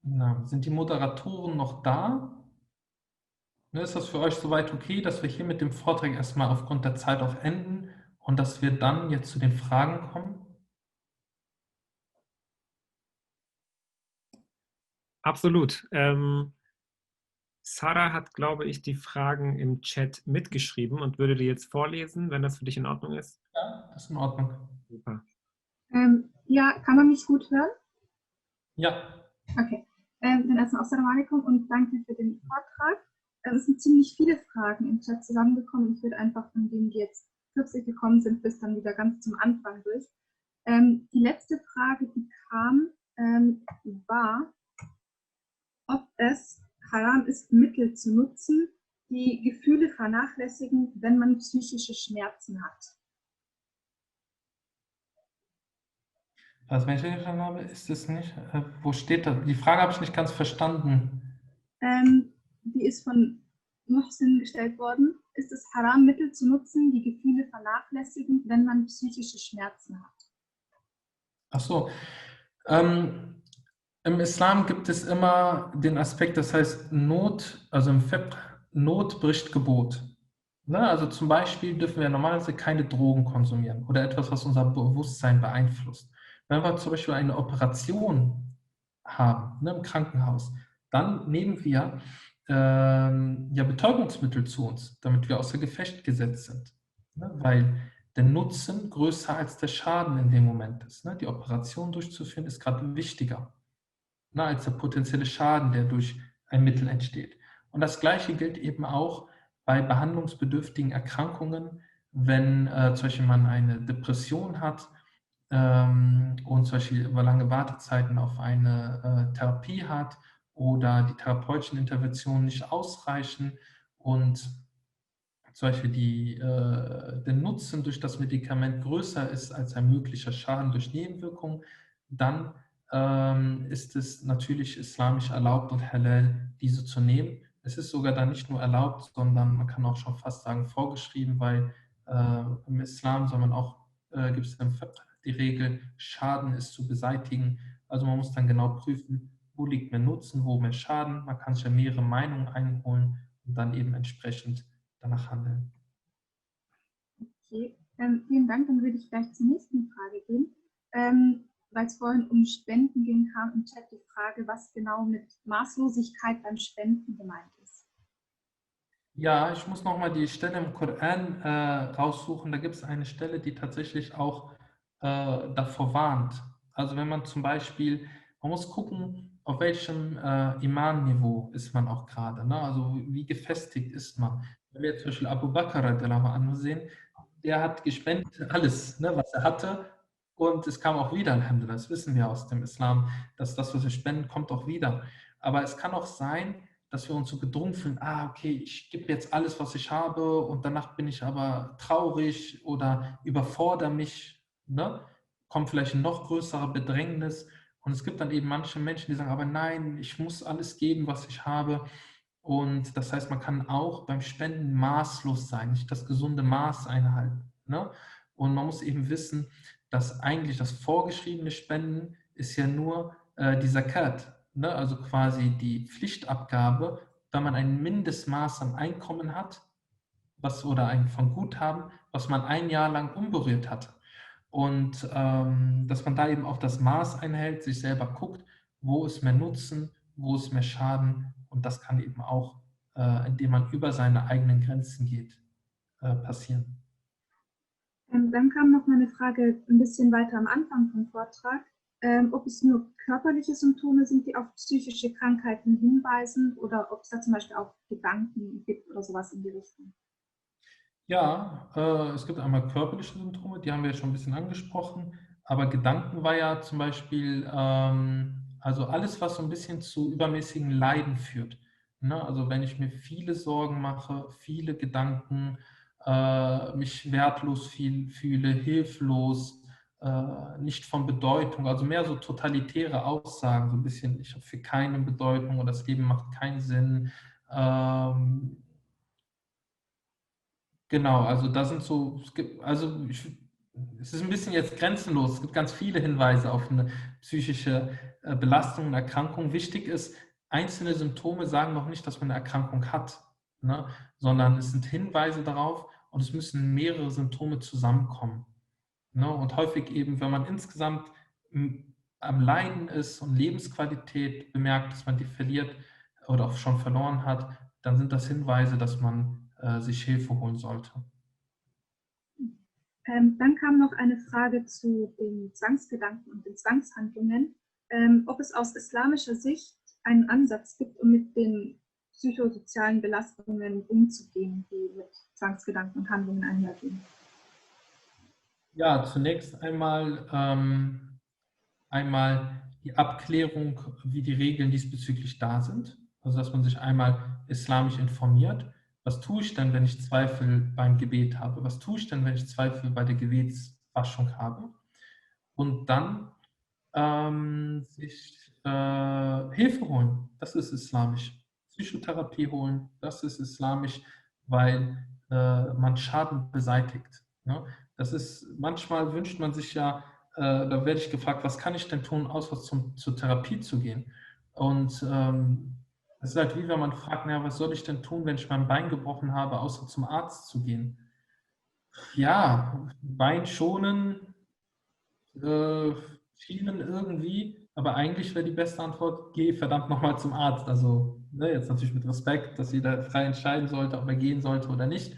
Na, sind die Moderatoren noch da? Ist das für euch soweit okay, dass wir hier mit dem Vortrag erstmal aufgrund der Zeit auf enden und dass wir dann jetzt zu den Fragen kommen? Absolut. Sarah hat, glaube ich, die Fragen im Chat mitgeschrieben und würde die jetzt vorlesen, wenn das für dich in Ordnung ist. Ja, das ist in Ordnung. Super. Ja, kann man mich gut hören? Ja. Okay. Dann erstmal Assalamu alaikum und danke für den Vortrag. Es sind ziemlich viele Fragen im Chat zusammengekommen. Ich würde einfach von denen, die jetzt kürzlich gekommen sind, bis dann wieder ganz zum Anfang durch. Die letzte Frage, die kam, war, ob es haram ist, Mittel zu nutzen, die Gefühle vernachlässigen, wenn man psychische Schmerzen hat. Was, wenn ich richtig verstanden habe, ist es nicht? Wo steht das? Die Frage habe ich nicht ganz verstanden. Die ist von Muhsin gestellt worden. Ist es haram, Mittel zu nutzen, die Gefühle vernachlässigen, wenn man psychische Schmerzen hat? Ach so. Im Islam gibt es immer den Aspekt, das heißt Not, also im Fiqh, Not bricht Gebot. Ne? Also zum Beispiel dürfen wir normalerweise keine Drogen konsumieren oder etwas, was unser Bewusstsein beeinflusst. Wenn wir zum Beispiel eine Operation haben, ne, im Krankenhaus, dann nehmen wir ja, Betäubungsmittel zu uns, damit wir außer Gefecht gesetzt sind. Ne? Weil der Nutzen größer als der Schaden in dem Moment ist. Ne? Die Operation durchzuführen ist gerade wichtiger, ne, als der potenzielle Schaden, der durch ein Mittel entsteht. Und das Gleiche gilt eben auch bei behandlungsbedürftigen Erkrankungen, wenn zum Beispiel man eine Depression hat und zum Beispiel über lange Wartezeiten auf eine Therapie hat oder die therapeutischen Interventionen nicht ausreichen und zum Beispiel der Nutzen durch das Medikament größer ist als ein möglicher Schaden durch Nebenwirkungen, dann ist es natürlich islamisch erlaubt und halal, diese zu nehmen. Es ist sogar dann nicht nur erlaubt, sondern man kann auch schon fast sagen vorgeschrieben, weil im Islam gibt es die Regel, Schaden ist zu beseitigen. Also man muss dann genau prüfen, wo liegt mehr Nutzen, wo mehr Schaden. Man kann sich ja mehrere Meinungen einholen und dann eben entsprechend danach handeln. Okay, vielen Dank. Dann würde ich gleich zur nächsten Frage gehen. Weil es vorhin um Spenden ging, kam im Chat die Frage, was genau mit Maßlosigkeit beim Spenden gemeint ist. Ja, ich muss nochmal die Stelle im Koran raussuchen. Da gibt es eine Stelle, die tatsächlich auch davor warnt. Also wenn man zum Beispiel, man muss gucken, auf welchem Iman-Niveau ist man auch gerade. Ne? Also wie gefestigt ist man. Wenn wir jetzt zum Beispiel Abu Bakr ansehen, der hat gespendet alles, ne, was er hatte. Und es kam auch wieder, Alhamdulillah. Das wissen wir aus dem Islam, dass das, was wir spenden, kommt auch wieder. Aber es kann auch sein, dass wir uns so gedrungen fühlen, okay, ich gebe jetzt alles, was ich habe und danach bin ich aber traurig oder überfordere mich, ne? Kommt vielleicht in noch größere Bedrängnis. Und es gibt dann eben manche Menschen, die sagen, aber nein, ich muss alles geben, was ich habe. Und das heißt, man kann auch beim Spenden maßlos sein, nicht das gesunde Maß einhalten. Ne? Und man muss eben wissen, dass eigentlich das vorgeschriebene Spenden ist ja nur die Zakat, ne? Also quasi die Pflichtabgabe, wenn man ein Mindestmaß an Einkommen hat, oder ein von Guthaben, was man ein Jahr lang unberührt hatte. Und dass man da eben auch das Maß einhält, sich selber guckt, wo ist mehr Nutzen, wo ist mehr Schaden. Und das kann eben auch, indem man über seine eigenen Grenzen geht, passieren. Dann kam noch mal eine Frage ein bisschen weiter am Anfang vom Vortrag, ob es nur körperliche Symptome sind, die auf psychische Krankheiten hinweisen oder ob es da zum Beispiel auch Gedanken gibt oder sowas in die Richtung. Ja, es gibt einmal körperliche Symptome, die haben wir ja schon ein bisschen angesprochen, aber Gedanken war ja zum Beispiel, also alles, was so ein bisschen zu übermäßigen Leiden führt. Ne? Also wenn ich mir viele Sorgen mache, viele Gedanken, mich wertlos fühle, hilflos, nicht von Bedeutung, also mehr so totalitäre Aussagen, so ein bisschen, ich habe für keine Bedeutung oder das Leben macht keinen Sinn. Genau, also da sind so, es ist ein bisschen jetzt grenzenlos. Es gibt ganz viele Hinweise auf eine psychische Belastung und Erkrankung. Wichtig ist, einzelne Symptome sagen noch nicht, dass man eine Erkrankung hat, ne? Sondern es sind Hinweise darauf und es müssen mehrere Symptome zusammenkommen. Ne? Und häufig eben, wenn man insgesamt am Leiden ist und Lebensqualität bemerkt, dass man die verliert oder auch schon verloren hat, dann sind das Hinweise, dass man sich Hilfe holen sollte. Dann kam noch eine Frage zu den Zwangsgedanken und den Zwangshandlungen, ob es aus islamischer Sicht einen Ansatz gibt, um mit den psychosozialen Belastungen umzugehen, die mit Zwangsgedanken und Handlungen einhergehen. Ja, zunächst einmal die Abklärung, wie die Regeln diesbezüglich da sind. Also dass man sich einmal islamisch informiert. Was tue ich denn, wenn ich Zweifel beim Gebet habe? Was tue ich denn, wenn ich Zweifel bei der Gebetswaschung habe? Und dann sich Hilfe holen. Das ist islamisch. Psychotherapie holen, das ist islamisch, weil man Schaden beseitigt. Ne? Das ist, manchmal wünscht man sich ja, da werde ich gefragt, was kann ich denn tun, außer zur Therapie zu gehen? Und es ist halt wie wenn man fragt, naja, was soll ich denn tun, wenn ich mein Bein gebrochen habe, außer zum Arzt zu gehen? Ja, Bein schonen, vielen irgendwie, aber eigentlich wäre die beste Antwort, geh verdammt nochmal zum Arzt. Also ne, jetzt natürlich mit Respekt, dass jeder frei entscheiden sollte, ob er gehen sollte oder nicht.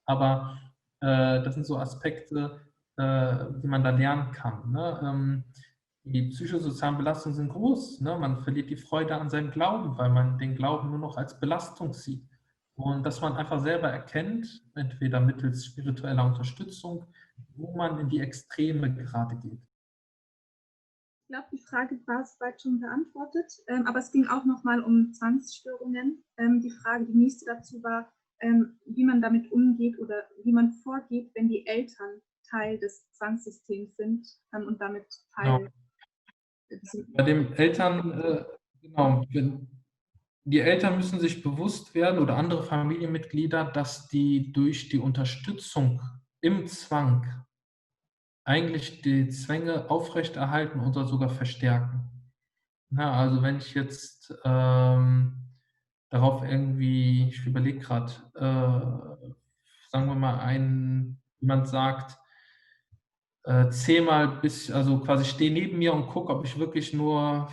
Aber das sind so Aspekte, die man da lernen kann. Ne? Die psychosozialen Belastungen sind groß. Ne? Man verliert die Freude an seinem Glauben, weil man den Glauben nur noch als Belastung sieht. Und dass man einfach selber erkennt, entweder mittels spiritueller Unterstützung, wo man in die Extreme gerade geht. Ich glaube, die Frage war soweit schon beantwortet, aber es ging auch nochmal um Zwangsstörungen. Die Frage, die nächste dazu war, wie man damit umgeht oder wie man vorgeht, wenn die Eltern Teil des Zwangssystems sind und damit Teil. Genau. Bei den Eltern, genau, die Eltern müssen sich bewusst werden oder andere Familienmitglieder, dass die durch die Unterstützung im Zwang eigentlich die Zwänge aufrechterhalten oder sogar verstärken. Na, also wenn ich jetzt darauf irgendwie, ich überlege gerade, sagen wir mal, jemand sagt, 10-mal also quasi stehe neben mir und gucke, ob ich wirklich nur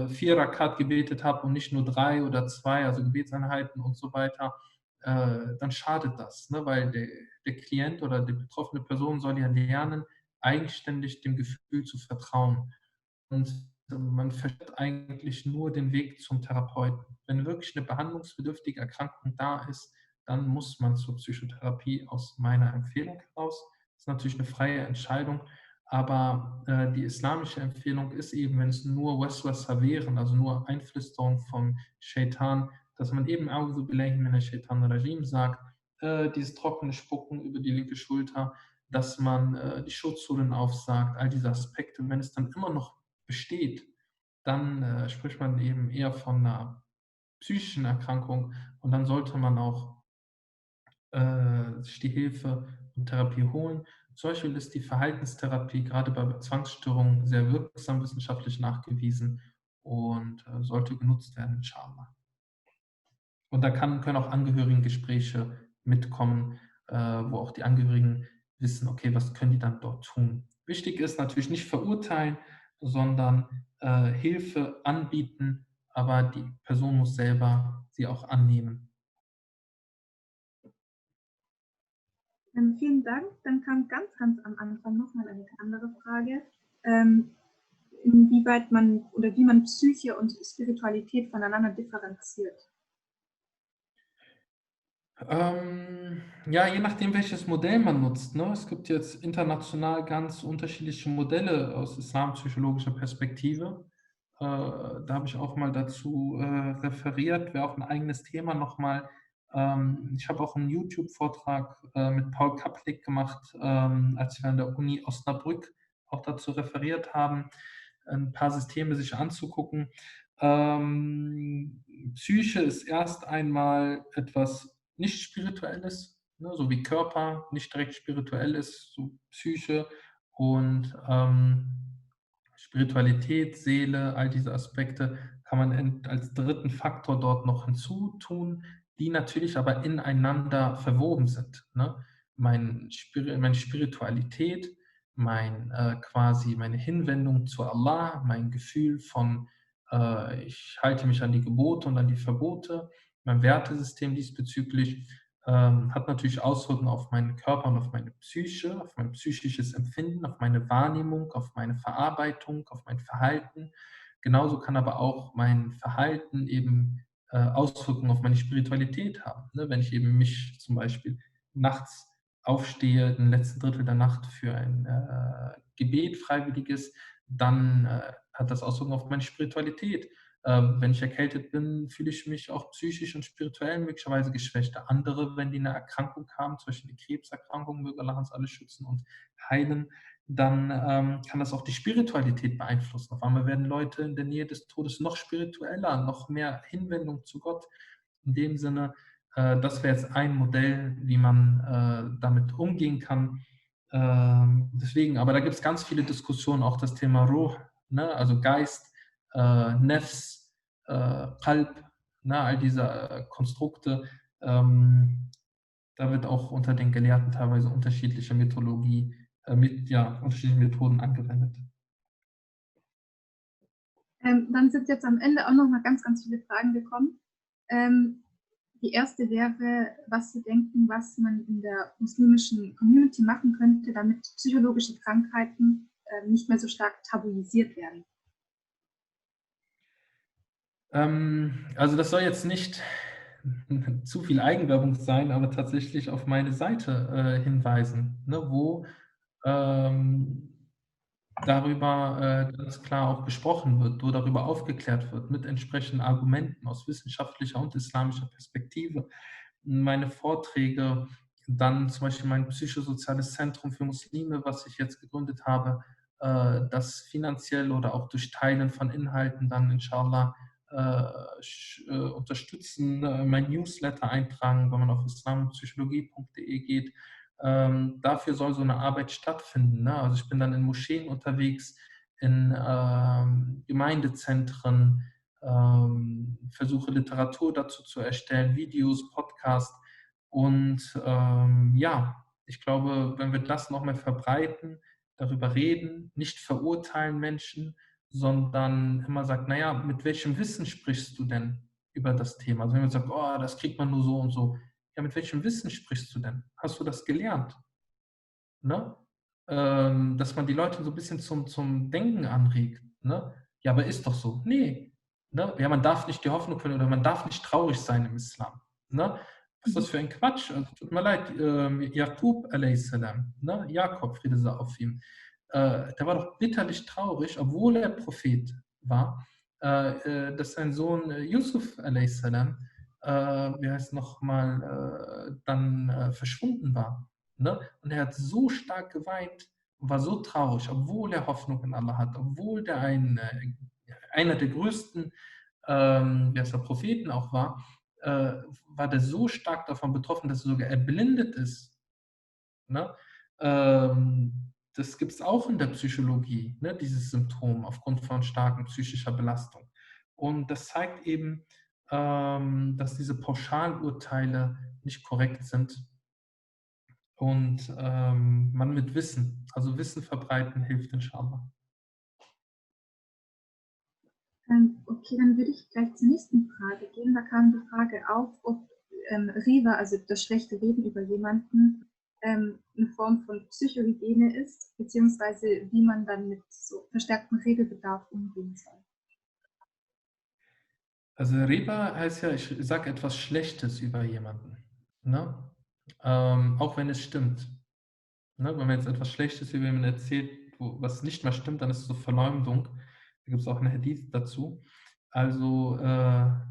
4 Rakat gebetet habe und nicht nur 3 oder 2, also Gebetseinheiten und so weiter, dann schadet das, ne? Weil der Klient oder die betroffene Person soll ja lernen, eigenständig dem Gefühl zu vertrauen. Und man versteht eigentlich nur den Weg zum Therapeuten. Wenn wirklich eine behandlungsbedürftige Erkrankung da ist, dann muss man zur Psychotherapie aus meiner Empfehlung heraus. Das ist natürlich eine freie Entscheidung, aber die islamische Empfehlung ist eben, wenn es nur Waswasa wären, also nur Einflüsterung vom Shaitan, dass man eben A'udhu billahi minash shaitanir rajim sagt, dieses trockene Spucken über die linke Schulter, dass man die Schutzhuren aufsagt, all diese Aspekte. Wenn es dann immer noch besteht, dann spricht man eben eher von einer psychischen Erkrankung und dann sollte man auch sich die Hilfe und Therapie holen. Zum Beispiel ist die Verhaltenstherapie gerade bei Zwangsstörungen sehr wirksam wissenschaftlich nachgewiesen und sollte genutzt werden, inshallah. Und da können auch Angehörigengespräche mitkommen, wo auch die Angehörigen wissen, okay, was können die dann dort tun. Wichtig ist natürlich nicht verurteilen, sondern Hilfe anbieten, aber die Person muss selber sie auch annehmen. Vielen Dank. Dann kam ganz am Anfang nochmal eine andere Frage, inwieweit man oder wie man Psyche und Spiritualität voneinander differenziert. Ja, je nachdem, welches Modell man nutzt. Ne? Es gibt jetzt international ganz unterschiedliche Modelle aus islampsychologischer Perspektive. Da habe ich auch mal dazu referiert, wäre auch ein eigenes Thema nochmal. Ich habe auch einen YouTube-Vortrag mit Paul Kaplik gemacht, als wir an der Uni Osnabrück auch dazu referiert haben, ein paar Systeme sich anzugucken. Psyche ist erst einmal etwas nicht spirituelles, ne, so wie Körper nicht direkt spirituell ist, so Psyche und Spiritualität, Seele, all diese Aspekte kann man als dritten Faktor dort noch hinzutun, die natürlich aber ineinander verwoben sind. Ne? Meine Spiritualität, quasi meine Hinwendung zu Allah, mein Gefühl von Ich halte mich an die Gebote und an die Verbote. Mein Wertesystem diesbezüglich hat natürlich Auswirkungen auf meinen Körper und auf meine Psyche, auf mein psychisches Empfinden, auf meine Wahrnehmung, auf meine Verarbeitung, auf mein Verhalten. Genauso kann aber auch mein Verhalten eben Auswirkungen auf meine Spiritualität haben. Ne? Wenn ich eben mich zum Beispiel nachts aufstehe, den letzten Drittel der Nacht für ein Gebet, freiwilliges, dann hat das Auswirkungen auf meine Spiritualität. Wenn ich erkältet bin, fühle ich mich auch psychisch und spirituell möglicherweise geschwächt. Andere, wenn die eine Erkrankung haben, zum Beispiel eine Krebserkrankung, möge Allah uns alle schützen und heilen, dann kann das auch die Spiritualität beeinflussen. Auf einmal werden Leute in der Nähe des Todes noch spiritueller, noch mehr Hinwendung zu Gott. In dem Sinne, das wäre jetzt ein Modell, wie man damit umgehen kann. Deswegen, aber da gibt es ganz viele Diskussionen, auch das Thema Ruh, ne? Also Geist, Nefs, Qalb, ne? All diese Konstrukte. Da wird auch unter den Gelehrten teilweise unterschiedliche Methodologie, unterschiedliche Methoden angewendet. Dann sind jetzt am Ende auch noch mal ganz, ganz viele Fragen gekommen. Die erste wäre, was Sie denken, was man in der muslimischen Community machen könnte, damit psychologische Krankheiten nicht mehr so stark tabuisiert werden. Also das soll jetzt nicht zu viel Eigenwerbung sein, aber tatsächlich auf meine Seite hinweisen, ne, wo darüber ganz klar auch gesprochen wird, wo darüber aufgeklärt wird, mit entsprechenden Argumenten aus wissenschaftlicher und islamischer Perspektive. Meine Vorträge, dann zum Beispiel mein psychosoziales Zentrum für Muslime, was ich jetzt gegründet habe, das finanziell oder auch durch Teilen von Inhalten dann inshallah unterstützen, mein Newsletter eintragen, wenn man auf islampsychologie.de geht. Dafür soll so eine Arbeit stattfinden. Ne? Also ich bin dann in Moscheen unterwegs, in Gemeindezentren, versuche Literatur dazu zu erstellen, Videos, Podcasts. Und ja, ich glaube, wenn wir das noch mehr verbreiten, darüber reden, nicht verurteilen Menschen, sondern immer sagt, naja, mit welchem Wissen sprichst du denn über das Thema? Also wenn man sagt, oh, das kriegt man nur so und so. Ja, mit welchem Wissen sprichst du denn? Hast du das gelernt? Ne? Dass man die Leute so ein bisschen zum Denken anregt. Ne? Ja, aber ist doch so. Nee. Ne? Ja, man darf nicht die Hoffnung verlieren oder man darf nicht traurig sein im Islam. Ne? Was ist das für ein Quatsch? Also, tut mir leid, Jakub a.s., ne? Jakob, Friede sei auf ihm, der war doch bitterlich traurig, obwohl er Prophet war, dass sein Sohn Yusuf a.s., wie heißt nochmal, dann verschwunden war. Ne? Und er hat so stark geweint und war so traurig, obwohl er Hoffnung in Allah hat, obwohl der einer der größten Propheten auch war, war der so stark davon betroffen, dass er sogar erblindet ist. Ne? Das gibt es auch in der Psychologie, ne? Dieses Symptom aufgrund von starken psychischer Belastung. Und das zeigt eben, dass diese Pauschalurteile nicht korrekt sind und man mit Wissen, also Wissen verbreiten, hilft inshallah. Okay, dann würde ich gleich zur nächsten Frage gehen. Da kam die Frage auf, ob Riva, also das schlechte Reden über jemanden, eine Form von Psychohygiene ist, beziehungsweise wie man dann mit so verstärktem Redebedarf umgehen soll. Also Riba heißt ja, ich sage etwas Schlechtes über jemanden. Ne? Auch wenn es stimmt. Ne? Wenn man jetzt etwas Schlechtes über jemanden erzählt, was nicht mehr stimmt, dann ist es so Verleumdung. Da gibt es auch eine Hadith dazu. Also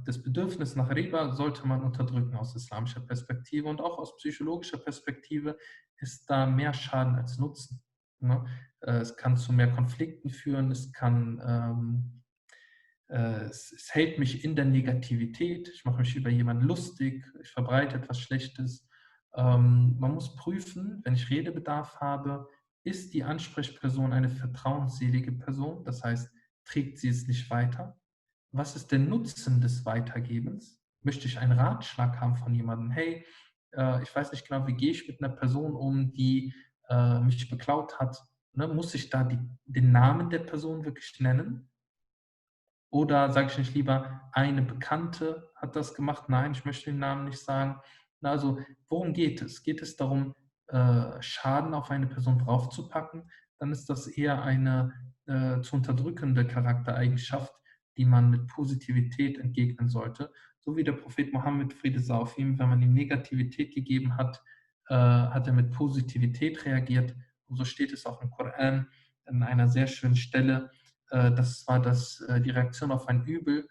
das Bedürfnis nach Riba sollte man unterdrücken aus islamischer Perspektive und auch aus psychologischer Perspektive ist da mehr Schaden als Nutzen. Ne? Es kann zu mehr Konflikten führen, es hält mich in der Negativität, ich mache mich über jemanden lustig, ich verbreite etwas Schlechtes. Man muss prüfen, wenn ich Redebedarf habe, ist die Ansprechperson eine vertrauensselige Person, das heißt, trägt sie es nicht weiter? Was ist der Nutzen des Weitergebens? Möchte ich einen Ratschlag haben von jemandem? Hey, ich weiß nicht genau, wie gehe ich mit einer Person um, die mich beklaut hat? Ne? Muss ich da den Namen der Person wirklich nennen? Oder sage ich nicht lieber, eine Bekannte hat das gemacht? Nein, ich möchte den Namen nicht sagen. Na, also, worum geht es? Geht es darum, Schaden auf eine Person draufzupacken? Dann ist das eher eine zu unterdrückende Charaktereigenschaft, die man mit Positivität entgegnen sollte. So wie der Prophet Mohammed, Friede sei auf ihm, wenn man ihm Negativität gegeben hat, hat er mit Positivität reagiert. Und so steht es auch im Koran an einer sehr schönen Stelle. Das war, dass die Reaktion auf ein Übel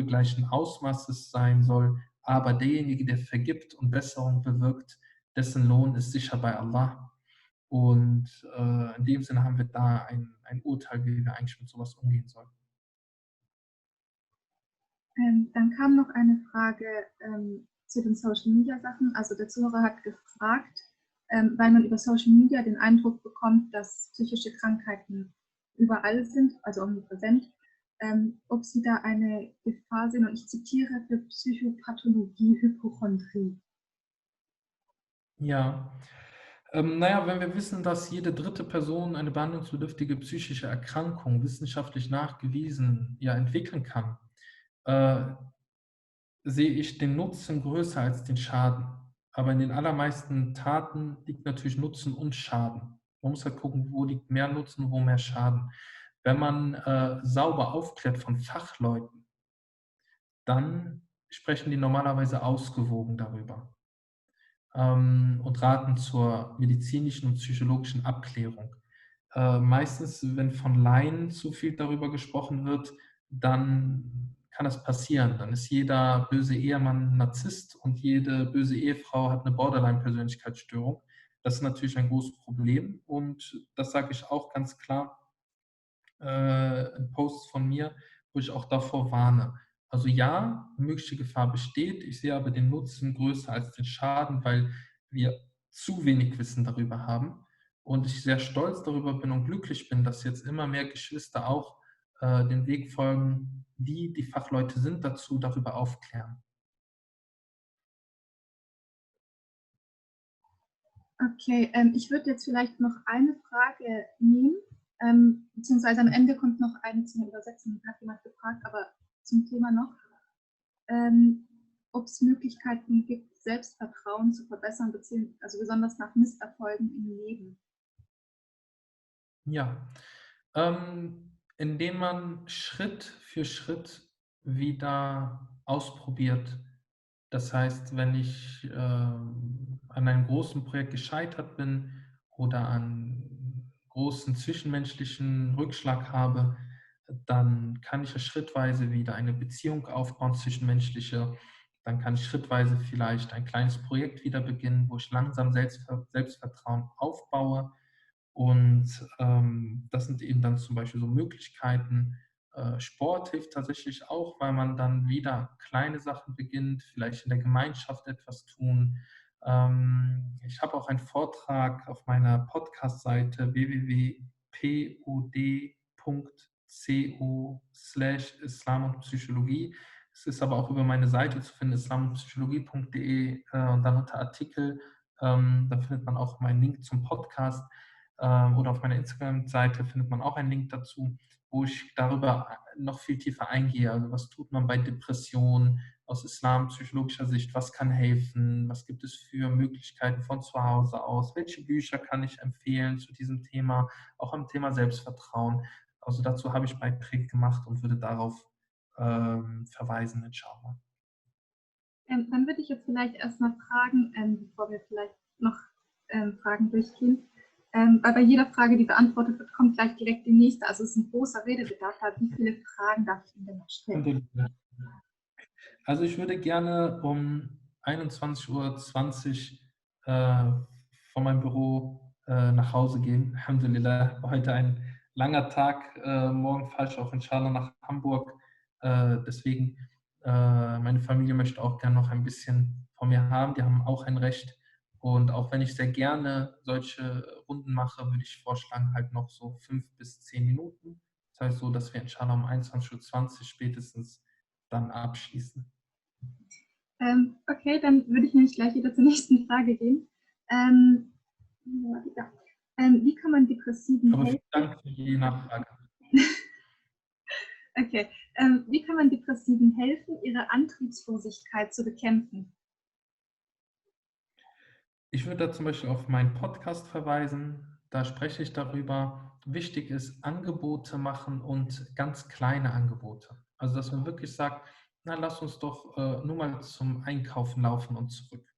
gleichen Ausmaßes sein soll, aber derjenige, der vergibt und Besserung bewirkt, dessen Lohn ist sicher bei Allah. Und in dem Sinne haben wir da ein Urteil, wie wir eigentlich mit sowas umgehen sollen. Dann kam noch eine Frage zu den Social Media Sachen. Also der Zuhörer hat gefragt, weil man über Social Media den Eindruck bekommt, dass psychische Krankheiten überall sind, also omnipräsent, ob Sie da eine Gefahr sehen, und ich zitiere, für Psychopathologie, Hypochondrie. Ja, naja, wenn wir wissen, dass jede dritte Person eine behandlungsbedürftige psychische Erkrankung wissenschaftlich nachgewiesen entwickeln kann, sehe ich den Nutzen größer als den Schaden. Aber in den allermeisten Taten liegt natürlich Nutzen und Schaden. Man muss halt gucken, wo liegt mehr Nutzen, wo mehr Schaden. Wenn man sauber aufklärt von Fachleuten, dann sprechen die normalerweise ausgewogen darüber und raten zur medizinischen und psychologischen Abklärung. Meistens, wenn von Laien zu viel darüber gesprochen wird, dann kann das passieren. Dann ist jeder böse Ehemann ein Narzisst und jede böse Ehefrau hat eine Borderline-Persönlichkeitsstörung. Das ist natürlich ein großes Problem und das sage ich auch ganz klar in Posts von mir, wo ich auch davor warne. Also ja, mögliche Gefahr besteht. Ich sehe aber den Nutzen größer als den Schaden, weil wir zu wenig Wissen darüber haben. Und ich sehr stolz darüber bin und glücklich bin, dass jetzt immer mehr Geschwister auch den Weg folgen, die Fachleute sind dazu, darüber aufklären. Okay, ich würde jetzt vielleicht noch eine Frage nehmen, beziehungsweise am Ende kommt noch eine zum Übersetzen, hat jemand gefragt, aber zum Thema noch, ob es Möglichkeiten gibt, Selbstvertrauen zu verbessern, also besonders nach Misserfolgen im Leben. Ja, indem man Schritt für Schritt wieder ausprobiert. Das heißt, wenn ich an einem großen Projekt gescheitert bin oder einen großen zwischenmenschlichen Rückschlag habe, dann kann ich ja schrittweise wieder eine Beziehung aufbauen, zwischenmenschliche. Dann kann ich schrittweise vielleicht ein kleines Projekt wieder beginnen, wo ich langsam Selbstvertrauen aufbaue. Und das sind eben dann zum Beispiel so Möglichkeiten. Sport hilft tatsächlich auch, weil man dann wieder kleine Sachen beginnt, vielleicht in der Gemeinschaft etwas tun. Ich habe auch einen Vortrag auf meiner Podcast-Seite www.pod.co/Islam und Psychologie. Es ist aber auch über meine Seite zu finden, islamundpsychologie.de, und dann unter Artikel. Da findet man auch meinen Link zum Podcast. Oder auf meiner Instagram-Seite findet man auch einen Link dazu, wo ich darüber noch viel tiefer eingehe. Also was tut man bei Depressionen aus islampsychologischer Sicht, was kann helfen, was gibt es für Möglichkeiten von zu Hause aus, welche Bücher kann ich empfehlen zu diesem Thema, auch am Thema Selbstvertrauen. Also dazu habe ich Beiträge gemacht und würde darauf verweisen, inshallah. Dann würde ich jetzt vielleicht erstmal fragen, bevor wir vielleicht noch Fragen durchgehen, weil bei jeder Frage, die beantwortet wird, kommt gleich direkt die nächste. Also es ist ein großer Redebedarf. Wie viele Fragen darf ich Ihnen denn noch stellen? Also ich würde gerne um 21:20 Uhr von meinem Büro nach Hause gehen. Alhamdulillah, heute ein langer Tag. Morgen fahre ich auch inshallah nach Hamburg. Deswegen, meine Familie möchte auch gerne noch ein bisschen von mir haben. Die haben auch ein Recht. Und auch wenn ich sehr gerne solche Runden mache, würde ich vorschlagen, halt noch so 5 bis 10 Minuten. Das heißt so, dass wir inshallah um 21:20 Uhr spätestens dann abschließen. Okay, dann würde ich nämlich gleich wieder zur nächsten Frage gehen. Ja. Wie kann man Depressiven Aber helfen? vielen Dank für die Nachfrage. Okay. Wie kann man Depressiven helfen, ihre Antriebslosigkeit zu bekämpfen? Ich würde da zum Beispiel auf meinen Podcast verweisen. Da spreche ich darüber. Wichtig ist, Angebote machen und ganz kleine Angebote. Also, dass man wirklich sagt, na, lass uns doch nur mal zum Einkaufen laufen und zurück,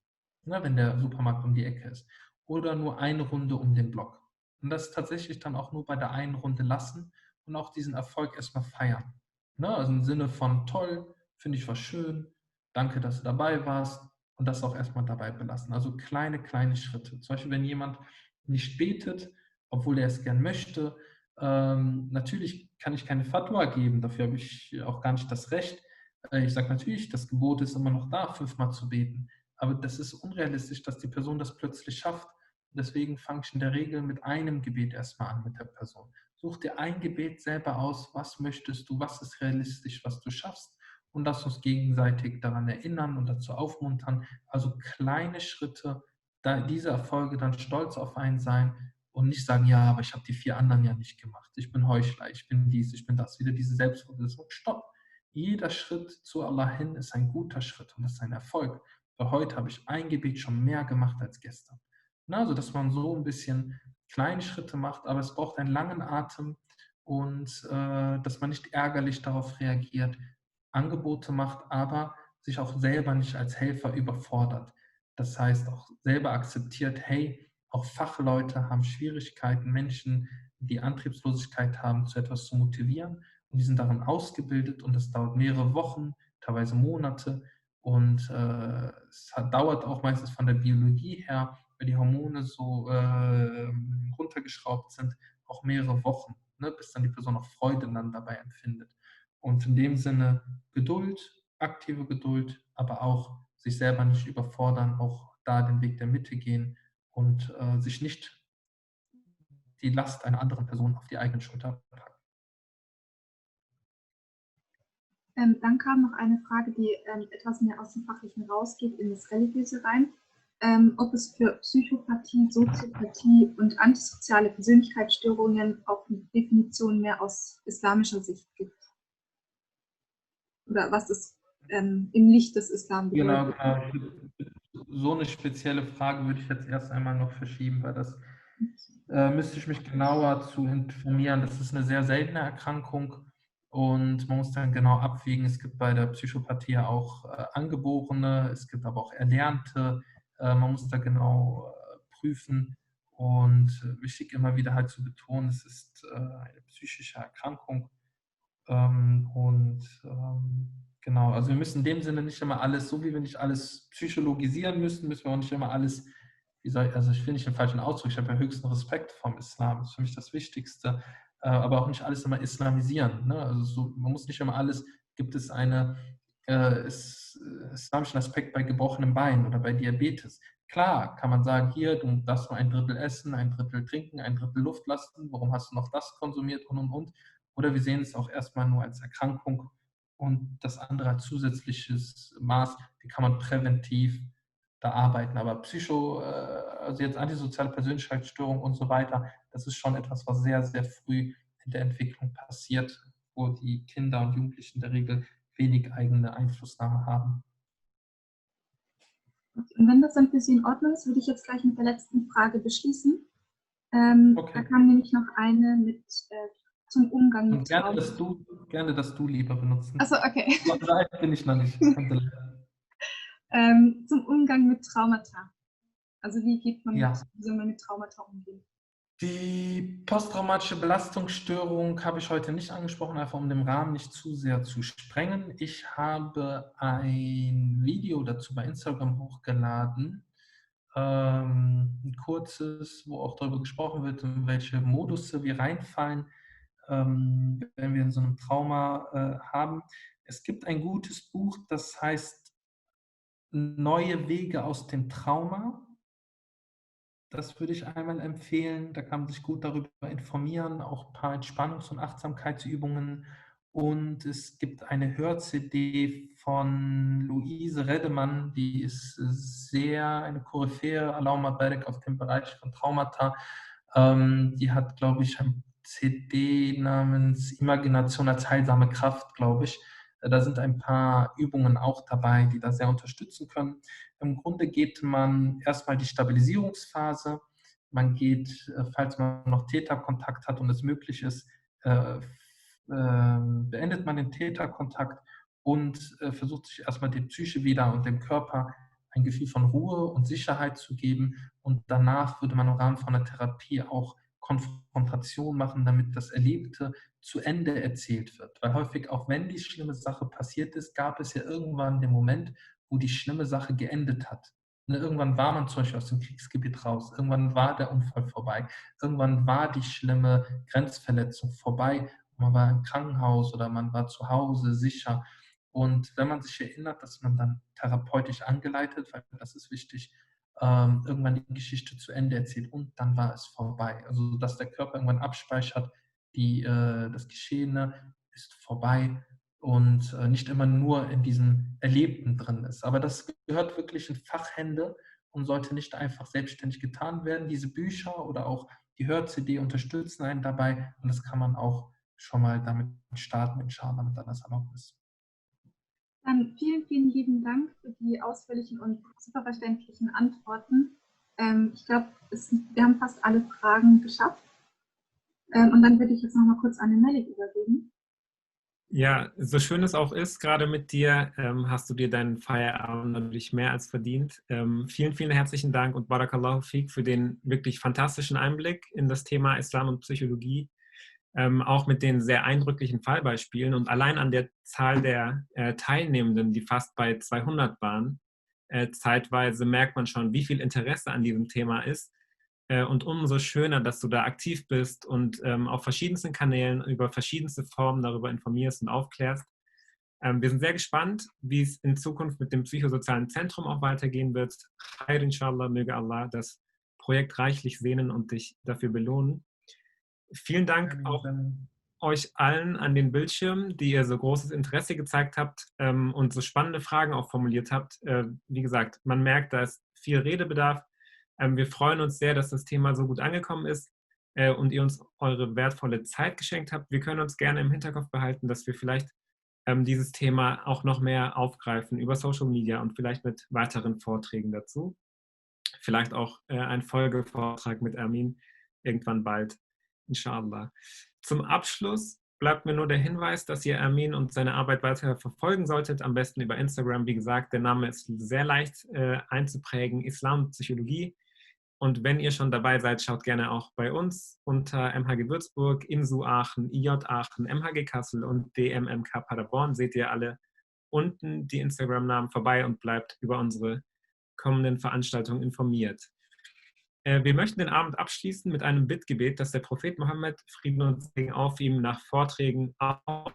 ne, wenn der Supermarkt um die Ecke ist. Oder nur eine Runde um den Block. Und das tatsächlich dann auch nur bei der einen Runde lassen und auch diesen Erfolg erstmal feiern. Ne, also im Sinne von toll, finde ich was schön, danke, dass du dabei warst und das auch erstmal dabei belassen. Also kleine, kleine Schritte. Zum Beispiel, wenn jemand nicht betet, obwohl er es gern möchte, natürlich kann ich keine Fatwa geben, dafür habe ich auch gar nicht das Recht. Ich sage natürlich, das Gebot ist immer noch da, 5-mal zu beten. Aber das ist unrealistisch, dass die Person das plötzlich schafft. Deswegen fange ich in der Regel mit einem Gebet erstmal an mit der Person. Such dir ein Gebet selber aus, was möchtest du, was ist realistisch, was du schaffst und lass uns gegenseitig daran erinnern und dazu aufmuntern. Also kleine Schritte, da diese Erfolge dann stolz auf einen sein und nicht sagen, ja, aber ich habe die 4 anderen ja nicht gemacht. Ich bin Heuchler, ich bin dies, ich bin das. Wieder diese Selbstverurteilung. Stopp. Jeder Schritt zu Allah hin ist ein guter Schritt und das ist ein Erfolg. Weil heute habe ich ein Gebet schon mehr gemacht als gestern. Na, also, dass man so ein bisschen kleine Schritte macht, aber es braucht einen langen Atem und dass man nicht ärgerlich darauf reagiert, Angebote macht, aber sich auch selber nicht als Helfer überfordert. Das heißt, auch selber akzeptiert, hey, auch Fachleute haben Schwierigkeiten, Menschen, die Antriebslosigkeit haben, zu etwas zu motivieren. Und die sind darin ausgebildet und das dauert mehrere Wochen, teilweise Monate. Und dauert auch meistens von der Biologie her, weil die Hormone so runtergeschraubt sind, auch mehrere Wochen, ne, bis dann die Person auch Freude dann dabei empfindet. Und in dem Sinne Geduld, aktive Geduld, aber auch sich selber nicht überfordern, auch da den Weg der Mitte gehen und sich nicht die Last einer anderen Person auf die eigene Schulter packen. Dann kam noch eine Frage, die etwas mehr aus dem Fachlichen rausgeht, in das Religiöse rein. Ob es für Psychopathie, Soziopathie und antisoziale Persönlichkeitsstörungen auch eine Definition mehr aus islamischer Sicht gibt. Oder was es im Licht des Islam bedeutet. Genau. So eine spezielle Frage würde ich jetzt erst einmal noch verschieben, weil das müsste ich mich genauer zu informieren. Das ist eine sehr seltene Erkrankung und man muss dann genau abwägen. Es gibt bei der Psychopathie ja auch Angeborene, es gibt aber auch Erlernte. Man muss da genau prüfen und wichtig immer wieder halt zu betonen, es ist eine psychische Erkrankung genau, also wir müssen in dem Sinne nicht immer alles, so wie wir nicht alles psychologisieren müssen, müssen wir auch nicht immer alles, also ich finde nicht den falschen Ausdruck, ich habe ja höchsten Respekt vom Islam, das ist für mich das Wichtigste, aber auch nicht alles immer islamisieren. Ne? Also so, man muss nicht immer alles, gibt es einen islamischen Aspekt bei gebrochenem Bein oder bei Diabetes. Klar kann man sagen, hier, du darfst nur ein Drittel essen, ein Drittel trinken, ein Drittel Luft lassen, warum hast du noch das konsumiert und. Oder wir sehen es auch erstmal nur als Erkrankung und das andere als zusätzliches Maß, wie kann man präventiv da arbeiten. Aber also jetzt antisoziale Persönlichkeitsstörung und so weiter, das ist schon etwas, was sehr, sehr früh in der Entwicklung passiert, wo die Kinder und Jugendlichen in der Regel wenig eigene Einflussnahme haben. Und wenn das dann für Sie in Ordnung ist, würde ich jetzt gleich mit der letzten Frage beschließen. Okay. Da kam nämlich noch eine mit zum Umgang mit Trauma. Gerne, dass du lieber benutzen. Achso, okay. Da bin ich noch nicht. Zum Umgang mit Traumata. Also wie soll man mit Traumata umgehen? Die posttraumatische Belastungsstörung habe ich heute nicht angesprochen, einfach um den Rahmen nicht zu sehr zu sprengen. Ich habe ein Video dazu bei Instagram hochgeladen, ein kurzes, wo auch darüber gesprochen wird, in welche Modusse wir reinfallen, wenn wir in so einem Trauma haben. Es gibt ein gutes Buch, das heißt Neue Wege aus dem Trauma. Das würde ich einmal empfehlen. Da kann man sich gut darüber informieren, auch ein paar Entspannungs- und Achtsamkeitsübungen. Und es gibt eine Hör-CD von Luise Reddemann, die ist sehr eine Koryphäe, Allahumma barik, auf dem Bereich von Traumata. Die hat, glaube ich, CD namens Imagination als heilsame Kraft, glaube ich. Da sind ein paar Übungen auch dabei, die da sehr unterstützen können. Im Grunde geht man erstmal die Stabilisierungsphase. Man geht, falls man noch Täterkontakt hat und es möglich ist, beendet man den Täterkontakt und versucht sich erstmal die Psyche wieder und dem Körper ein Gefühl von Ruhe und Sicherheit zu geben. Und danach würde man im Rahmen von der Therapie auch Konfrontation machen, damit das Erlebte zu Ende erzählt wird. Weil häufig, auch wenn die schlimme Sache passiert ist, gab es ja irgendwann den Moment, wo die schlimme Sache geendet hat. Irgendwann war man zum Beispiel aus dem Kriegsgebiet raus, irgendwann war der Unfall vorbei, irgendwann war die schlimme Grenzverletzung vorbei, man war im Krankenhaus oder man war zu Hause sicher. Und wenn man sich erinnert, dass man dann therapeutisch angeleitet, weil das ist wichtig, irgendwann die Geschichte zu Ende erzählt und dann war es vorbei. Also dass der Körper irgendwann abspeichert, das Geschehene ist vorbei und nicht immer nur in diesem Erlebten drin ist. Aber das gehört wirklich in Fachhände und sollte nicht einfach selbstständig getan werden. Diese Bücher oder auch die Hör-CD unterstützen einen dabei und das kann man auch schon mal damit starten, inshallah, mit Allah erlaubt. Dann vielen, vielen lieben Dank für die ausführlichen und super verständlichen Antworten. Ich glaube, wir haben fast alle Fragen geschafft. Und dann würde ich jetzt noch mal kurz an den Malik übergeben. Ja, so schön es auch ist, gerade mit dir, hast du dir deinen Feierabend natürlich mehr als verdient. Vielen, vielen herzlichen Dank und Barakallahu Fik für den wirklich fantastischen Einblick in das Thema Islam und Psychologie. Auch mit den sehr eindrücklichen Fallbeispielen und allein an der Zahl der Teilnehmenden, die fast bei 200 waren, zeitweise merkt man schon, wie viel Interesse an diesem Thema ist. Und umso schöner, dass du da aktiv bist und auf verschiedensten Kanälen über verschiedenste Formen darüber informierst und aufklärst. Wir sind sehr gespannt, wie es in Zukunft mit dem psychosozialen Zentrum auch weitergehen wird. Khair, inshallah, möge Allah das Projekt reichlich sehnen und dich dafür belohnen. Vielen Dank auch euch allen an den Bildschirmen, die ihr so großes Interesse gezeigt habt und so spannende Fragen auch formuliert habt. Wie gesagt, man merkt, da ist viel Redebedarf. Wir freuen uns sehr, dass das Thema so gut angekommen ist und ihr uns eure wertvolle Zeit geschenkt habt. Wir können uns gerne im Hinterkopf behalten, dass wir vielleicht dieses Thema auch noch mehr aufgreifen über Social Media und vielleicht mit weiteren Vorträgen dazu. Vielleicht auch ein Folgevortrag mit Armin irgendwann bald, inshallah. Zum Abschluss bleibt mir nur der Hinweis, dass ihr Armin und seine Arbeit weiter verfolgen solltet, am besten über Instagram. Wie gesagt, der Name ist sehr leicht einzuprägen, Islam, Psychologie. Und wenn ihr schon dabei seid, schaut gerne auch bei uns unter MHG Würzburg, INSU Aachen, IJ Aachen, MHG Kassel und DMMK Paderborn. Seht ihr alle unten die Instagram-Namen vorbei und bleibt über unsere kommenden Veranstaltungen informiert. Wir möchten den Abend abschließen mit einem Bittgebet, das der Prophet Mohammed, Frieden und Segen auf ihm, nach Vorträgen auch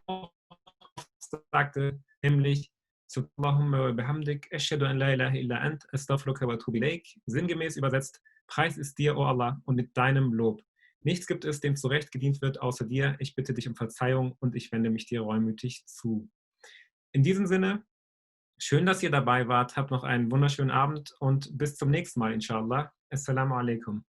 sagte, nämlich Subhanallahumma wa bihamdik, ashhadu an la ilaha illa ant, astaghfiruka wa atubu ilaik. Sinngemäß übersetzt, Preis ist dir, o Allah, und mit deinem Lob. Nichts gibt es, dem zurecht gedient wird, außer dir. Ich bitte dich um Verzeihung und ich wende mich dir reumütig zu. In diesem Sinne, schön, dass ihr dabei wart. Habt noch einen wunderschönen Abend und bis zum nächsten Mal, inshallah. Assalamu alaikum.